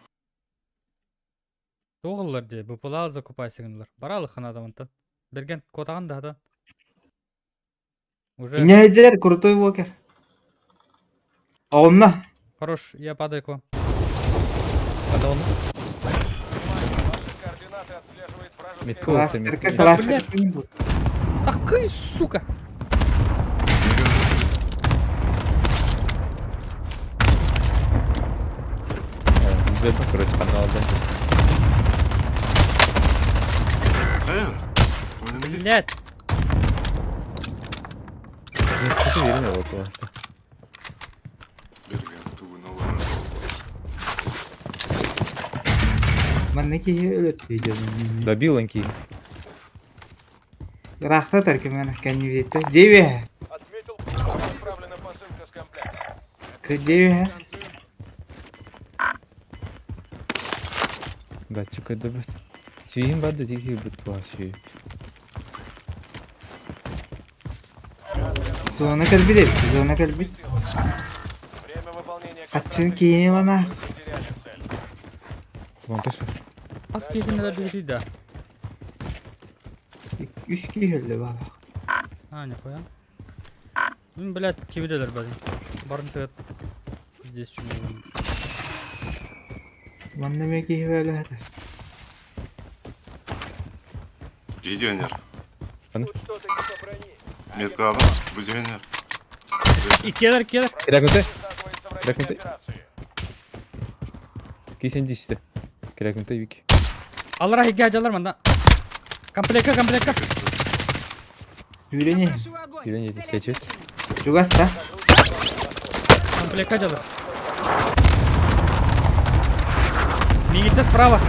Тоғылар де, бұпылал закупай сигналар. Баралы ханадамынтан. Берген котаған да. Уже Инейдер, крутой вокер. А он на. хорош, я падаю к вам. Ваши координаты отслеживает вражеская Метко. Кластерка, Да, кластерка не будет. Такой, сука! Известно, короче, канал, да. Hayır. Önüne git. Блять! Ты уверен, вот у вас. Берген туğuna var. Мен неге өлөт видеоны. Добил анки. Рахта тарки мен кәне ветте. Деве. Отметил, отправлена посылка с комплектом. К деве. Датчик это бит. Свин бады диги бит ваши. Зона калбидет. Зона калбит. Время выполнения Качын киене вана. Вы потеряли цель. Вам пиш. Az keyfinde bir de. Үч киелди бaba. А, нихуя. Блять, кивиделер бәлі. Барын сәгәт. Здесь чүмі. Мен неме киеп өлөт. Легионер. Тут что-то не по броне. Метка adam. Легионер. Кедер. Керекмете? Высаживается в районе Рекомендую. операции. Кисен дишти. Керекмете вики. Алар хигге ажалар манда. Комплектка. Үйрене. Большой огонь. Үйрене, Цель кечет. отмечена. Жугаста. Комплектка ажалар. Мигите справа.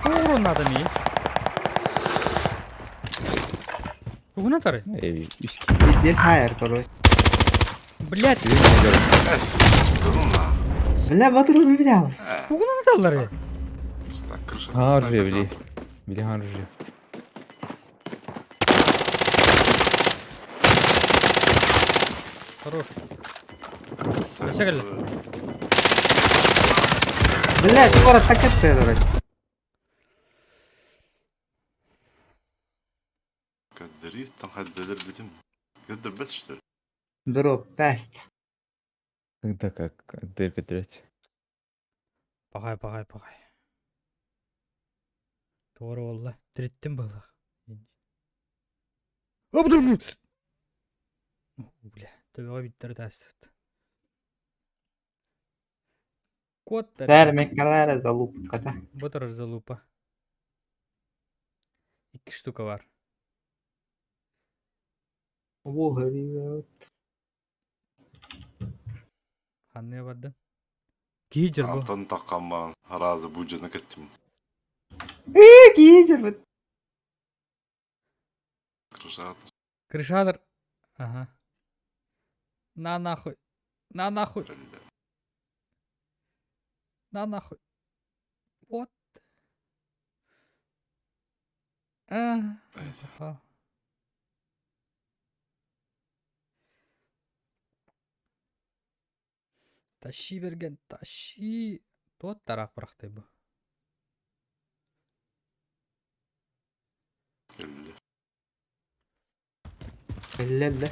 Урон надо ми. Угна тары. Эй, üski. Здесь хайер, короче. Блять, Durun lan. Бля, батру взял. угна наталлары. Так, крыша. Harbi bili. Bili harbi. Хорош. Сәгәл. Бля, скоро так это, короче. Kadderi, tam haddeler dedim. Kadder bes işte. Дроп, тест. Когда как дырпетрять. Пагай. Doğru valla. Dirittim balık. Бля, төбеге биттер тәстет. Кот Термик карара залупка-то. Бутер залупа. 2 штука var. О, горит. Ханне бардın? Гейджер bu. Antanı takkan bana. Harazi bu cana kettim. Гейджер. Крыша atır. Крышадыр. Ага. На нахуй. Belli. На нахуй. Вот. Neyse. Ага. Тащи берген, тащи. Тот тарақ бырақтай bu. Belli. Бля.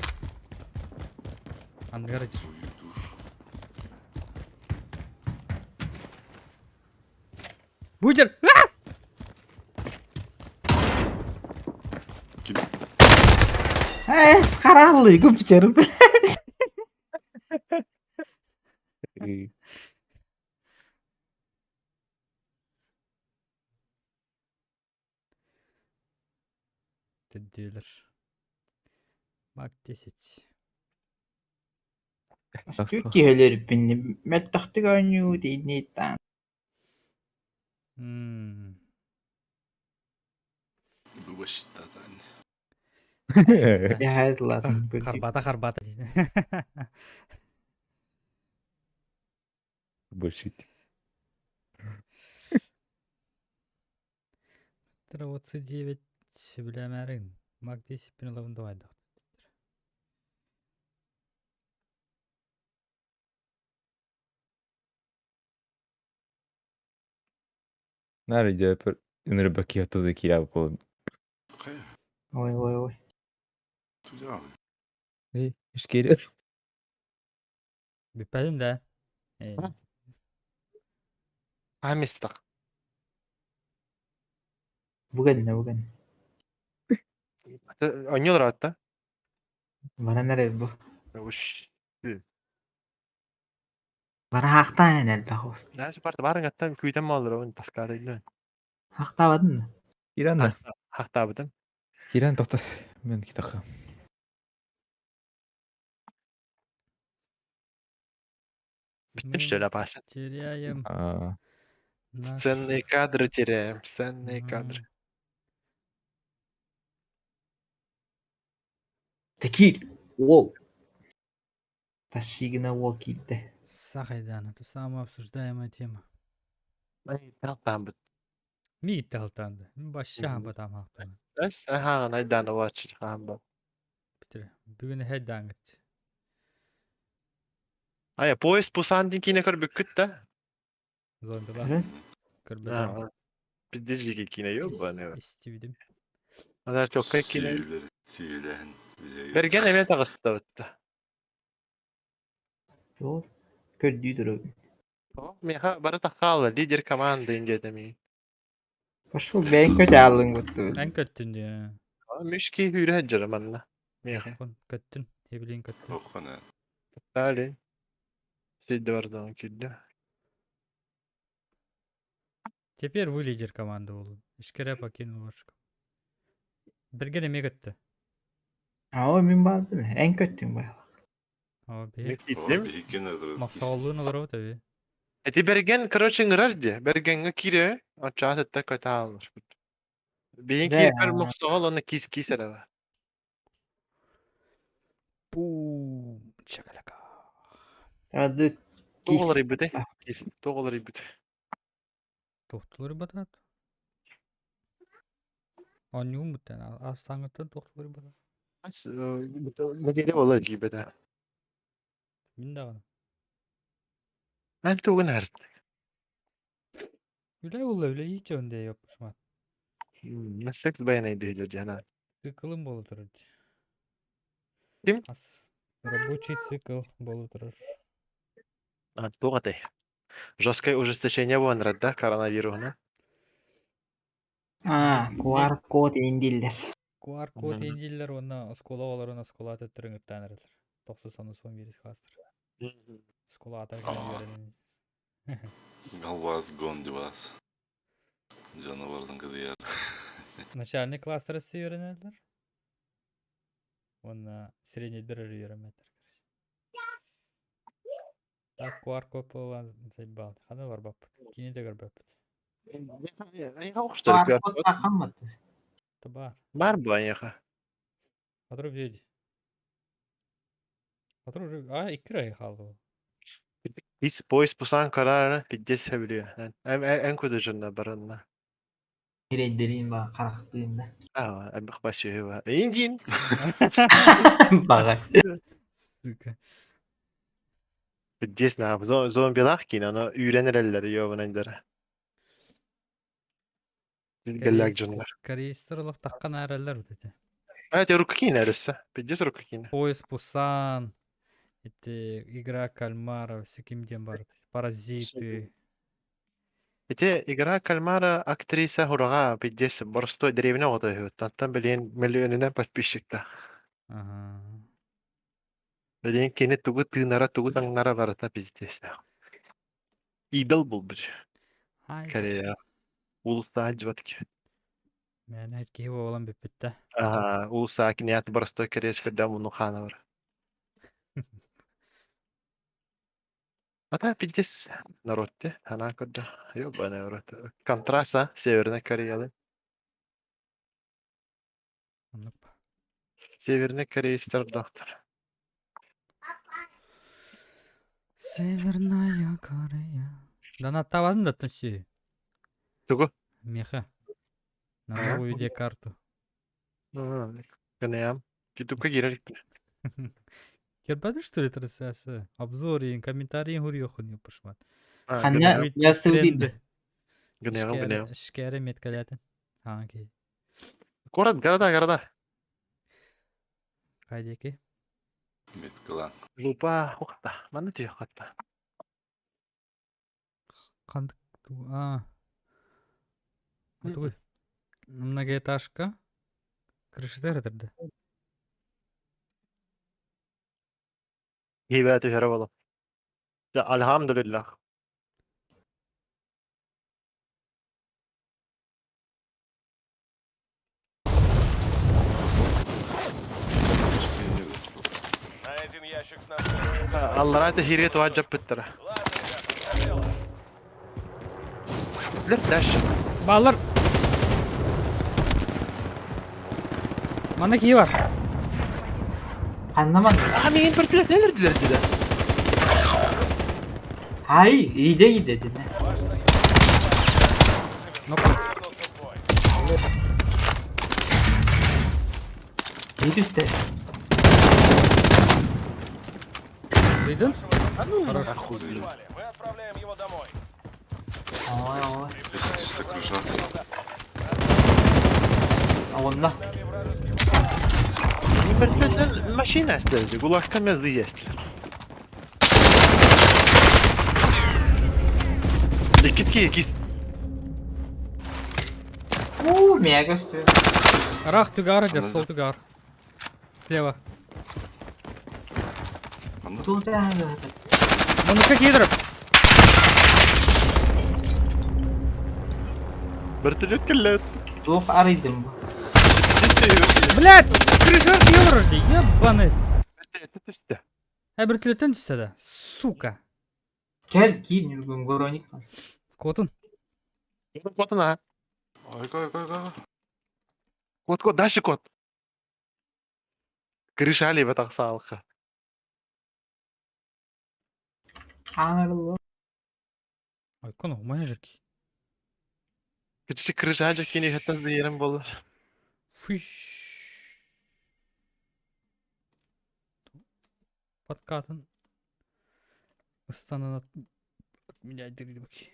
Андгарыч. Uyudur. Бутер! Git. Схараллы компьютер. Теддилер. Мак 10. Стюки хөлөрүппүн. Мэттахтык ойнуу дейни тан. Дуба щитата. Я хайдлаатын Харбата харбата дейді. Bullshit. Тра 39 білемәрін. Мак 10 пен лавында вайды. Nerede yapar? Ünlü bakıyor tuzu kira bu. Окей. Ой. Тогава. İş geliyor. Бипәдін дә. Амистак. Бүгін. Ойнуyor hatta. Бара нәре бу. Уш. Бара хақтан әлбә хост. Näçe parça barın hatta küyden mi alır onu taskar ediyor. Хақтабадын mı? İran da. Hakta bıdım. İran tohtas. Ben kitaka. Bitmiş de lapası. Теряем. Ценные кадры теряем. Ценные кадры. Tekir. Wall. Тащигна wall китте. Сахайдана. Это самая обсуждаемая тема. Там бит. Ми талтанды. Башша батам хақтан. Эс ага найдан watch хам. Битер. Бүгін хэддангыт. Aya pois pusandin kine kar büküt de. Зондыла. Кырбыда. Bizde jige kine yok bana. İstiydim. Azar çok kay kine. Sivillerin bize Bergen emet ağısıda bitti. Doğru. Kördüydür o. Meha bara takal lider komanda ince demi. Başka ben kötü aldın bu. Ben köttün diye. Müşki hüre hecere manna. Meha. Köttün. Hebilin köttün. Okana. Tali. Sidde var zaman kilde. Теперь вы лидер команды болу. Ишкере покинул башка. Бірге неме көтті. Ama min bardın. En kötüyüm bu. Abi. Масаллыны дұрау таби. Эти берген короче ngırardı. Bergen'e kire. Açığa tette kötü alır. Beyin Ne kire kır ya? muhsal onu kis araba. Бум. Чакалака. Adı Doğuları ibüde. Kis. Doğuları ibüde. Тоқтылары батат. Аню мұттан. Астаңыттан тоқтылары батат. Ne diyeli olur gibi de. Мен дағаны. Ben tuğun her. Үләй олы үләй ич önde yapışmat. Seks bayanaydı hocam cana. Циклым болу тұрыр. Ким? Рабочий цикл болу тұрыр. Туғатай. Жесткое ужесточение вон да коронавируса. QR kod indiller. QR код ендейлер оны скола олар оны скола төттірің үттәнірілер. 90 son virüs kastыр. Скола атар кәлем görенін. Галваз гондиваз. Жанавардың кыды яр. Начальный класстары үйренелер. Оны средний дырыр үйренметтер. Так QR код болған зайбал. Қаны бар бап. Кине де көрбөп. QR kod takamadı. Бар. Бар bu ayağa. Атырып жейді. Атырып жейді. А, 2 ай қалды. Biz pois pusan kararını piddes sebiliyor. En kuducunda barınma. Giredireyim bak karaktığında. Bak başlıyor. İncin. Bak. Сука. Piddes ne yap? Zombiler ki onu öğrenir elleri yovanayları. Gellak canlar. Корейстерлық таққан әрелер өтеді. Evet rukukin neresi? Piddes rukukin. Поезд Пусан. Это игра кальмаров. Все кимден барды. Паразиты. Эти игра кальмара актриса хурага пидdes борстой древне ода. Тантан билен миллионына подписчикта. Ага. Bilin kene tugu tığnara tugu tanglara barata pizdeste. İdil bul bir. Haydi. Koreya. Ulusa hacıvatki. Ben etki olan bir bitti. Ulusa akiniyat barasta Koreya şkada bunu khana var. Ата пиздец народте, она когда ёбаный в рот. Контраса, Северная Корея. Anlık. Северная Корея доктор. Северная Корея. Донат табадың да тыншы. Тугу. Меха. На А? новую видеокарту. Гынеям. Ютубка кирерик. Görmedin что ли трансляция? Обзоры, комментарии хурьёхун yapışmat. Anne yazdı değil. Гынеям. Şikere metkaletin. Hangi? Город, города. Kaydeki? Metkılan. Lupa, ухта. Mana diyor hatta. Kandık. Тугой. Многоэтажка. Крыша тәрәтірді. Hibati hervala. Ya elhamdülillah. На один ящик с снабжением. Allah rahmet hiret vacip bittira. Ладно, ребята, за дело. Lef dash. Bağlar. Bana ki var. Anlamadım. Amin bir neler diler. Hayır, iyice iyi dedi ne? Ваш союз Nok. вернулся в бой. İyi üstte. Duydun? Вашего звали. Мы отправляем его домой. Oy oy. Висит işte крыша. Onda. Нами вражеский Bir maşina istedik. Ulaşkan yazı есть. Ikis. Mega üstü. Рах тюгар, идет, Надо. сол тюгар. Слева. Anladın mı? Tуда. Ну как гидров? Bir türlü kellet. Çok arıydım bu. Блядь! Крыша врди, ебаный. İşte. Бертолетен да. Сука. Gel giyin yürgün goronik var. Котун. Kodun ha. Ay. Kod. Daşı kod. Kırış hali ve taksa halka. Anladım. Ay konu, maya ki. Küçük kırış hali kini hatta yerim bolur. Фыш. Подкатын. Ыстанын от меня дырды баки.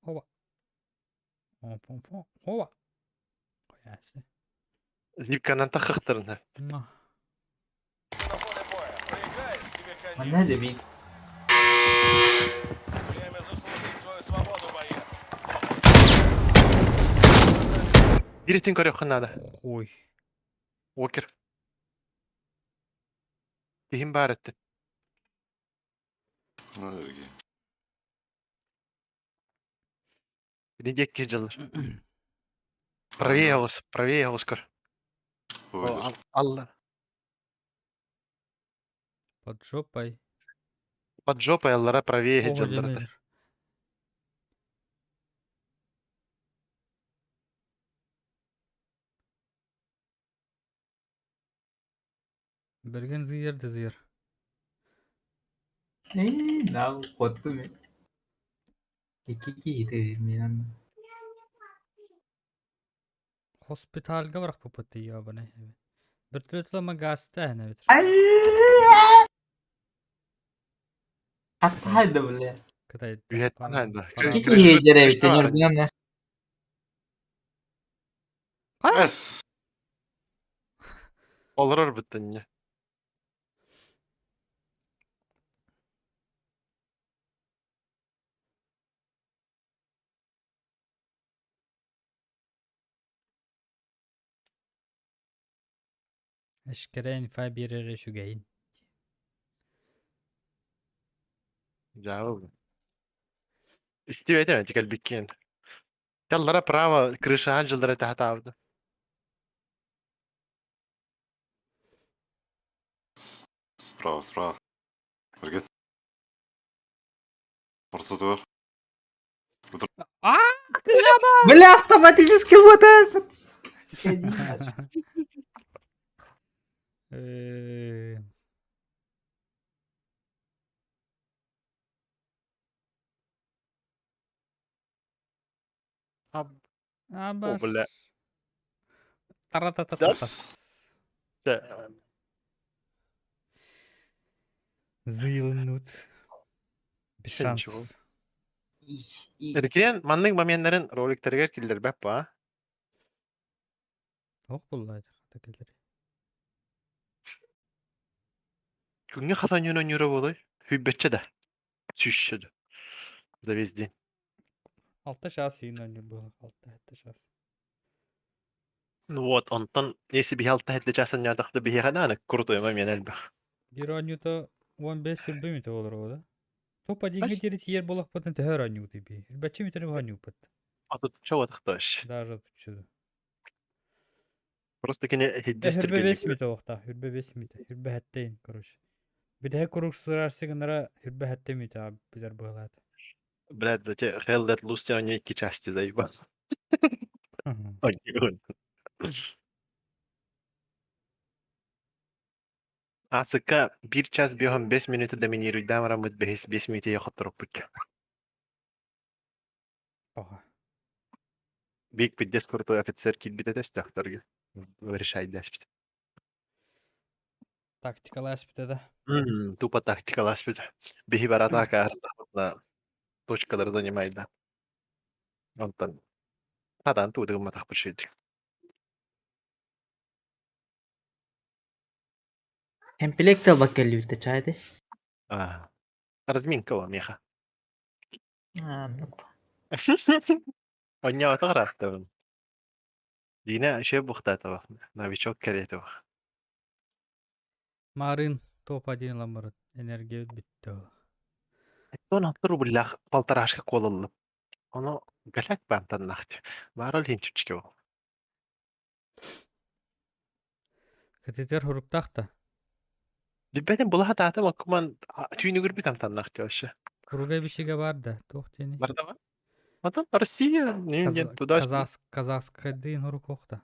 Хова. Хова. Коясы. Zipkanan takıktırın ha. на поле боя. Проиграешь, тебе конец. Ne de bir. Время заслужить свою свободу, боец. Biritin körüyor hınada. Ой. Walker. Dihim baretti. Надо ki. Bir de geceler. Правее Оскар. Ой, Allah. Под жопой. Под жопой Аллара правее Ого, гeceler. денежер. Берген зыйыр. Ne koptu mu? İki giydi. Hospitalga бирок попытты ябаный. Бертолетлама газта не бит. Ay. Hatta bile. Кытай. Üyetten hadi. İki giydi evden yürgün ne? Es. Olur bütün ya. Eşkeren Fabier'e şügeyin. Жабы. Истебет эме тикел биккен. Таллара право крышаан жылдары тахтабды. Справа, справа. Біргет. Фұрсаты бар. Бля, автоматически вот этот. Аб. Абаш. бля. Тарататататас. Э, Зыйлынут. Без Sen шансов. чего? Easy, easy. Эркинен манның моментlerin роликтерге килдер бәп ба. Ох буллайды. Такелер. Күнге хасан юнон юра болой. Хүббетче да. Сүшше да. За весь день. 6 şans yine önce bu 6 şans. Ну вот, онтон, если бы я алты часан ядахты бихана, крутой момент элбе. Bir anyuta 15 sürbe mi olur o da? Topa dinge deri yer bolak patın te her anyuta bir. Bачи mi tane bu anyu pat. А тут чего тахташ? Даже tutuşu. Просто кене Hürbe хиддистер besmi de vakta. Hürbe besmi de. Hürbe hatteyin короче. Bir de kuruk sırasıgınlara hürbe hatte mi abi bilir bu Блядь, за те Helldead Luster они iki части заебал. Асыка 1 час 5 минуты доминирует дамарамыт 5 минуты яхаттырып бит. Ага. Бик бидес крутой офицер килбит тестахтарга. Решай даспит. Taktikal aspite de. Тупо тактикал аспект. Беги барата карта точкалар занимает, да. Онтон. Адан туды матах пошит. Эмпелектал бакелюйте чайды. Разминка во меха. Ну. Он не отографтован. Дина еще бухтатова. Новичок калетова. Marin top один ламарат. Энергия bitti o. Он автор буллах полторашка кололлы. Оно галак бамтан нахт. Барал хинчичке ол. Катетер хуруктахта. Диббетен булаха таата маккуман түйнүгүр бит амтан нахт вообще. Kuruga bir şey vardı. Tohteni. Барда ба? Атан Россия, не туда. Казахская дин хурuk okta.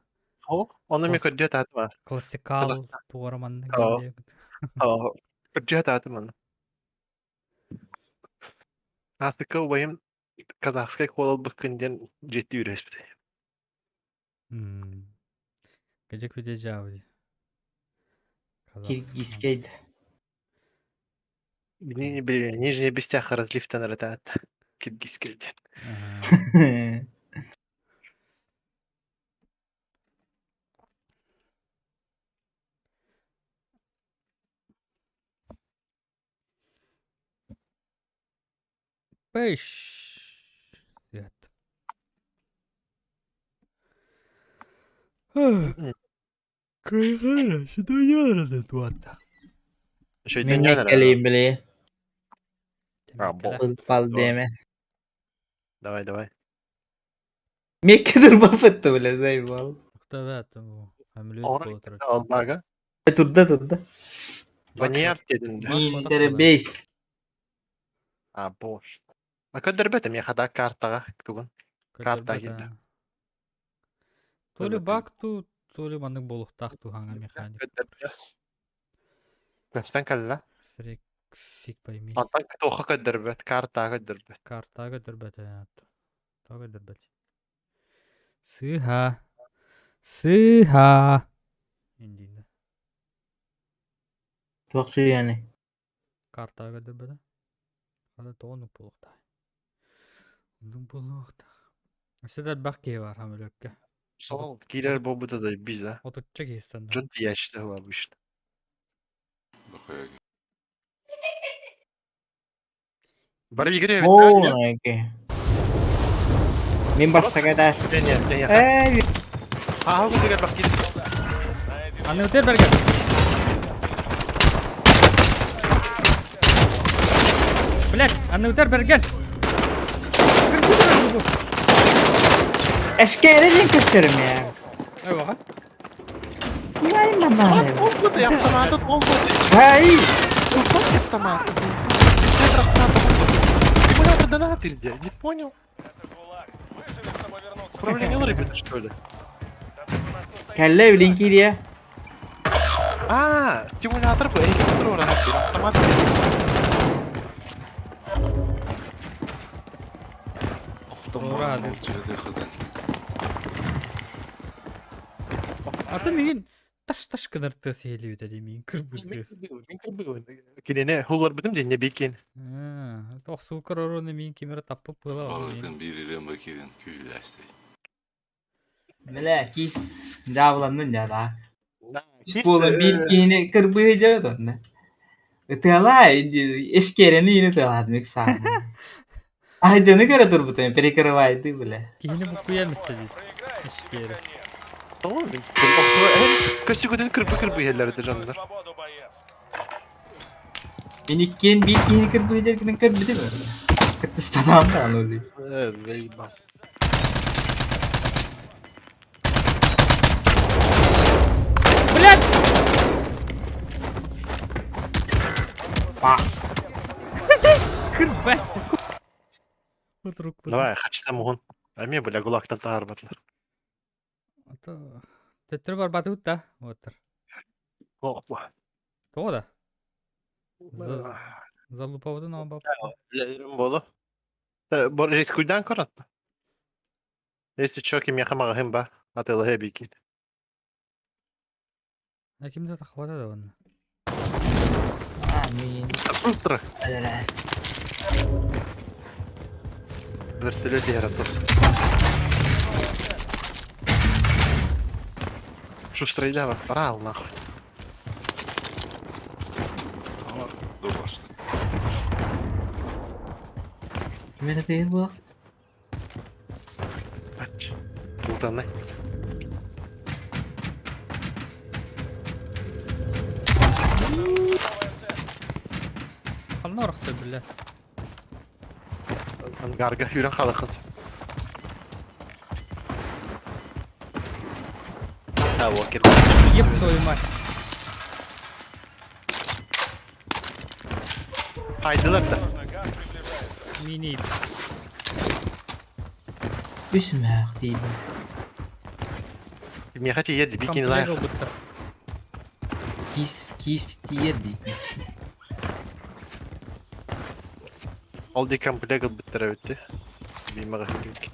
О, оны мен көддө таатма. Классикал туараманны Aa. geldi. Көддө таатман. Асыка уайым казахская колол быккынден жетти үйрөспүт. Gecek bir tecavüz. Киргизскейд. Нижний бестяха разлифтан ратаат. Киргизскейд. Beş. Evet. Кайхара, что я рада туата. Şey Мен dönüyorlar geleyim bile. Bravo. Pal deme. Давай. Mekke dur bafettı bile zeyval. Evet bu. Hamle Oraya oturur. Albaga. Turda. Vaniyar dedin. Inter 5. Boş. Akadar betim ya hada kartaga tugun. Karta geldi. Толи бакту, толи маннык болуктакту ханга механик. Көстен калла. Фрик фик пойми. Антан тоха кадыр бет, карта кадыр бет. Картага дөрбәт аят. Тага дөрбәт. Сыха. Индинде. Çok yani. Картага дөрбәт. Хада тону болукта. Ундун болукта. Mesela bakki var hamilökke. Sol girer bobuda da bize. Oturtça giyisten. Çok yaşta var bu işte. Bari bir giriyor. Oo, okay. Min basta kadar. Ben ya. Ey, Aha bu kadar bak gidin. Anne öter bergen. Anne öter bergen. Eşkere diye gösterim ya. Ay bak. Yayın ben lan. Olmadı yaptamadı olmadı. Hay. Olmadı yaptamadı. Симулятор донаты делать, не понял. Это ГУЛАГ. Выживем, чтобы вернуться. Управление рыбами, что ли? Kelle bilinki diye. А, стимулятор bu. Helikopter olarak bir otomat bir. Ofta Doğru mağara abi. olacak yakından. Аты миин таш кыдырты сели үтәди миин кырбыртыс. Мен кырбыгы. Кинене хулар битим же не бекен. Тохсу коророны миин кимера таппы пыла. Bağlıktan bir iren bakıyordun küyüleşti. Bile kis javlandın ya da. Kis, Spola bir kine kırbıcı da. Ötela eşkereni yine teladım eksan. Ay canı göre dur bu tane peri kırvaydı bile. Кихини букуя мистеди. Проиграем, Ишкери. Tamam mı? Kaçı günden kırpı yerlerde canlılar. свободу, боец. Enikken bir kine kırbıcı kine kırbıcı mı? Kıtıs padam da oluyor. Evet, eyvah. Блядь! Bak. Кырбасты. Вдруг. Давай, kaçta muhun. Ами, бля, гулактан таарбатлар. Ата. Тэттер бар батут да. Отыр. Опа. Тода. Залупавды на бап. Лерим болу. Бор рискуйдан коратты. Если чё, ким яхамага химба, атыла хебикин. Акимде тахвада да ванна. Amin. Быстро. Ederes. Вертолет яратыр. Шустрый var. Para al nahı. Ama dur başla. Kime değil bu? Aç. Buradan ne? Хална рахты билля. Garga yürün kalakız. Ha vakit. Еп свою мать. Haydiler de. Осторожно, газ приближается. Мини. Düşme değil. Мне хотя еди бикини лайх. Комплегал быттыр. Kis diye değil. Oldu комплект бітірәуітті. Беймаға хүйдік.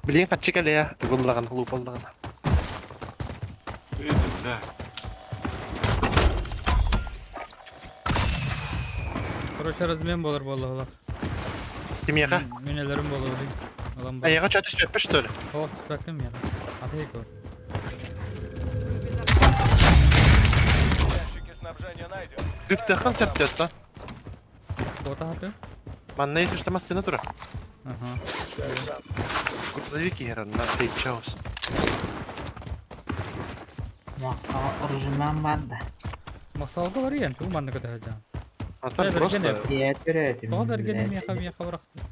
Білейін қатшы кәлі я. Тұғыллаған, лупаллаған. Öldüm de. Короче, размен болар болла. Кім яға? Менелерим болар. Алам бар. Аяға чат үспетпі что ли? О, спектим я. Атейко. Ящики снабжения найден. Күпті қыл тәпті өтті. Кота хаты? Манна есі штама сына тұра. Ага. Грузовик егер на тейп чаус. Maksa orijinal madde. Максалга бар ен, ту манны ката хаҗа. Антон Бергенем. просто... Diyet üretim. Тога бергенем яха быракты.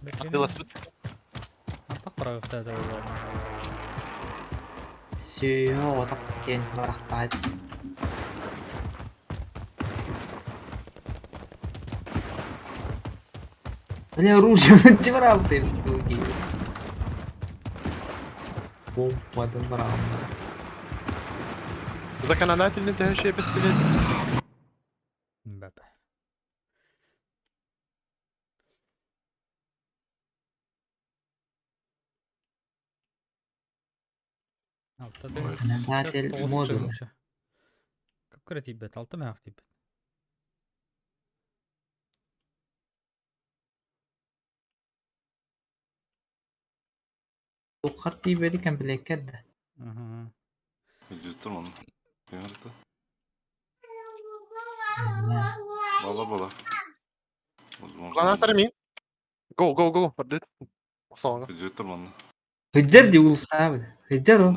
Велосипед. Антак баракта да. Suyu otak gen bıraktaydı. Бля, оружие брал ты в итоге. Помпа брал. Законодательный ТГШ пистолет. Бәбә. Алтыда. Законодатель модуль. Как креатив бет, алты мә актив бет. Bu kartı böyle kompleket de. Ага. Öldürttüm onu. Yumurta. Bala bala. O zaman Lan asarım iyi. Go. Pardon. Sonra. Öldürttüm onu. Hıccar diye ulsa abi. Hıccar o.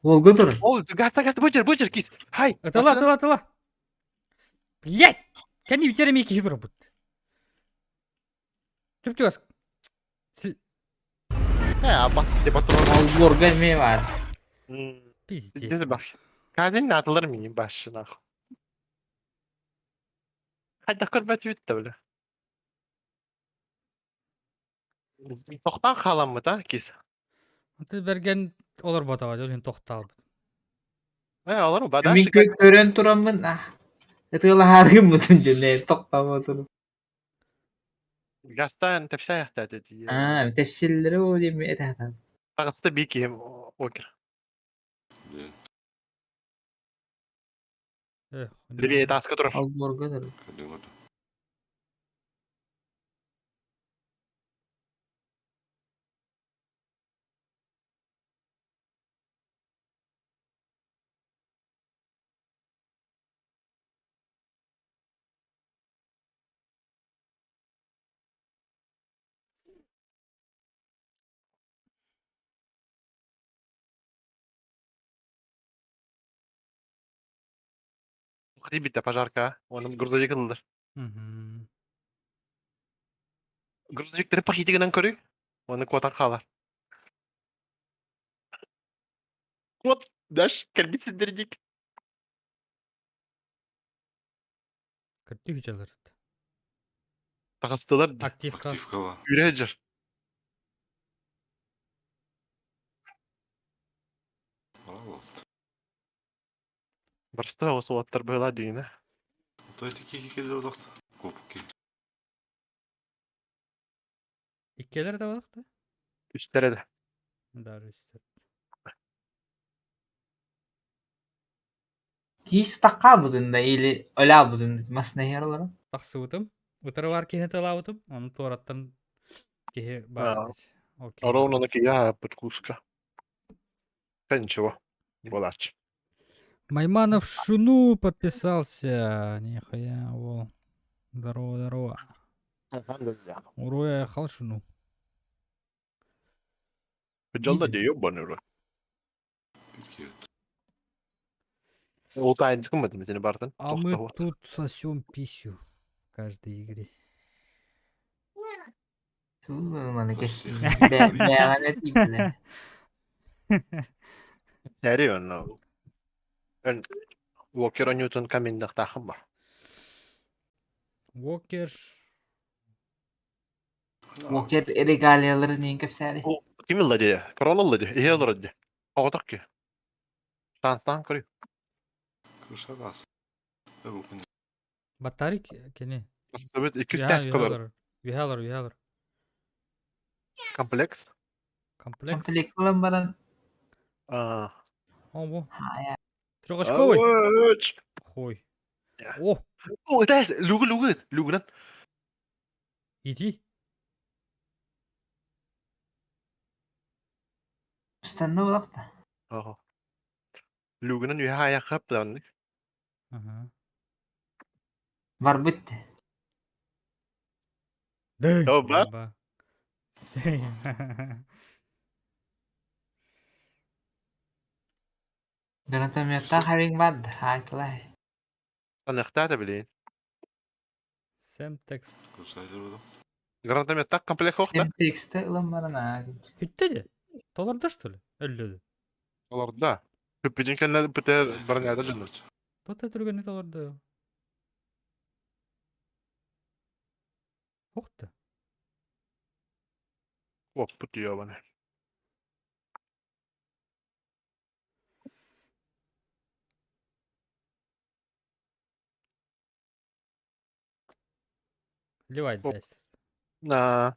Волга dur. Ол, газ, бычыр, кис. Хай. Атыла. Блять! Кәне битерем екі хибір бұд. Түп-түп. Бас деп атырған. Al borga me var. Пиздец. Диzi bak. Kadın atılır mıyım başına? Hadi kırbet bitti böyle. Тоқтан қаламы да кис. Ты берген олар батаға жолын тоқталып. Алар mı? Bada Min kören turamın. Etila hargın bütün cümle toktama dur. Gastan tepsi ayakta dedi. Tefsirleri o diye mi etahtan. Tağısı bir kim okir. Libiye taskı durur. Al borga dur. Hadi bitti пожарка. Onun грузовик alınır. Грузовикleri paketinden körü. Onu kotan kalar. Kod. Daş. Kalbi sindirdik. Кірті хүчалар. Tağıstılar. Активка. Активкала. Yüreğir. Bravo. Barışta o soğutlar böyle düğüne. Той таки келе одақты. Көпке. Иккелер де балық та? Üstlere de. Даже üstер. Kis takal budun da ili öla budun. Mas ne yaralar? Тақсы ұтым. Ұтыры бар кені тыла ұтым. Оны туараттан кеге бар. Ора onu ki ya подкуска. Ничего. Волач. Майманов Шуну подписался. Нихуя, во. Здорово. Уроя хал Шуну. Пыджалда diyor bana. Пикет. Olta aynı çıkmadı mı seni bardan? А мы тут сосем писю. В каждой игре. Mana kesin. Beyanet iple. Seriyor no. Ön Walker Newton kamindaq taqım var. Walker. Walker regalyaları neyin kapsari? Kim yılladı? Kron yılladı. İyi yılladı. Ağıdak ki. Şanstan kırıyor. Крышагас. Батарик кене. Evet, iki stes kalır. Вихалар. Kompleks. Комплекс. Kompleks olan baran. Aa. О, во. Haya. Трёхочковый. Evet. Хой. Ya. О, O des. Lugu. иди. Standa bulak da. Aha. Lugu'nun üye ayak kaplandı. Ага. Var bitti. Да. Dobra. Ба. Grantamiyata having bad. Haytlay. Anahtar da bileyim. Semtex. Grantamiyata kompleks oldu. Syntax'te ulan baran ha. Hütte Толарда что ли? Өллөдү. Olurdu. Püpücün kendine püter barınlarda canım. Тота түргені толарда. Оқты. Hop pütüyor bana. Ливай Оп. десь. Na.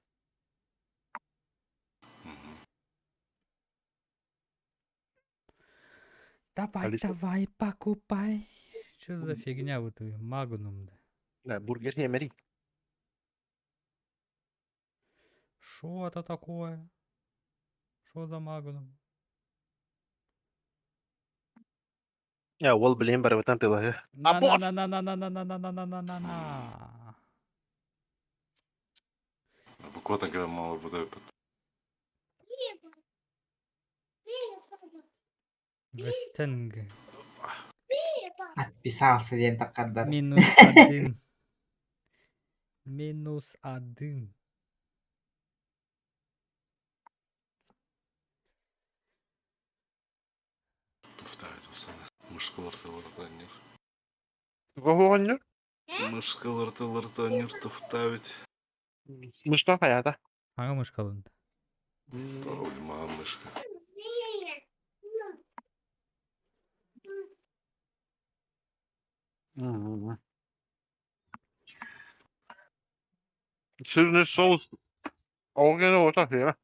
Давай, покупай. Что за фигня вот твою Магнум? Ne burger yemeli. Что это такое? Что за Магнум? Ya wol bileyim bari vatan tılahı. Abort. На. Буквально когда мало будет опыт. Вестенг. Отписался ден таққандар. Минус 1. Минус 1. Туфтавит пацаны. Мышкаларды ойнар. Вогоню. Мышкаларды ойнар туфтавит. Мышка хаята. Аңа мышкалынды. Маған мышка. Сырный соус. Огненный вот так, я.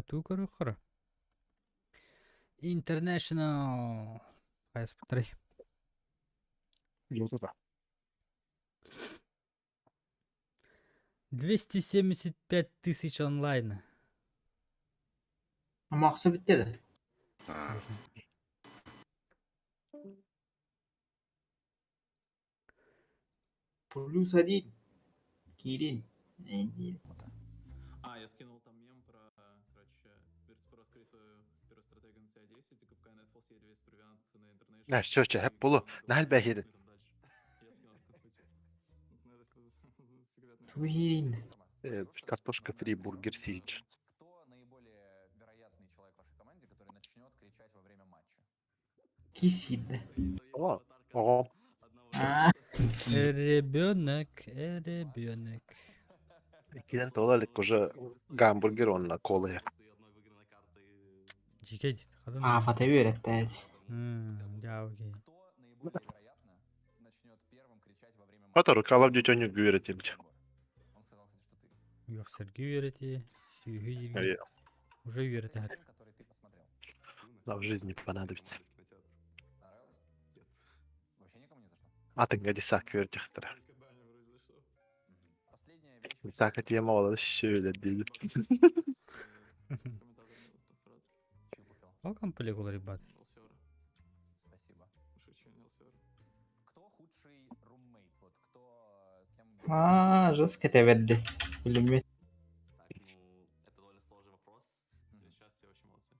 Ту қара. International. Қайсы бұтырай. Вот 275 тысяч онлайн. Мақсы біттеді. Плюс 1. Кирин. Я скинул там мем про, короче, Virtus.pro раскрыть свою первую стратегию на CI-10, и КПК Netfall съели весь провиант на International. Да, все, че, hep bulu. Nahal bəhidi. Я скинул какой-то. Ну, это секретный. Кирин. Картошка фри, бургер сидж. Кто наиболее вероятный человек в вашей команде, который начнет кричать во время матча? Кисид. О, Ребенок. 2'den dolarlık уже гамбургер onunla kolaya. Жеке дейді. Афата үйретті әді. Ja, окей. Кто наиболее вероятно начнет первым кричать во время матча? Hatır, Call of Duty oyunu öğretildi. Он сказал, кстати, что ты. Жоқ, Сергей үйреті. Сүйге жерге. Уже үйреті. Фильм, который ты посмотрел. Нам в жизни понадобится. Понравилось? Вообще никому не зашло? Atınga disak verecektir. Последняя вещь. Disak etmem oğlan şöyle dedi. Чью купил? Welcome, полегул, ребят. Спасибо. Кто худший руммейт? Вот кто с кем... Жестко это ведді. Білімет. Так, ну, это довольно сложный вопрос. Но сейчас все очень молодцы.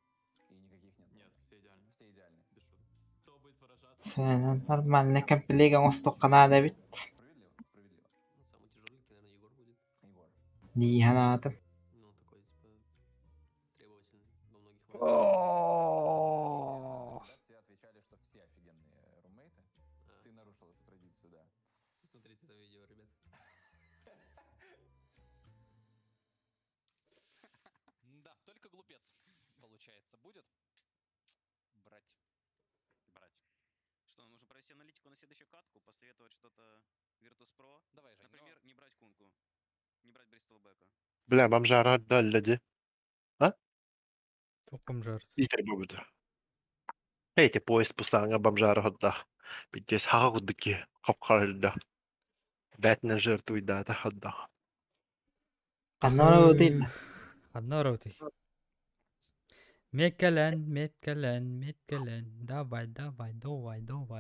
И никаких нет? Нет, все идеальны. Все идеальны. Без шуток. Кто будет выражаться? Сәнен нормальный комплега остоққана бит. Справедливо? Справедливо. Ну, самый тяжеленький, наверное, Егор будет. Егор. Дихан атым. Ну, такой, типа, требовательный во многих моментах. Все отвечали, что все офигенные руммейты. Ты нарушил эту традицию, да. Смотрите это видео, ребят. Да, только глупец, получается, будет брать. Что, нужно провести аналитику на следующую катку, посоветовать что-то Virtus.pro. Давай, Жень, Например, не брать Кунку, не брать Бристол Бека. Bля, бомжара halleddi. Топом жар. İyidir bu budur. Heyti poist pusanga бомжара hodda. Bitjes hagudki hopkarda. Бәтнә жертвуйда та hodda. Қаннара өтейді. Одна роты. Меткален. Давай.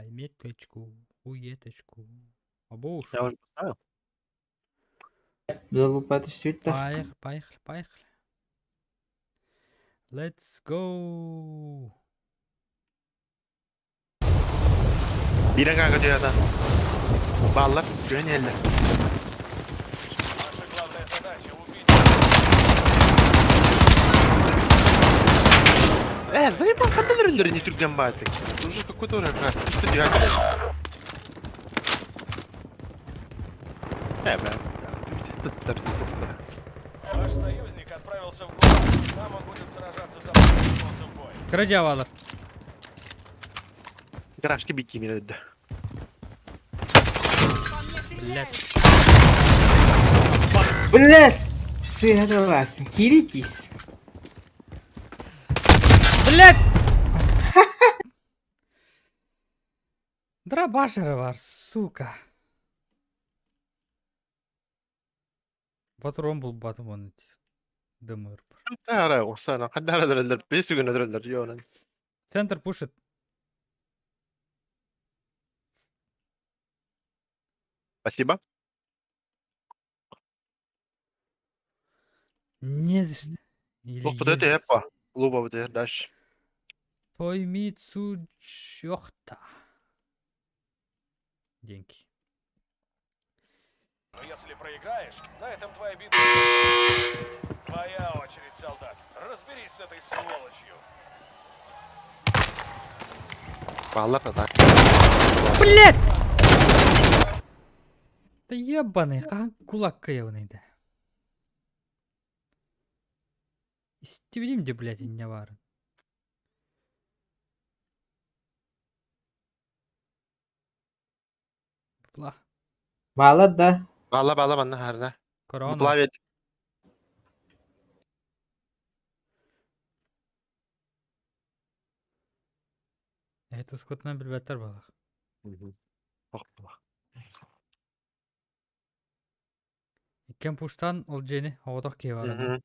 Меточку. Уеточку. Абуш. Я уже поставил. Залупаты сөйтті. Поехали. Let's go. Bire kanka diyor adam. Ballar yöneller. Наша главная задача убить. Заебал, когда рендер не труден батик. Это уже какой-то как раз. Ты что делаешь? Это старт. Ваш союзник отправился в город. Там он будет сражаться за способ боя. Крадявала. Гаражки бики мне да. По мне стреляют. Блядь! Ты это вас, киритесь. Блять! Драбашер var, сука. Патрон был батом он эти. Дымыр. Tara olsa kadar öldürürler. 5 gün öldürürler yonan. Центр пушит. Спасибо. Не дышит. Или Лук подойти есть. hep var. Луба вот дальше. Тоймицу чёхта. Деньги. Но если проиграешь, на этом твоя битва. Твоя очередь, солдат. Разберись с этой сволочью. Bağlar da tak. Блять! Да ебаный, как кулак каевный, да. Истеврим, где, блядь, не варен. Бла. Bağladı da. Bağla bana her ne. Bu Корона. klavye Это скотна билбеттер балах. Иккен пуштан ол жени оғдақ кей бараны.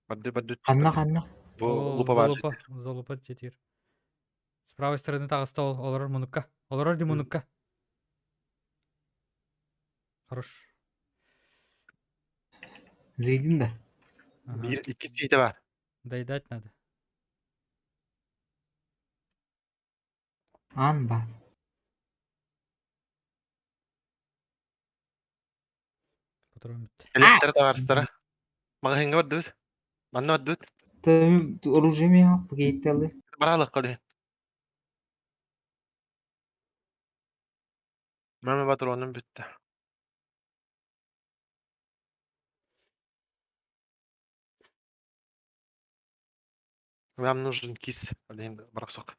Бады. Қанна. Bu lupa var. Золупа жетер. С правой стороны тағы стол, олар мұныққа. Олар де мұныққа. Хорош. Zıydın da. Ага. Bir iki seydi var. Доедать надо. An bak. Патрон бітті. Elektrik de var sıra. Bana hangi var düz? Bana var düz. Tabii orucum yok. Bu gitti alıyor. Baralık kalıyor. Mermi patronum bitti. Вам нужен кис. Один бросок.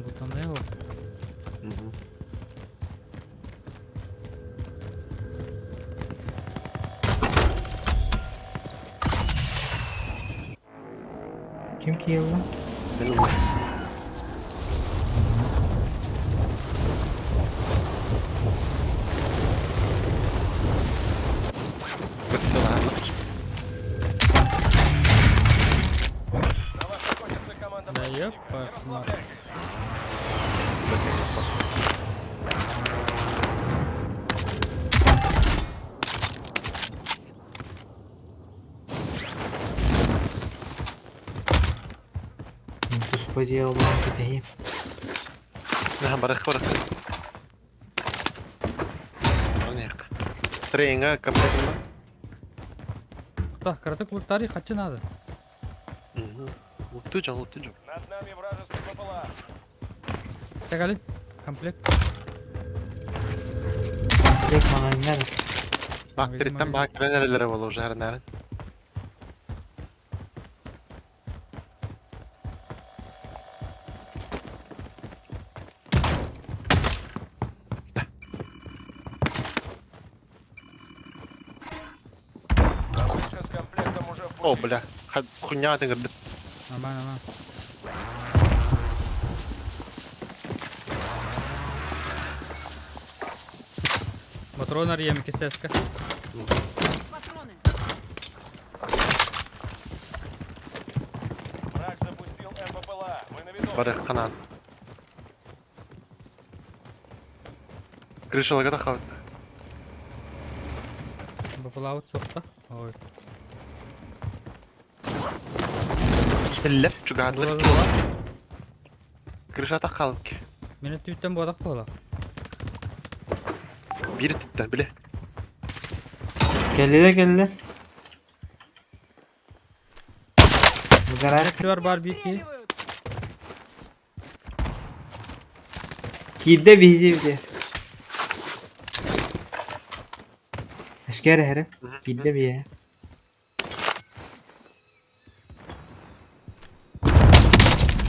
Бұлтан не ол? Kim ki yıldı? Benim. Bakın var. На вас охотится команда Да противника. еб, Не пошла. расслабляйтесь. Sus bacıya Allah'ın gideyim. Ne bırak. Ne? Тренинга комплектно. Да, карате клуб тарих, хачы надо. Утыжан. Над нами вражеский ППЛА. Так, али. Комплект. Direkt mağazlar. Bak Benim diritten bak nerelere var уже her nere. Ловушка с комплектом уже в О, пути. бля. Хуйня ты говоришь. Нормально. Патрон арьем, кистеска. Патроны. Враг запустил МППЛА. Мы на виду. Barık kanan. Крыша да хават. Баплаут соқта. Ой. Teller çugadlar. Була. Крыша так қалып ки. Мені түйттен бодақ бола. Biri titten bile. Geldiler. Bu zarar. Var барбеки. Стреливают. Kilde bizi. Aşkere herif. Kilde bir ya.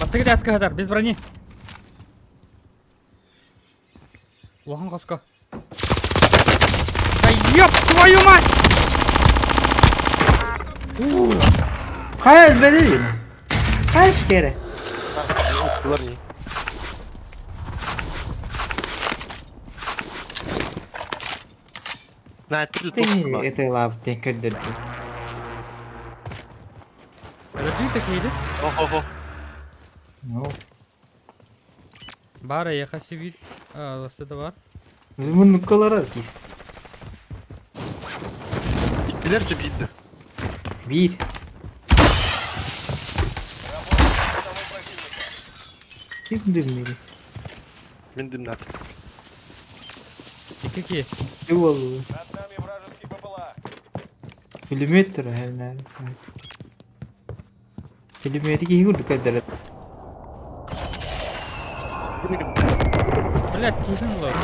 Басты кеде әскі хатар, без брони. Уахан қасқа. Да Ёб твою мать! Hayır böyle değil mi? Kaç kere? Utkular iyi. Sniper tutma. Это лав, ты как дырки. Öldü takıydı. Oh oh oh. Ну, Bara яха сивил. Ласы да var. bunun kadar pis. Gittilerce bildi. Bir. Kim dinleri? Bindim lan. İki. Ne oldu? Над нами вражеский БПЛА. Kilometre herhalde. Kilometre iyi vurduk kadar. Блядь, кизин лор.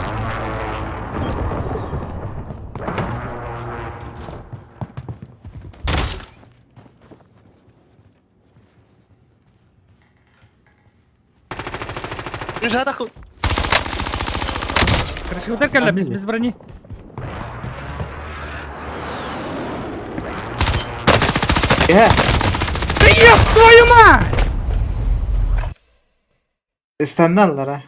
Мені дохуй. Короче, вот так без брони. Да ёб твою мать! Standartlar ha.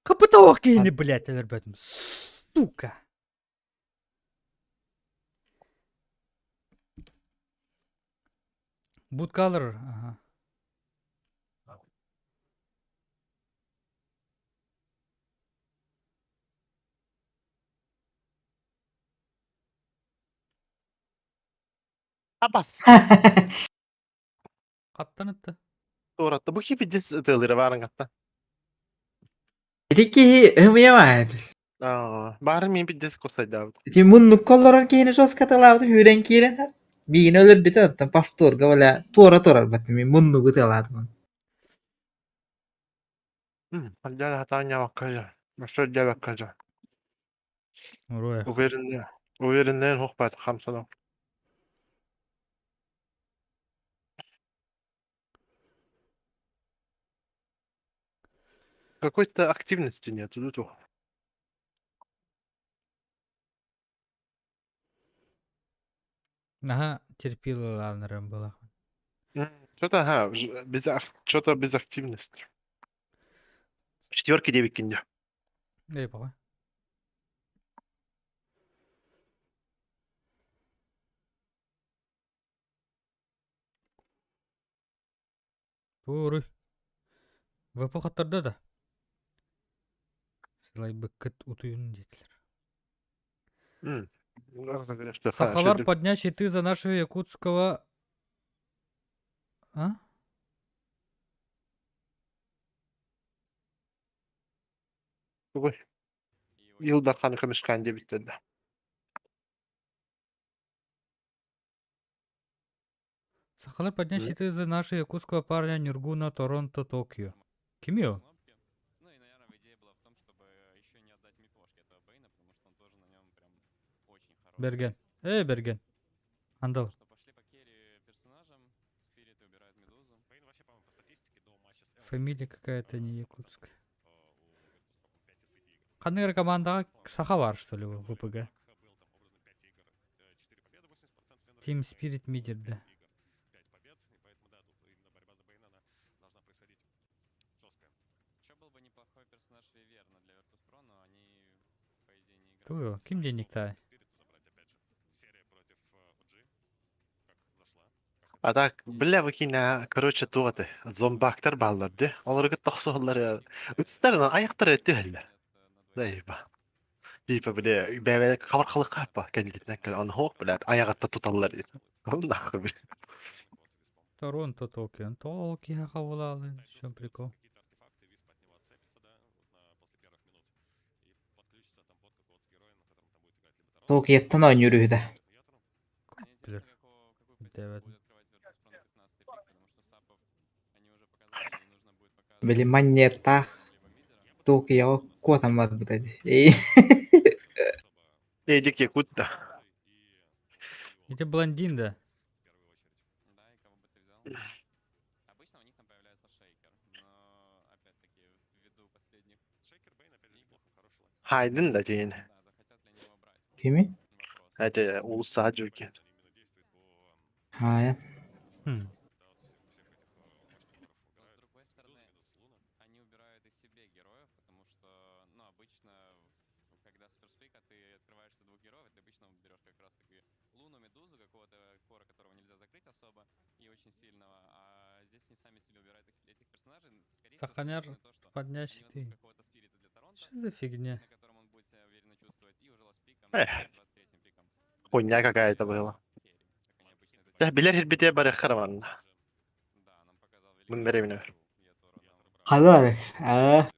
Kapıda ok yine блядь, ребятам. Сука. Будка алыр. Ага. Abbas. Kaptan attı. Doğru attı. Bu gibi des ıtılırı varın hatta. Dedik ki hımıyamadı. Bari miyim bir des korsaydı abi. Şimdi bunun kolları kiyini söz katılavdı. Hüren kiyin her. Bir ölür bir tane pastor gavla tora batı mi munnu gıtılavdı. Hadi hatanya bakacağım. Başka bir bakacağım. Роя. Увереннен хохпат хамсана. Какой-то активности нет, тут. Ага, терпила лавнером была. Что-то, что-то без активности. 4 9 кинде. Эй, похуй. Doğru. Vapı hatırda da. Сылай быккыт утуюн dediler. Сахалар поднять щиты за нашего якутского... А? Ой. Yılda kanı kımışkan diye bitirdi. Сахалар поднять щиты за нашего якутского парня Нюргуна, Торонто, Токио. Кимио? Ну и, наверное, идея была в том, чтобы еще не отдать мипошки этого Бэйна, потому что он тоже на нем прям очень хороший. Берген. Берген. Андал. Что пошли по керри персонажам, Спирит убирает Медузу. Бэйн вообще, по-моему, по статистике до матча с Фамилия какая-то не якутская. Қандай командаға Саха бар, что ли, в ВПГ? Team Spirit мидерді. 5 побед, и поэтому, да, тут именно борьба за Бэйна, она должна происходить жесткая. Еще был бы неплохой персонаж Виверна для Virtus.pro, но они, по идее, не играют. Туyo, kim денег-то? Серия против OG, как зашла. А так, бля, выкина, короче, туаты. Зомбактар балларды. Олар гыттақсуғылар. Үтістерден аяқтар өттігілі. Дайба. Типа, бля, бәвәлі қабарқалық қаппа. Кәнелетіне кәл. Оны хоқ, бля, аяғатта тұталар дейді. Ол нахуй, бля. Торонто, Токио. Токио хавалалы. В чем прикол? Tokiyattan oynuyor da. Блин. Девять. Böyle manyetah. Tokyo kuatan var bu dedi. İyi. Эдик Якут-то. Это блондин, да? Да, и кого бы ты взял? Обычно у них там появляется шейкер, но опять-таки ввиду последних... Шейкер Бэйн опять же неплохо, хороший лайн. Хайден да дейін. Да, захотят ли они его брать? Kimi? Это улуса жуки. Hayır. Хм. Саханяр поднящий ты. Что за фигня? Хуйня какая-то была. Да, билер хербите бары хараман. Мын береміне. Hadi hadi. Aa.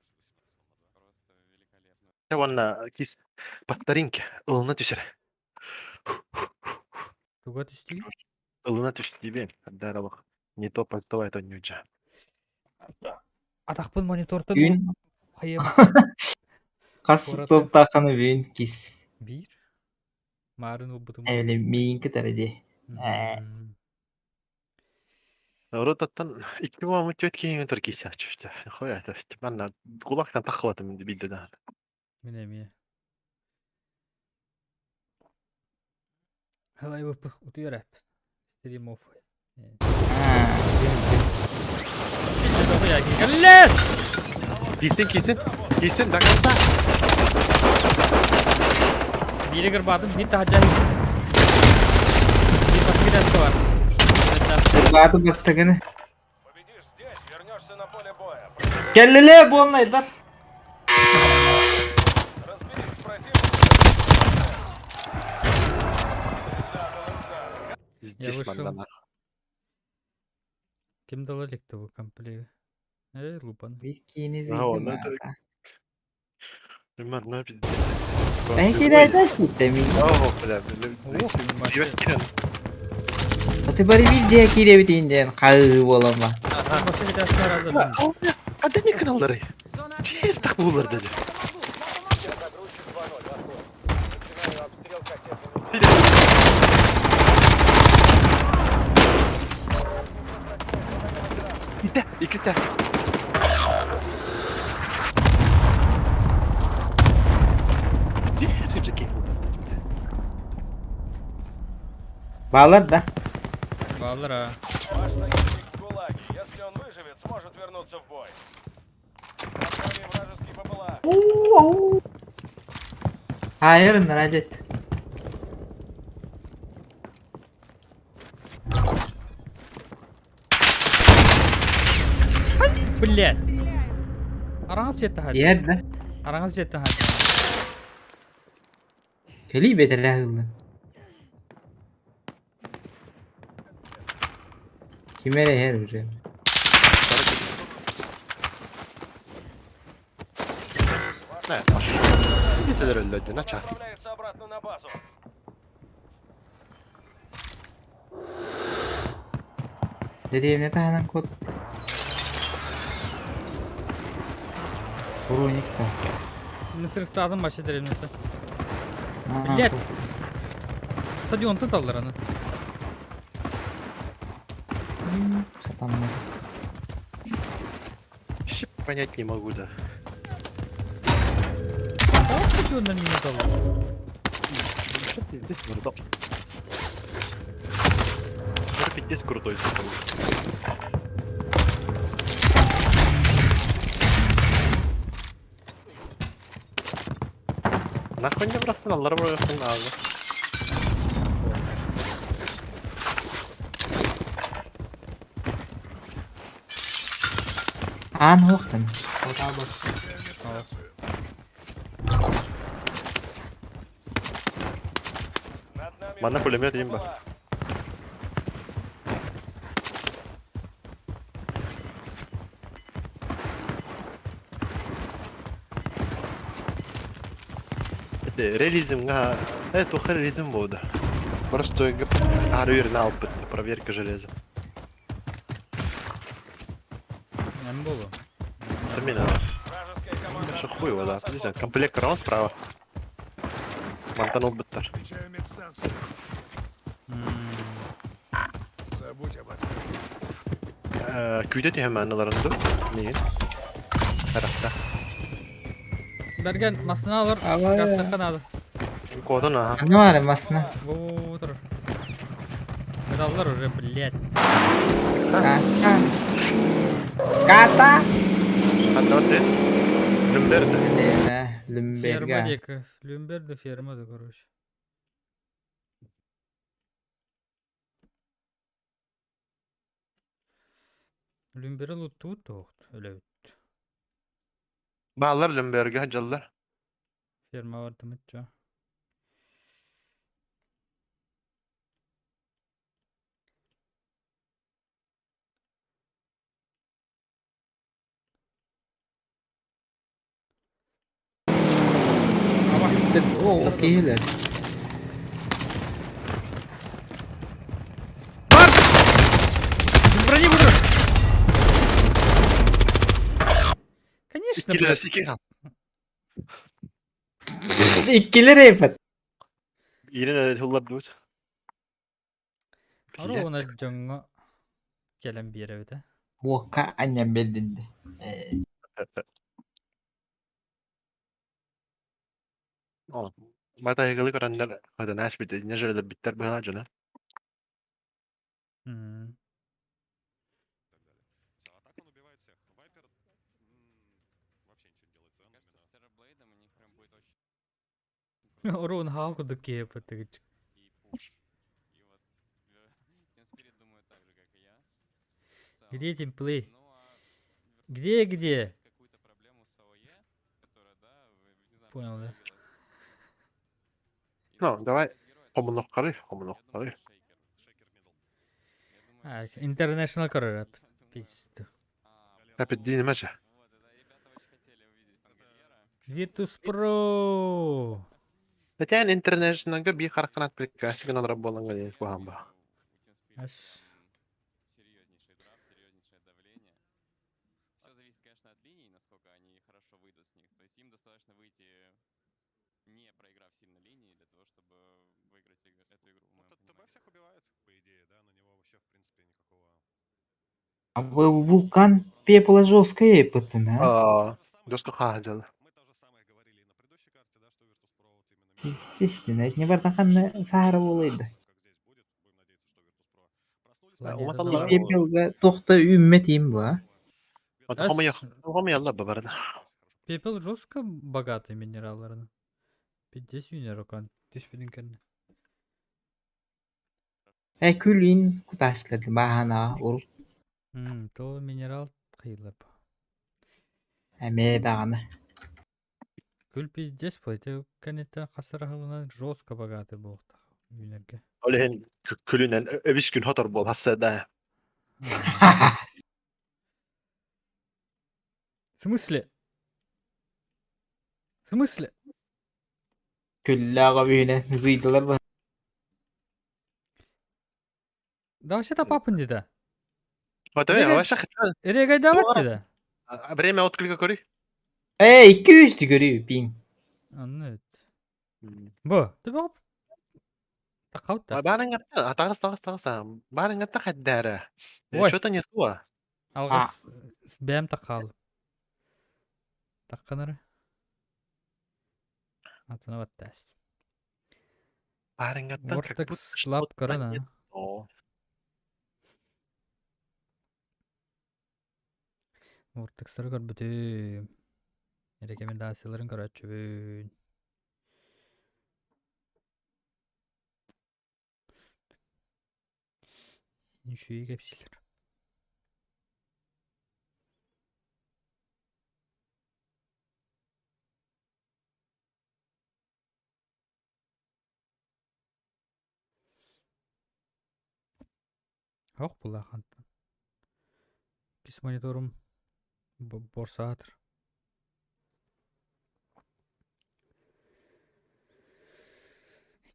Я вон кис по старинке ылына түсер. Туга түстей? Ылына түш тебе. Дара бак. Не то пальто это не уча. Атақпын монитортын Gün. хайым. Kasız Orada- top takını büyün kis. Bir. Марын убытым. Öyle miyinki derece. Ротаттан 2 момент өткеннен өтір кейсе açıştı. Хоя это. Ben kulaktan takıvatım bildi daha. Минеме. Халай выпы. Утырап. Стримов. Ha. Это хуя гигалет! Кейсин, до конца. Бири кырбадым, бир тахажай. Бир баскидасы бар. Kırbaatı bastıgını. Победишь здесь, вернешься на поле боя. Kellele bu onlaydılar. Разберись с противником. Здесь вышел. мандана. Ким дала лектову комплегі? Лупан. Bilginizi Ha, yedim onlar da- ha. Bunlar Belki de ders gitti mi? Oh, bля, Başka Atı bari bir diye kire bitinden kağı olama. bir ders var hazırladım. Hadi ne kanalları? Зона Diğer tak bulurlar dedi. Bir de iki ses. Рюкзаки. Bağlar da. Bağlar ha. Ваш союзник в ГУЛАГе. Если он выживет, сможет вернуться в бой. Отправим вражеский БПЛА. Hayır Racet. Блядь. Arağız жетті hadi. Yerde. Arağız жетті hadi. Keli beter ağıldı. Kimere her hocam. Liseler öldü. Ne çarptı? Отправляется обратно на базу. Dediğim ne tahanan kod. Kurunik da. Mısırıkta adım başı derim neyse. Aa, Блядь. Stadion tut alır onu. Satanmadı. Вообще понять не могу, да. Stadionda minnet alır. Здесь мордок. Здесь крутой. Нахуй не братан, аллар бırakın abi. An hooktan. Kota bak. Над нами Bana пулемет имба. БПЛА. Это реализм, это ухо реализм вода. Просто арвир на опыт, проверка железа. Nem bolu. Это меня. Вражеская команда. Что хуй вода. Подожди, комплект раунд справа. Мантанул быттар. Забудь об этом. Küyde diye hemen alanında. Neyin? Tarafta. Bergen masını alır. Ama ya. Gazlakan alır. Кодон а. Ne var masna? Во, тр. Медаллар уже, блядь. Kasta. Kasta. Хаддоте. Люмберде. Лена, Ферма Люмберга. дека. Люмберде ферма да, короче. Люмбері лутту тоғыт. Өлеуіт. Bağlar Люмберге хаджаллар. Ферма var demek ya. Oo, okey lan. Брони буду! Конечно, İkili блядь. siki kan. İkili repet. Yine hullab dut. Aro ona jonga gelen bir yere bir de. Boka annem beldindi. Mata yakalı karanlar. Hadi naş bitti. Ne jöyle bitter bu hacına. Hmm. Орон халку до кепа ты. Где тимплей? Где? Понял, да? No, давай. Комунок карый. А, International Career. Пиздец. Hep ettiğini maça. Virtus Pro. Zaten international'ga bir karkan aplikasyon kan alıp bolan gani bu hamba. Аж. А вулкан пепла жесткая патана. Aa, dostu kahacalı. Естественно, это не бардакан сахара болойду. Umatallar. Пепелга тохта ümmet им ба. Hama yok. Hama yalla babarada. Пепел жестко богатый минералlarını. Bir de süner okan. Düşbedin kendine. Külün kutaşladı bahana urup. То минерал кыйлып. Әме дағаны. Гүл пиздец платил, канета хасарахылына жестко богатый был. Юнерге. Öyle külünen öbüş gün hotor bol hassada. В смысле? В смысле? Küllağa büyüne zıydılar ba. Да вообще-то папа не да. Hadi ya başa kıtı. Эрегай давать да. Breme otklika kori. 200 görüyor bin. Anlat. Bu. Tabi hop. Takavut da. Barang ngatta, tagas. Barang ngatta haddara. Ой. Что-то не то. Алгас. Бәм тақал. Таққанары. Атына баттас. Barang ngatta Vortex slap karana. Vortex'ları gör bütün. Rekomendasyaların gör açın. Şu iyi kapsiller. Hoq bulaqan. Kis monitorum borsadır.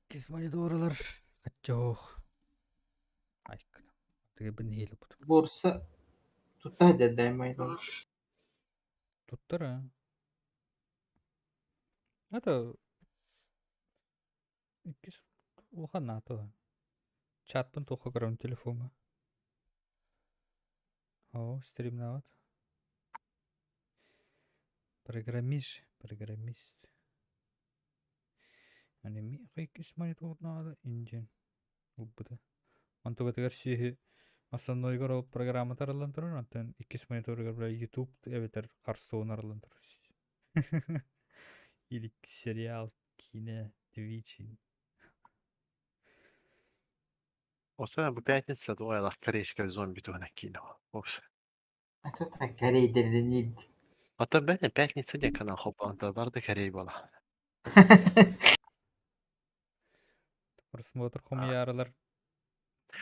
Kis monitorlar kaçoq. Ay. Tege bin heli bu. Borsa tutar da daymaydı. Tuttur ha. Это кис улхан нато. Чатпын тоққа көрем телефонға. О, стримнават. Программист. Anime хайкис монитор надо инжен. Убыта. Антога тегер сүйі основной горол программа таралан тұрыр, антон 2 мониторгар бля YouTube эбетер қарстуын аралан тұрыр. Или сериал, кино, Twitch. Осына бу пятница дуайлах корейская зомби тугана кино. Вовсе. А тут так Корей дерденит. Ата бәне пятница де канал хопанта барды Корей бола. Просмотр хумияралар.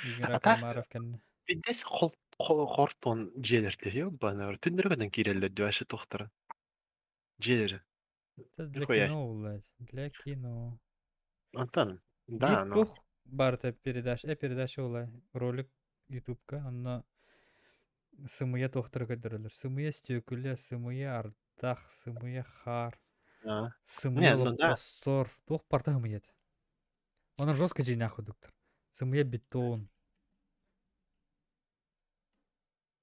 Игорь А так, Акаймаров кәнне. бидес хортон желерте ёбана. Түндөргөдөн кирелер дәше тохтар. Желер. Это для Нихуя кино, блядь. Для кино. Антон, да, но Битух барта передача олай. Ролик YouTube'ка, анна сымыя тохтар көдөрөлөр. Сымыя стөкүлө, сымыя ардах, сымыя хар, а, сымыя ну да. лопостор. Тух парта хымыят. Оны жестко жинах ходуктар. Сымыя бетон.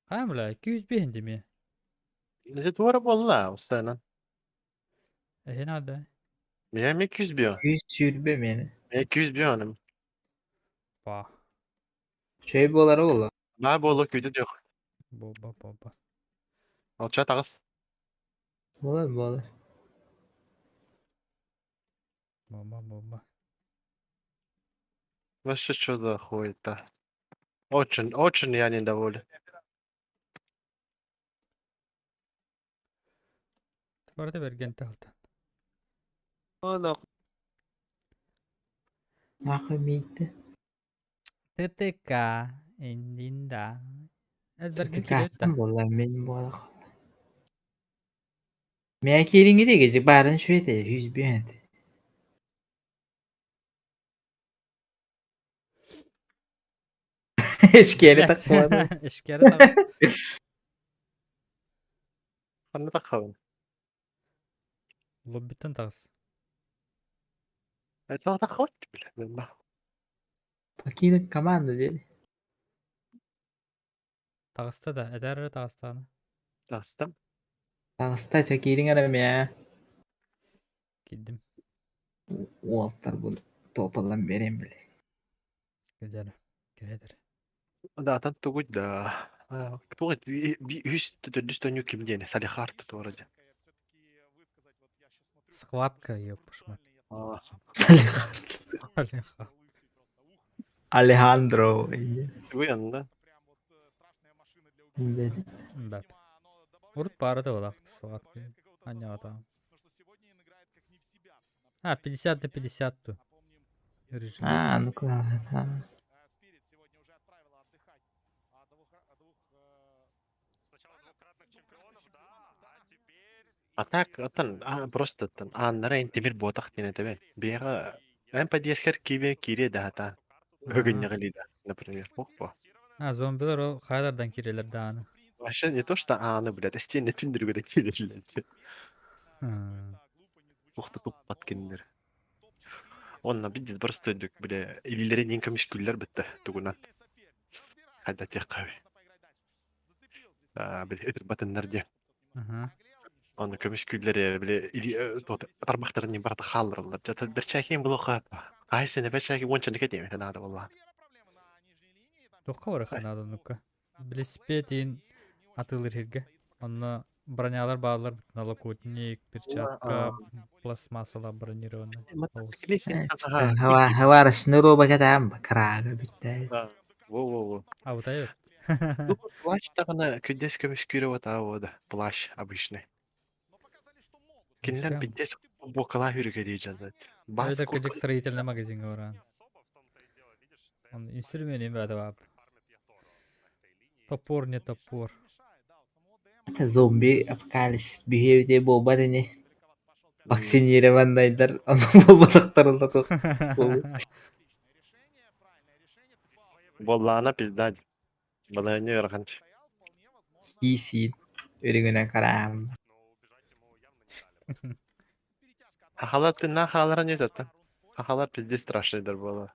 Ха, бля, 205 деме. Ne doğru bolla Usta'nın. Нада. Ben 200 bir. 200 sürbe meni. 200 bir hanım. Па. Şey boları ola. Ne bolu kötü yok. Боба. Alça tağız. Bolar. Боба. Вообще что за хуета. Очень я недоволен. Барда берген талта. Ana. Nakı miydi? ТТК. Индинда. Ez bergen Kahtım kilötta. bolar benim bu arada. Meğer yeringi de gece barın şöyle de 100 bir hadi. Eşkere takmadı. Eşkere takmadı. Anne takalım. Lobbitten tağız. Tamam takalım bile. Ben bak. Pakini kamanda dedi. Tağısta da. Eder tağıstağını. Tastım. Ağızda çak yerin adam ya. Gittim. O altlar bunu topalan vereyim bile. Güzel. Güzel. Zaten tuğut da. Tuğut bir üst dönüyor kim diyene. Salih hartı doğruca. Схватка, ёпшмат. Alejandro. Bu yanında. Dedi. Бәп. Урт пары да олақ. Схватка. Понятно. 50 на 50 ту. Режим. Ну-ка. А так, просто аннара интимир ботак тине тебе. Бега en подъезд кире да та. Гыгынны галида, например. Опа. Зомбилер о хайдардан кирелер даны. Вообще не то, что аны, блядь, а стены тиндер да кирелер. Ухта туп паткиндер. Онна бидит просто өйдүк, бля, илилери нин көмүшкүллөр битти тугунан. Хада тек кави. Бля, этер батыннарде. Оны көмүшкүллөр, бля, или тармактарын нин барда халлырлар. Жата бир чакин блока. Кайсыны бир чакин вончаны кетем, надо болла. Тоққа бараха надо нука. Блеспетин атылыр хирге. Онна бронялар баалар налокотник, перчатка, пластмассалар бронированный. Мотоциклистин Hava arasında roba kadar karaga bitti. Во-во-во. А вот это. Ну, плащ тагына күдес көмүшкүрө атабы, плащ обычный. Киндер бидес бокала хүрүгө дей жазат. Это кыжык строительный магазин говоран. Он инструмент им бәді Топор не топор. Это зомби апокалипсис büyüyor diye bomba dene. Vaksiniremandaylar. Onu bomba taktırıldı. Боллана пизда. Баланы өргөнч. Киsin. Örgüne karam. Хахалат на халара не зата. Хахалар пизде страшныйдыр боло.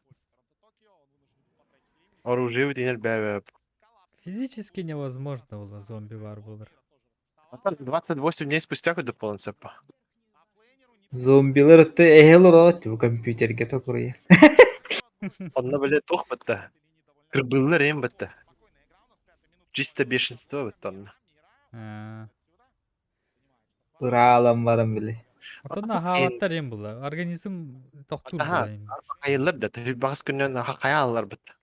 Оружие денер бәбә. Физически невозможно было зомби-вар булыр. 28 дней спустя когда полностью. Zombiler ötte ehel ora bu kompüterge tokuruyor. Onunla böyle tok bitti. Kırbıllar en bitti. Чисто бешенство bitti onunla. Iralam varım bile. Отон Атас хаваттар эм була. Организм токтур Aha, була эми. hayırlar da tabii bazı günden hakaya alırlar bitti.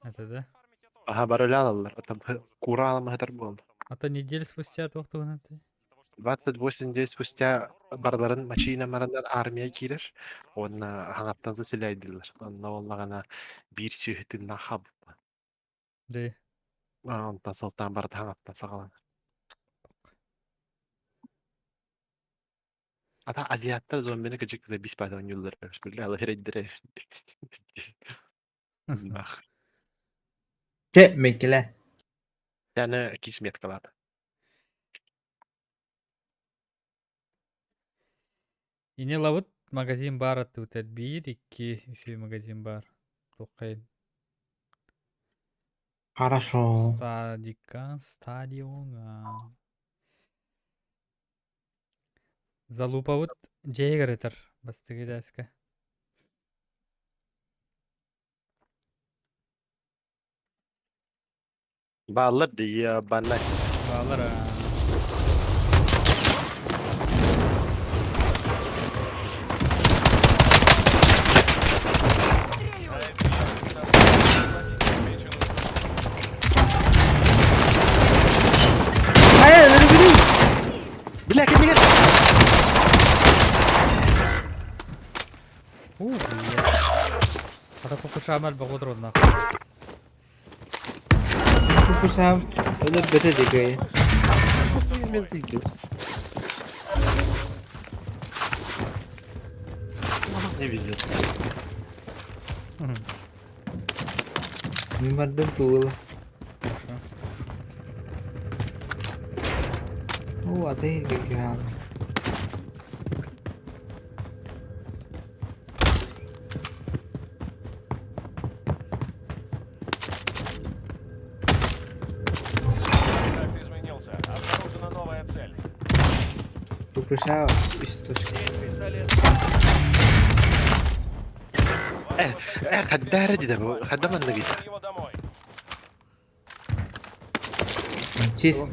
Это да. Aha bar öyle alırlar. Tabii kura alma kadar bu oldu. А то неделю спустя токтугана ты. 28 день спустя барларын машина марандар армия кирер. Онна хаңаттансы силайдылар. Онна оллагана бир сүйөтүн нахаб. Да. Онтан салтан барды хаңаттан сагалан. Ата азиаттар зомбини кычык кыza бис пайдан юллар. Биле алы хереддире. Çekmekle. Yani kismet kalады. Ине лавут магазин бар атты үтер. 1, 2, 3 магазин бар. Токайын. Хорошо. Стадион. Залупавут жейгер етер. Бастыгы дәске. Bağlar diye bana. Bağlar ha. Hayır öyle bileyim. Bilek bilek. Ата kokuşu amel bakıdır ondan. Kusam öyle bete dikey. Ne vizyon. Mimardım tuğla. Oo atayın ya. Контакт изменился. Обнаружена новая цель. Kusam istosik. Kadar dedi bu. Kadar mı negi? Его домой. Честно.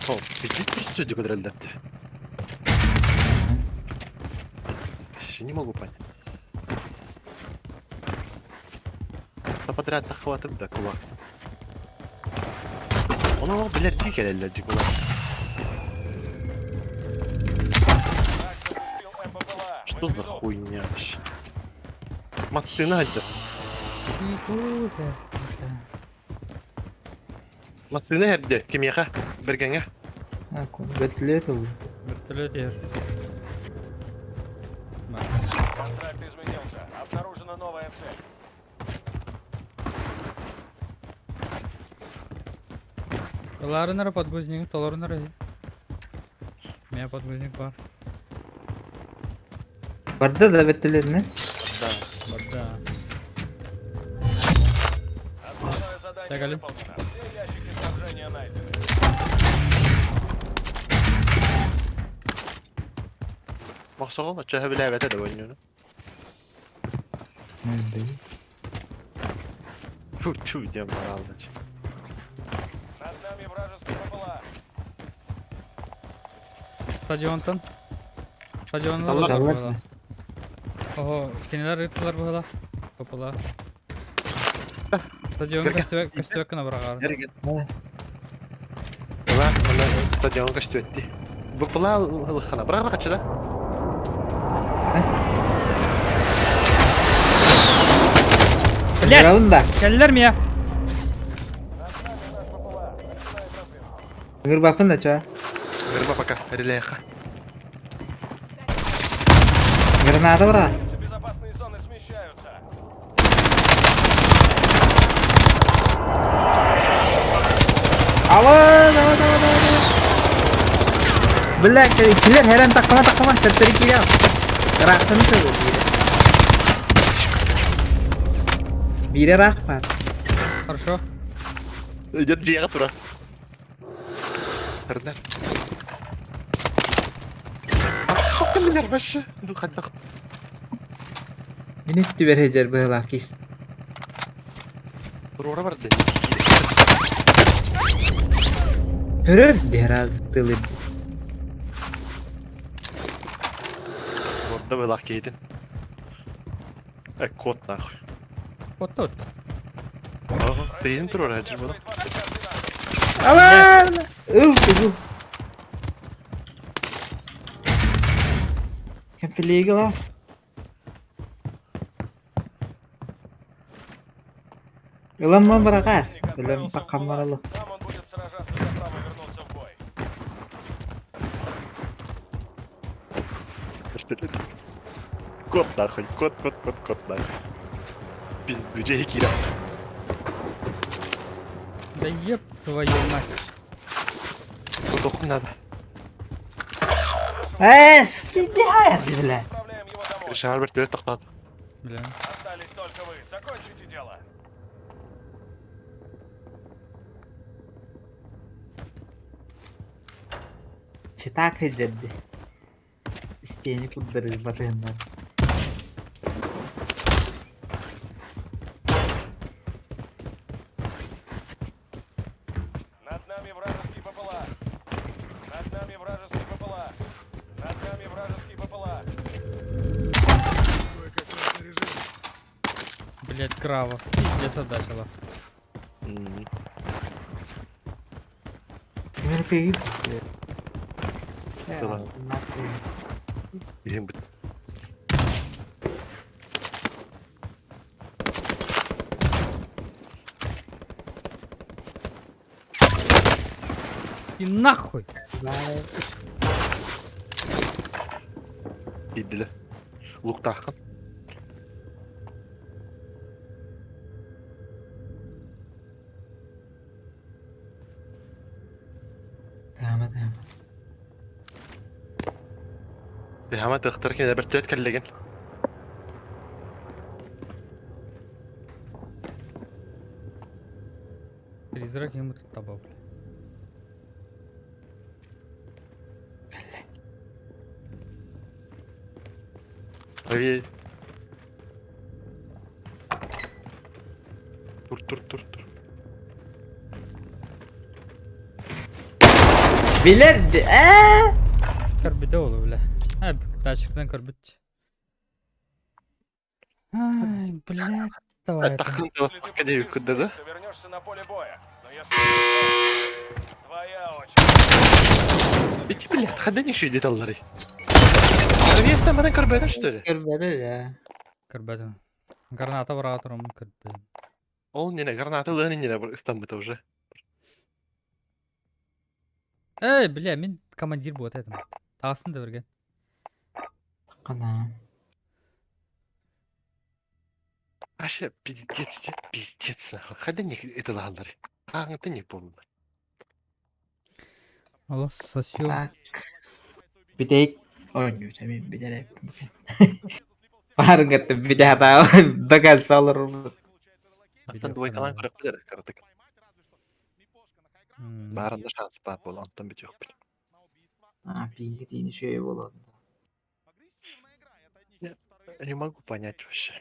О, пиздец просто люди куда дать. Я не могу понять. Сто подряд охватывает да кулак. Он его, блядь, дикий лядь кулак. Что за хуйня вообще? Массына отдел. Массына отдел. Кем яха? Бергенге. Aku betul tuh. Вертолет ер. Контакт изменился. Обнаружена новая цель. Талары нара подгузники, талары нара. У меня подгузник бар. Barda da betul ne? Да. Бада. Основное задание Тягали. выполнено. Все ящики снабжения найдены. Максагал ача бile evet de oynuyor. Nerede? Ту диye aldı. Над нами вражеский БПЛА. Стадионтан. Стадионда Allah бар Allah. була. Ого, кинелер рыттылар була. Попула. Стадион көстөк кына барагар. Nereye? Ha. Ulan stadion kaçtı etti. Bu pula lıkhana. Bırak kaçı da. Блядь, Gravında. келдилер ми я? Ngir bakın da ça. Verme пока. Релеха. Granada var. Безопасные зоны смещаются. Awas. Belak killer heran takma terteri kira. Raksan tuh. Bire rakpat. Хорошо. Идет Диего тура. Эрнер. Kimler başı? Bu kadar. Minüt tüber hecer bıhılak kis. Bir ora vardı. Hörür deraz tılır. Orada böyle lak giydin. Kod nahı. Вот тут. Aha, değilim dur oraya acır bunu. Aman! Uf. Hem filiği lan. Ulan bırakar. Ölüm bakamaralı. Там он будет сражаться за право вернуться в бой. Kod nahı, kod nahı. Biz böceği girer. Да еб твою мать. Bu dokun nerede? Es, bir hayat bile. Отправляем его домой. Krişe Albert böyle takladı. Бля. Остались только вы. Закончите дело. Çıtak hecerdi. İsteyeni kurdurur batığından. Над нами вражеский ППЛА. Над нами вражеский ППЛА. Над нами вражеский ППЛА. Блять, крава. Пиздец отдачила. Kimin peki? Tamam. Bizim bu. И нахуй! Giydiler. Luk takın. Tamam. Hemen tıktırken de bir tüet kellegin. Призрак ему тут табал. Abi. Dur. Bilirdi. Карбиде oldu бля. Ha, датчиктен карбит. Ай, блядь, давай это. Takın da kadar kudda da. Ты вернешься на поле боя. Но если твоя очередь. Bitti bile. Hadi ne şu detalları. Seviyesinden bana karbeden işte. Görmedi ya. Карбиде. Граната вратом карбиде. Он не на гранаты, не на İstanbul'da уже. Эй, бля, мен командир болады едім. Тағысын да берген. Kana. Аша, пиздец. Hadi ne detalları. Ağında ne bulun. Allah сосёт. Tak. Bir de oynuyor tabii bir de. Var gittim bir de hata da gelse alırım. Hatta duvaykalan kırık bilir kırdık. М, Barında şans var bol ondan bir yok bile. Ha pingi dini şey olur. Я не могу понять вообще.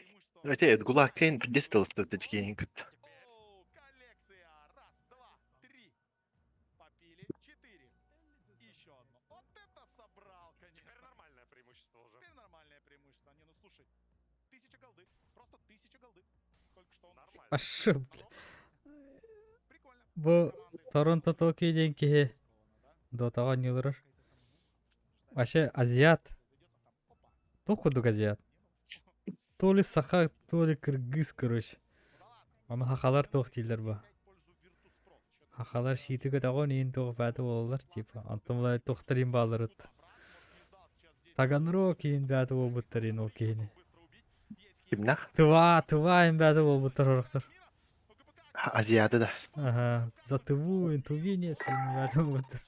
Хотя это гулаг Кейн пиздец стратегии не good. Пошел, бля. Bu Toronto Tokyo'dan ki Dota'ga ne olur? Вообще азиат. Токудук азиат. То ли саха, то ли кыргыз, короче. Аны хахалар тох дейлер ба. Хахалар шийтігі тағын ең тоқ бәті болалар, типа. Антымлай тоқтырын балырыд. Таганрог ең бәті болбыттар ең ол кейіні. Kimler? Тыва ең бәті болбыттар орықтар. Азиады да. Ага, за Тыву ең Тувенец ең бәті болбыттар.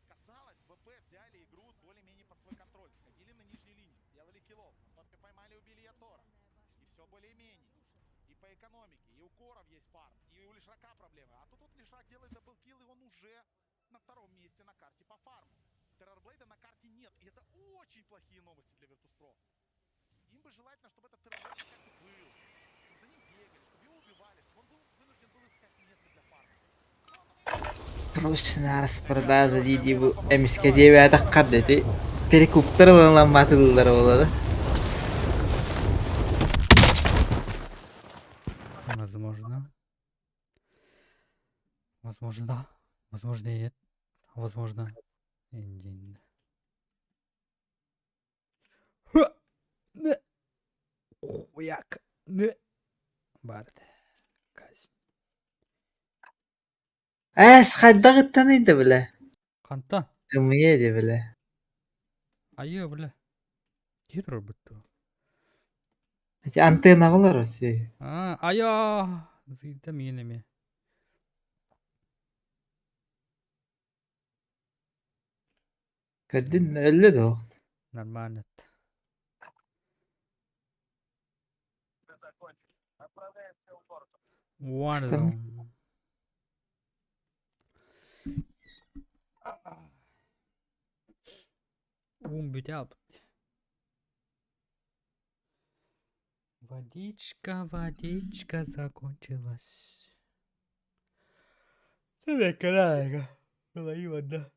Казалось, ВП взяли игру более-менее под свой контроль. Сходили на нижней линии, сделали киллов. Но убили Ятора. И все более-менее. И по экономике, и у Коров есть фарм, и у Лишрака проблемы. А тут вот Лишрак делает даблкилл, и он уже на втором месте на карте по фарму. Террорблейда на карте нет, и это очень плохие новости для Virtus.pro. Им бы желательно, чтобы этот террорблейд на карте был. Чтобы за ним бегали, чтобы его убивали, чтобы он был вынужден был искать место для фарма. Срочная распродажа дейді bu MSK атаққа деді. Перекуптар ламатылдар болады. Возможно. Возможно, да. Возможно, и нет. Возможно, и нет. Ха! Не. Хуяк. Не. Барды. Казнь. Қайдағы таниды біле. Қанта? Кімге де біле. Айы, бля. Хитро бұтты. Антенна қалар осы. Айа! Зыйда менеме. Кәдін әлі де оқты. Нормально. Warzone. Бутял. Водичка закончилась. Тебе карайга. Была вода.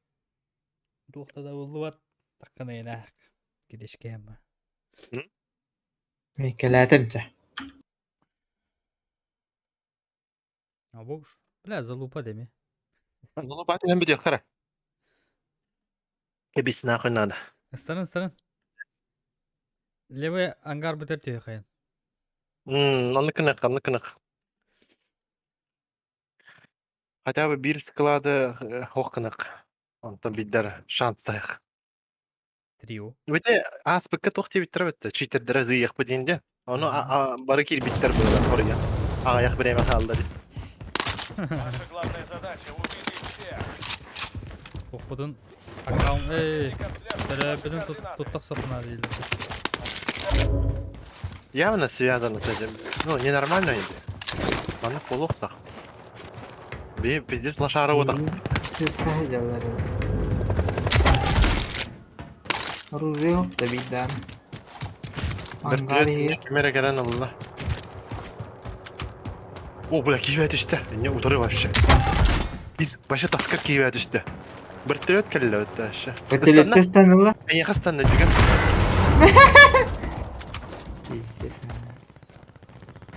Тухтада улуат. Таканайнак. Кидешкема. Мекелетімче. Абуш. Бля, залупа деме. Залупа дем бит яхтара. Кебисна кынады. Старын. Левый ангар бітір түйе қайын. Оны кынық. Хотя бы бир склады хоқынық. Онтан биддер шанстайық. Трио. Өте аспекка тоқти биттер бітті. Читердері зыйық біденде. Оны бары кел биттер болады қория. Аяқ біреме қалды. Ваша главная задача — убить всех. Оқпыдың аккаунт... Тәрәбідің тұттық сұрқына дейді. Явно связано с этим. Ну, ненормально это. Баны плохо. Пиздец лошара вот так. Оружие yok da bizden. Angarya. Камера грана была. О, бля, кивает işte. Не ударил вообще. Biz başa taskak kivает işte. Бертолет келді өтті ашы. Бертолетте станула? Аяққа станды жүгем.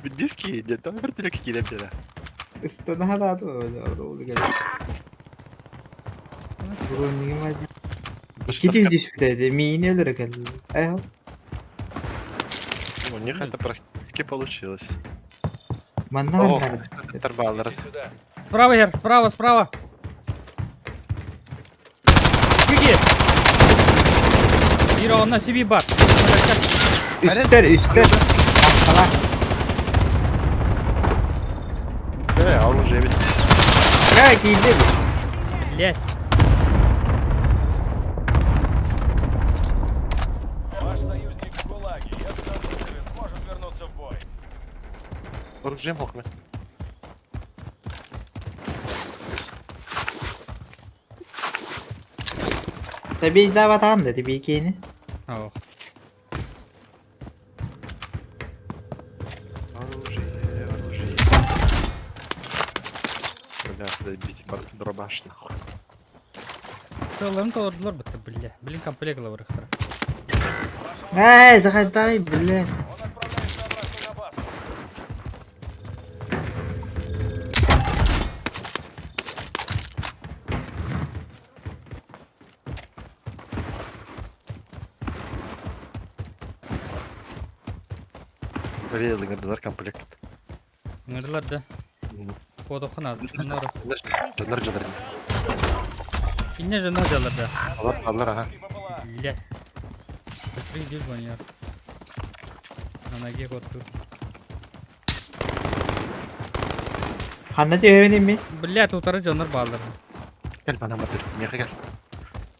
Диски еді, там вертолетке келіп жеді. Istana haladı öyle orada geldi. Burun ne var? Gidiyor düştü. Mini olarak geldi. У них это практически получилось. Манна. Торбаллер. Справа, Гер, справа. Беги! Ира, он на себе бар. Üstler. Askala. Оружие ведь. Как иди? Блять. Ваш союзник в ГУЛАГе. Если он выживет, сможет вернуться в бой. Оружие мокнет. Tabii daha vatan dedi bir ikini. Ох. Оружие. Бля, бить дробаш нахуй. Сылым толырдылар бітті, бля. Блин, комплектла вырықтыр. Загадай, бля. Он отправляется обратно на базу. Резы, гадар комплект. Ngırlar da. Kodu kınadı. Onları. Жандар жандар. İnne jana jalar da. Алар ага. Бля. Быстрее иди в баняр. На ноге коту. Hanna dövenim mi? Бля, тут жандар балдар. Gel bana matır. Meka gel.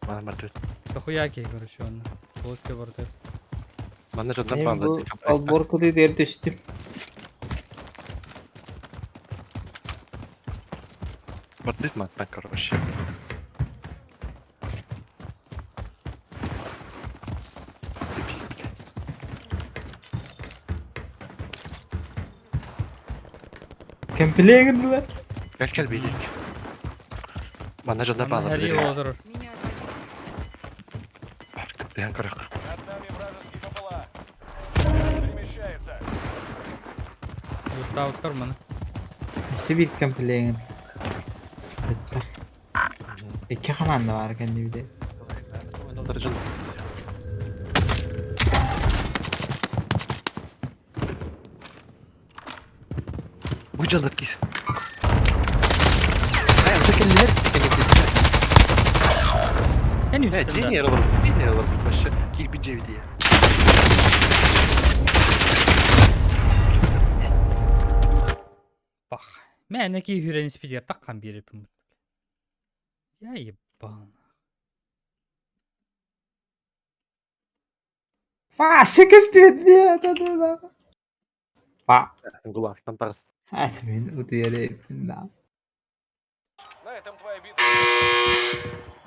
Bana matır. Дохуя кей, короче, он. Лодка бортет. Bana candan Men bağlı. bu alborkulu der düştüm. Бардит матtan короче. Pis bile. Kempile girdiler. Gel beylik. Bana candan Anda bağlı. her yıl olur. Меня отвозить. Dayan korak. Над нами вражеский ППЛА. Газ перемещается. Yurtta utar bana. Nasıl bir kempile girdi? Hatta. İki komanda var kendi bir de. Onları candan. Bu canlık giysin. Hayır, çekenler. En Evet, üstte. yeni yer alalım. Yeni yer alalım. Başka. Ki bir cevi diye. Bak. Mənəki hürən spider taqqan beripim. Ya ебан. Şaka istedim ya. Da. Kulaktan tarz. Asmin utuyor hepsinden. На этом твоя битва.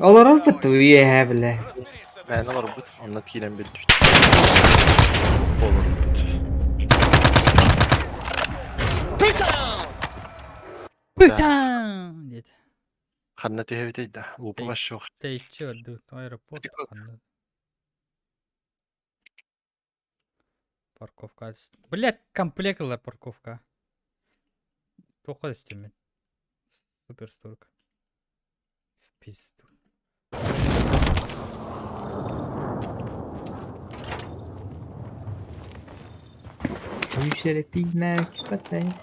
Olur olmadı üye bile. Разберись с этой Ben задачей. alırım bu. Anlatıyla bir düştü. Olur. Bıtan dedi. Ханнати хевитейді. Лупы Эй. ваш жоқ. Тейчі өдді. Аэропорт қанды. Парковка. Блядь, комплектілер парковка. Тоқы үстемен. Супер стойка. В пизду. Düşerek bilmek patlayın.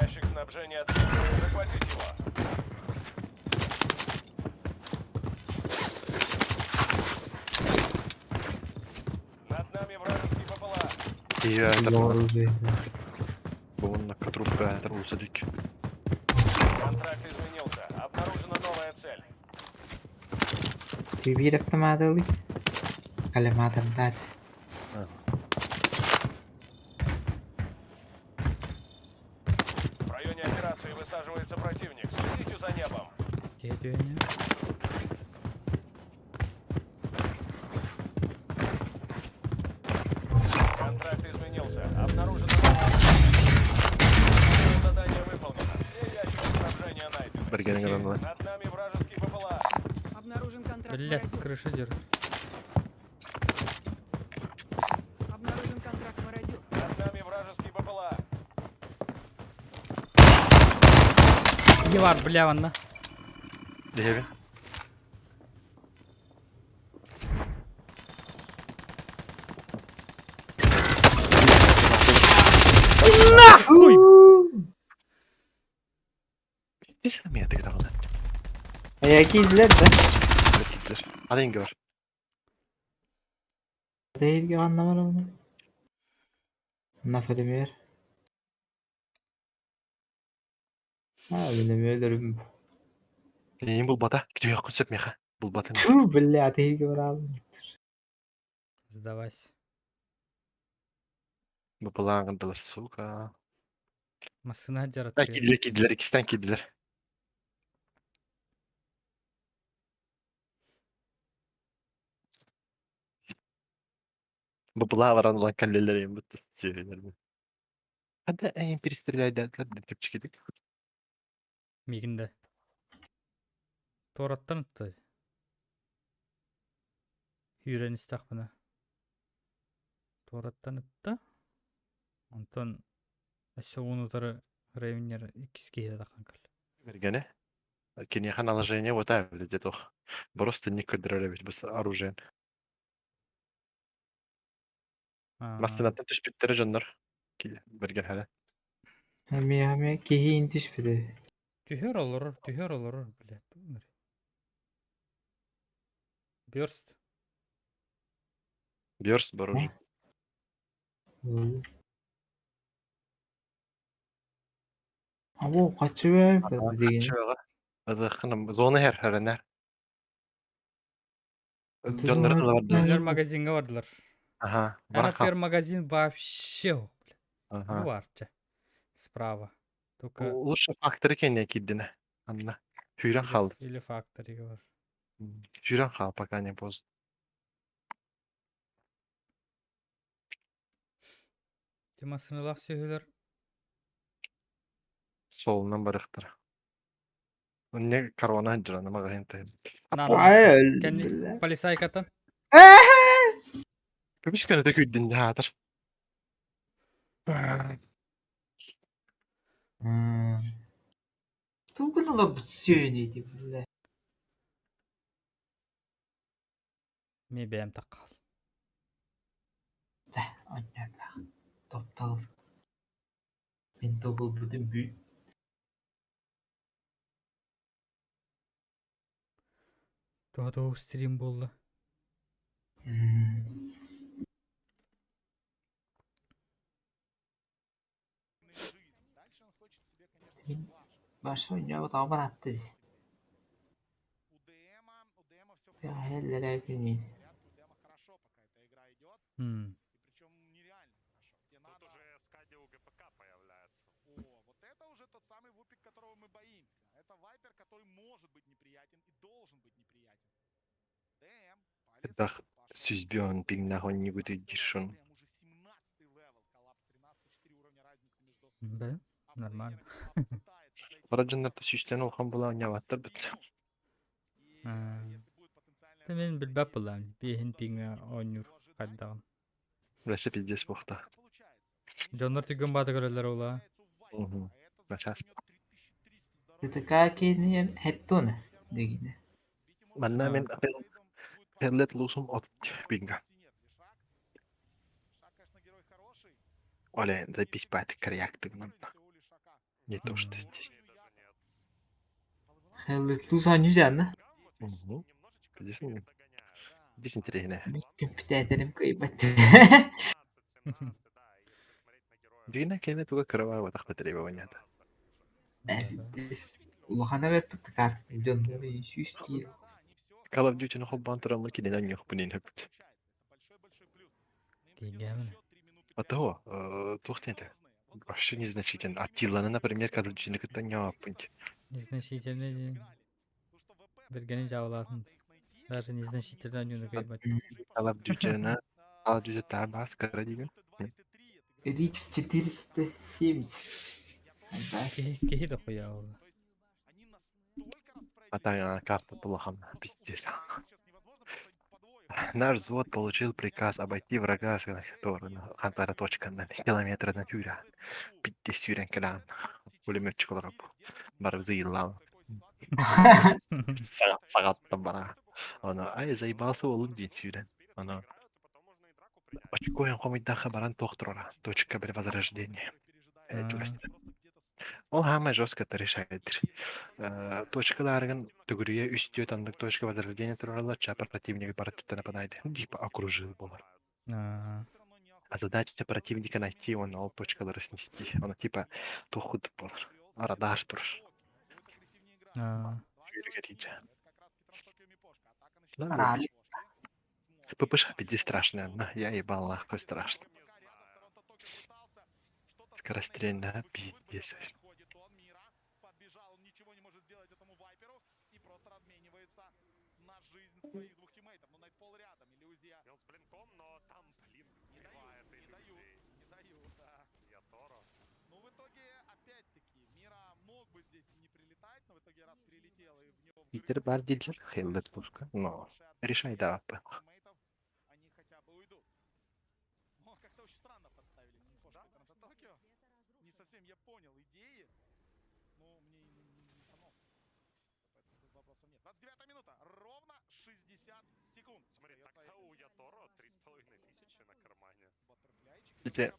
Ящик снабжения открыт. Захватить его. Над нами вражеский ППЛА. İyi ya. Doğru bir. Bununla katrupka русалик. Контракт изменился. Обнаружена новая цель. Bir aklamadı alayım. Kalemadan da. В районе операции высаживается противник. Следите за небом. Geliyor ya. Контракт изменился. Обнаружена новая цель. Задание выполнено. Все ящики снабжения найдены. Bergenin adamlar. Над нами вражеский ППЛА. Обнаружен контракт Блядь, мародер. крыша держит. Обнаружен контракт мародер. Над нами вражеский ППЛА. İyi var bля valla. Devi. Хуй! Desene mi yatık dağıldı? Ayak izler de. Erkekler. Hadi yenge var. Değil ki anlamadım onu. Nafı demiyor. Ha bilmiyorum ölürüm. Neyin bul bata? Gidiyor yakın sepmeye ha. Bul batın. Tüh billahi değil ki var abi. Сдавайся. Bu bulağındalar suka. Masına jarat. Ha kediler ikisinden kediler. Bu bulağı var olan kalleler yiyin. Bu şeyler mi? Hadi en bir istirilaydı. Hadi tüp çıkıyorduk. Мигінде. Тораттан ытты. Үйрен істақ бұны. Тораттан ытты. Антон Ашауын ұтары рейвенер икіске еді қанкал. Бергене. Кинеха наложение вот так выглядит. Просто не контролировать без оружия. Maslahattan tüşbitleri canlar. Bergen hele. Hem kihi intiş bile. Tühер olur, блядь. Бёрст. Бьерс, борожи. Olur. Abo kaçı be degeni. Чыга. Azıkınım. Zona her. Kötü Jonları zona da vardı. Өллер bu. магазинге бардылар. Aha. А, Var например, магазин вообще yok. Bu Aha. varça. Справа. Только Лучше факторы кенне киддине. Анна. Hüyren kaldı. или факториге бар. Hüyren kal пока не поздно. Тема сынылак сөйлөр. Solundan barıktır. Ne karavana hıncıranı magazin tayım. Ay öldüm Кенни bile. полисайкатын. Köpüş kanı da küddin hadır. Tuğgun la bu söyledi bile. Мен бәм таққал. Anne be. Toptal. Ben topal bütün büyük. Туға стрим болды. Başka oyuncağı tamam attı. У ДМа все Ya helleler günü. у Дэма хорошо, пока эта игра идет. Hmm. И причем нереально хорошо. Где надо... уже скади у ГПК появляется. О, вот это уже тот самый вупик, которого мы боимся. Это вайпер, который может быть неприятен и должен быть неприятен. ДМ, Так, süzbiyon billah ne bu dirşun. ДМ уже 17 левел, коллапс 13, 4 уровня разницы между... Бәм. Нормально. Пытается зайти. Barajınlar da süsten olkan bulan yavattır bitir. И если будет потенциальная... Мен білбәп болам. Бейін пиңі ойныр қайдағын. Burası pizdes bokta. Жонлар түген бады көрелер ола. Начас. TTK kendini hettone. Degine. Manna men pellet lusum ot binga. Оля, запись пати коряктык. Не то, что здесь. Hellet Luzan yüzden. Здесь здесь интересно. Компьютерim kıymetli. Дина кене туга кровава тахта требования. Evet. Ulahana ver pıtı kartı. Canları yüz değil. Call of Duty'nin хоббан турамы киден yok bunun hep. Кейгемін. А того, тухтенте. Вообще незначительно. Аттиланы, например, Call of Duty'nin кыттан не аппынти. Незначительный. Бергені жауылатын. Даже незначительный ойнуны кайбат. Call of Duty'nin Call of Duty табас кара деген. RX 470. Кейі да қоя олы. А карта плохо, пиздец. Наш взвод получил приказ обойти врага с Хантара точка на километра на тюря. 50 сюрен килан. Пулеметчик олар. Бар зыйлау. Сағаттан бара. Ана, ай заебался олын ден сюрен. Ана. Очкоен хомиддаха баран тохтрора. Точка бір возрождения. Ол хама жестко решает. Точкаларган тугурия үстү тандык точка возрождения турала чапар противника бараттыта нападает. Типа окружил болар. А задача противника найти, он ол точкалары снести. Он типа тухуд болар. Радар тур. Рали. ППШ пиди страшно, но я ебал нахуй страшно. Скорострельная пиздец. Подбежал, он ничего не может сделать этому вайперу и просто разменивается на жизнь своих двух тиммейтов. Но Найтфол рядом, иллюзия. Он с блинком, но там блинк сбивает иллюзии. Не даю, да. Я Торо. Ну, в итоге, опять-таки, Мира мог бы здесь и не прилетать, но в итоге раз прилетел и в него... Питер Бардиджер, Хеллет пушка, но решай, да. Они хотя бы уйдут. Но как-то очень странно подставили с Кимпошкой Гранда Токио. Не совсем я понял идеи. Ну, мне не помог. Поэтому тут вопросов нет. 29 минута. Ровно 60 секунд. Смотри, так-то у Яторо 3500 на кармане. Işte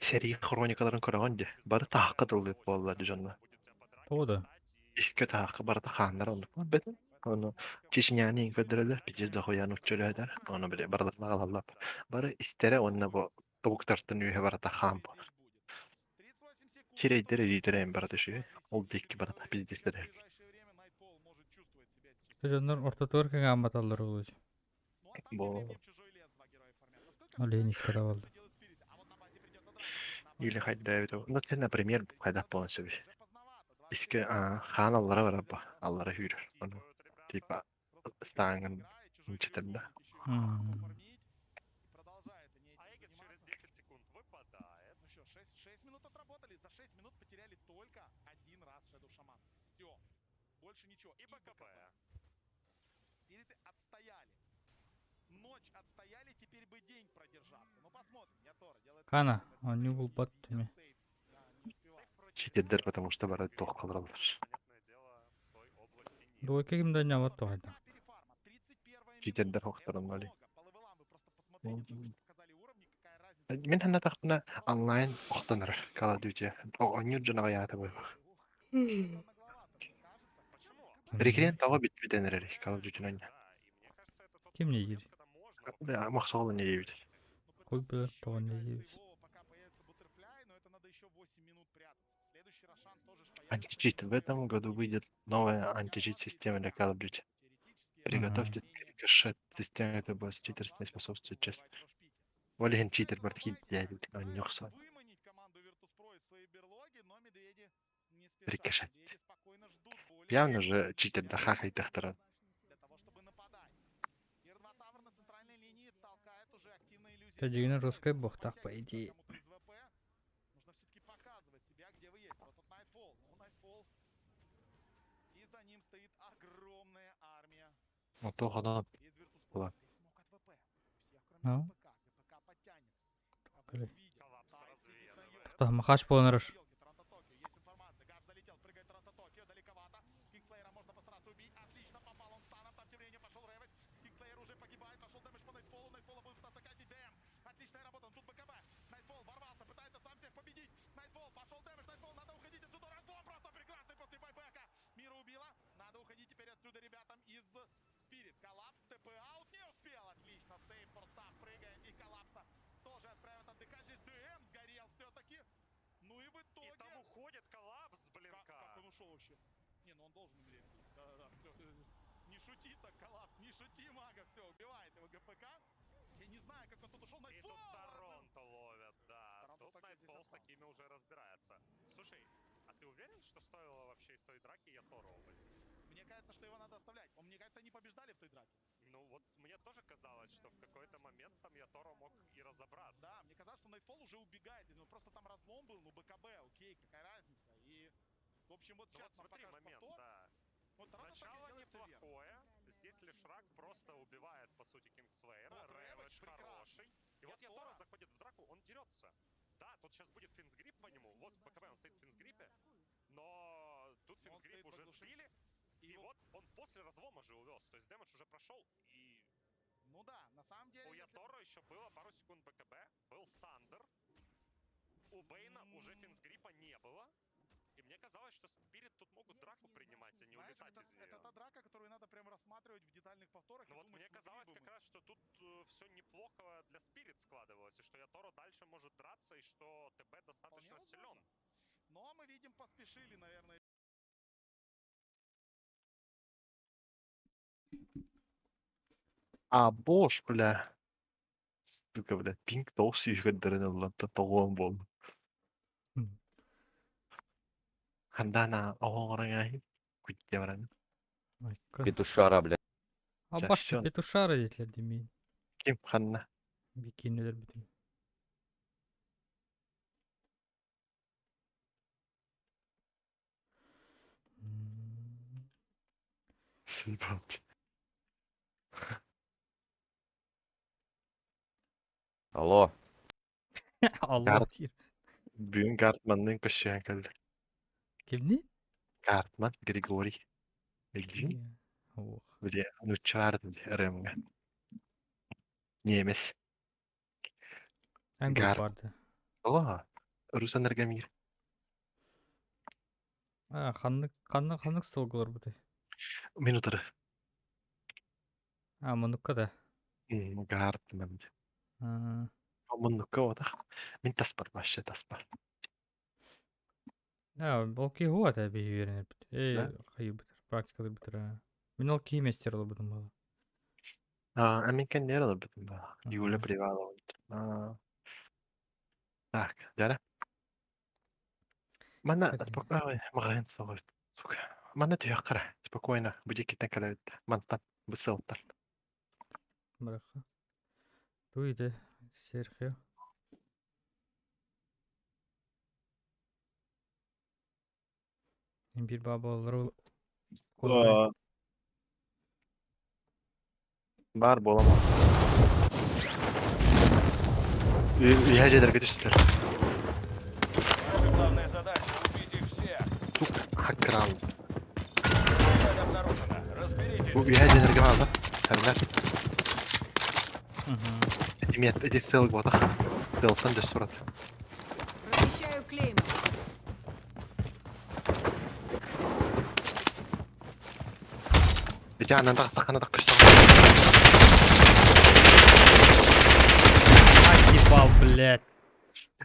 seri kronikaların korandı. Barı tahkı dolu bolladı canına. Тода. İske tahkı barı da hanlar oldu. Beten onu Çeşinyanın federalde bir de koyan uççulu eder. Onu bile barı da bağlalap. Barı istere onunla bu tavuk tartın üye barı da han bu. Чирейдер рейдерем барады ши. Ол дикки барады. Пиздестере. Сожоннор ортотур амбаталлар улуч. Бо Оленис когда болду. или хайда это. Ну, ты, например, когда полностью. Иске ханаллара барабба. Аллара хүрер. Типа станган читанда. А Эгис через 10 секунд выпадает. Ну что, 6 минут отработали. За 6 минут потеряли только один раз Shadow Shaman. Все. Больше ничего. И БКБ. Спириты отстояли. Ночь отстояли, теперь бы день продержаться. Ну посмотрим. Ятора делает... Хана, он не был под теми. Читедер, потому что барады тох калралар. Понятное дело, в той области нет. Дуой каким да не вот тогда. Читедер хохторон вали. Мен хана тахна онлайн охтанар Call of Duty. Онюр жана ята бу. Почему? Рекрен того бит битенер Call of Duty нань. Да, и мне кажется, это тот Кем не самый едешь? момент, когда можно Да, махсол не дебит. Хуй бы того не есть. Пока появится Butterfly, но это надо еще 8 минут прятаться. Следующий Рошан тоже ж появится. Античит. В этом году выйдет новая античит система для Call of Duty. Приготовьтесь к рикошет. Система это будет читерствовать способствует часть. Валиген читер бартхит дядит. Он нёхса. Выманить команду Virtus.pro из своей берлоги, но медведи не спешат. Рикошет. Медведи спокойно ждут более Явно же читер дахаха и тахтара. для того, чтобы нападать. Тир-2 Тавр на центральной линии толкает уже активно иллюзию. Тадигина русской бог так по идее. Кому-то из ВП нужно все-таки показывать себя, где вы есть. Вот тут Nightfall. Ну, Nightfall. И за ним стоит огромная армия Вот то хода. из Virtus.pro. Была. Смог от ВП. Всех, кроме Ну. ГПК. ГПК подтянется. Коли. коллапс развеивает. Там махач полнорож. Есть информация. Гаш залетел, прыгает Торонто Токио, далековато. Кикслейера можно постараться убить. Отлично, попал он станом. Там тем временем пошел Рэвидж. Кикслейер уже погибает. Пошел дэмэдж по Найтфолу. Найтфола будет пытаться катить ДМ. Отличная работа. Тут БКБ. Найтфол ворвался, пытается сам всех победить. Найтфол, пошел дэмэдж. Найтфол, надо уходить отсюда. Разлом просто прекрасный после байбека. Мира убила. Надо уходить теперь отсюда ребятам из Спирит. Коллапс, ТП аут не успел. Отлично. Сейв, Форстав прыгает. И коллапса тоже отправят отдыхать. Здесь ДМ сгорел все-таки. Ну и в итоге... И там уходит коллапс, блин, Как он ушел вообще? Не, ну он должен умереть здесь. Да-да-да, все. Не шути так, коллапс, не шути, мага. Все, убивает его ГПК. Я не знаю, как он тут ушел. И тут Торонто ловят, да. Торонто Тут так здесь Найтфол с остался. такими уже разбирается. Слушай, а ты уверен, что стоило вообще из той драки Ятору увозить? Мне кажется, что его надо оставлять. Мне кажется, они побеждали в той драке. Ну вот мне тоже казалось, что в какой-то момент там Ятору мог и разобраться. Да, мне казалось, что Nightfall уже убегает. Ну просто там разлом был, ну БКБ, окей, какая разница. И, в общем, вот Ну сейчас вот нам смотри, покажет момент, повтор. да. Вот Торонто Начало делает всё верно. неплохое. Здесь Лишрак просто убивает, по сути, Кингслейера. Вот Рэвидж Рэвидж прекрасный. хороший. И вот Ятора. Ятора заходит в драку, он дерется. Да, тут сейчас будет финсгрип по нему. Вот БКБ он стоит в финсгрипе. Но тут Он финсгрип стоит уже под душем. сбили. И вот он после разлома же увез. То есть дэмэдж уже прошел. И Ну да, на самом деле... у если- Ятору еще было пару секунд БКБ. Был Сандер. У Бейна уже финсгрипа не было. И мне казалось, что Спирит тут могут драку принимать, а не Знаешь, улетать из нее. это та драка, которую надо прям рассматривать в детальных повторах. Ну и вот думать, мне смотри казалось бы как мы. раз, что тут все неплохо для Спирит складывалось, и что Яторо дальше может драться, и что ТБ достаточно Вполне силен. возможно. Но мы видим, поспешили, наверное. А бош, бля. Сука, бля. Пинг топ сүйгендерин уллатта тогон болду. М. Хандана оңораңай. Кутте баран. Петушара, бля. А Сейчас башка всё. петушара детлер демейин. Ким ханна? Бикинилер бүтүн. Сыйбалчы. Алло. Алло Гард. тир. Бүгүн Гартмандын көчөгөн келди. Кимни? Гартман Григорий. Билбейм. Ох. Бля, ну чарды РМга. Немес. Hangi Gar- vardı? Ага. Руслан Эргамир. Ханнык столголор бути. Минутары. Мунукка да. Гартман. А, Муннукка ота. Мен таспар башы таспар. Ол ки хуат әбі үйерініп. Да? Қайы бітір, практикалар бітір. Мен ол ки мастер ол бұдым бала. Амин кен нер алып битим ба. Юля Привалова. Так, яра. Мана спокойно, магазин согой. Сука. Мана түйәк қара. Спокойно. Буде китен калабит. Мантан. Бысылтар. Бырақа. Туйды, Серхио. Мен бір бабалары Бар болама. Үйәжелерге түштілер. Главная задача — убедить всех. Сука, хакер алды. Цель обнаружена. Разберитесь. Bu үйәжелерге алды. Сәлдер. Демет, эти ссылок вот. Ссылктан дөс турат. Размещаю клейм. Эти ананда стаканада кыштан. Ебал, блядь.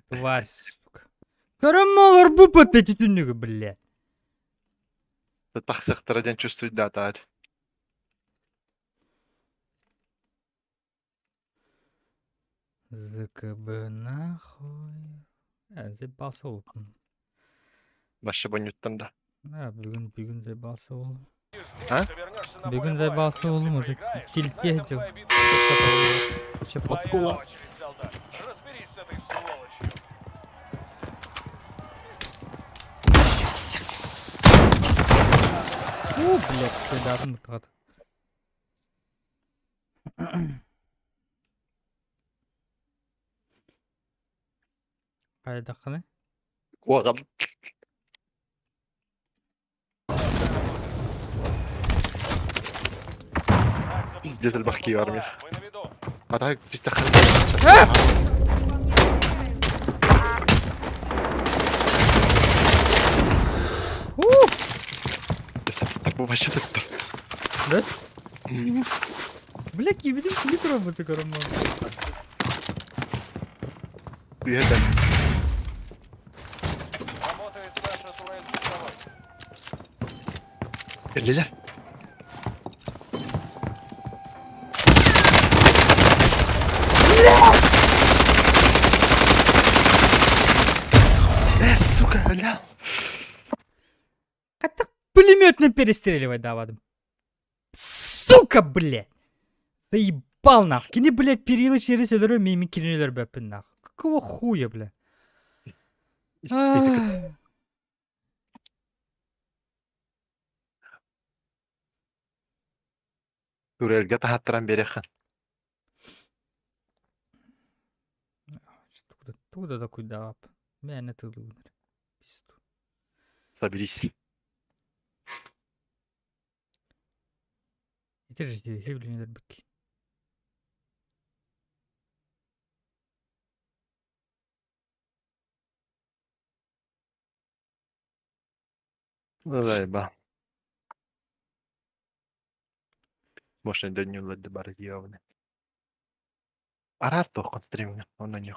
Тварь, сука. Карамалар бұпат эти түннігі, блядь. Так сақтырадан чувствует дата. ЗКБ нахуй. Зебался ол. Башы бонюттан да. Бүгін зебался ол. А? Бүгін зебался ол, уже тильте дел. Че подкула. Разберись с этой сволочью. Блядь, следатын бұтығады. Қайда қаны? Оғам. Пиздец البحكي يا армия. هذا تستخدم. Bu başı tuttu. Да? Блядь, я видел клип работы, Карамал. Üyeden. Работает наша турель цифровой. Elliler. Сука, ля. Пулеметно перестреливать давадым. Сука, блядь! Заебал нахуй. Кини, блядь, перила через өдірі меймін кенелер бәпін нахуй. Какого хуя, блядь? Турелге tahattıran berekhan. Туда да куда? Мен это лунер. Соберись. Это же явление быки. Заеба. Можно до нього добавити явно. Арар то констримінг, воно не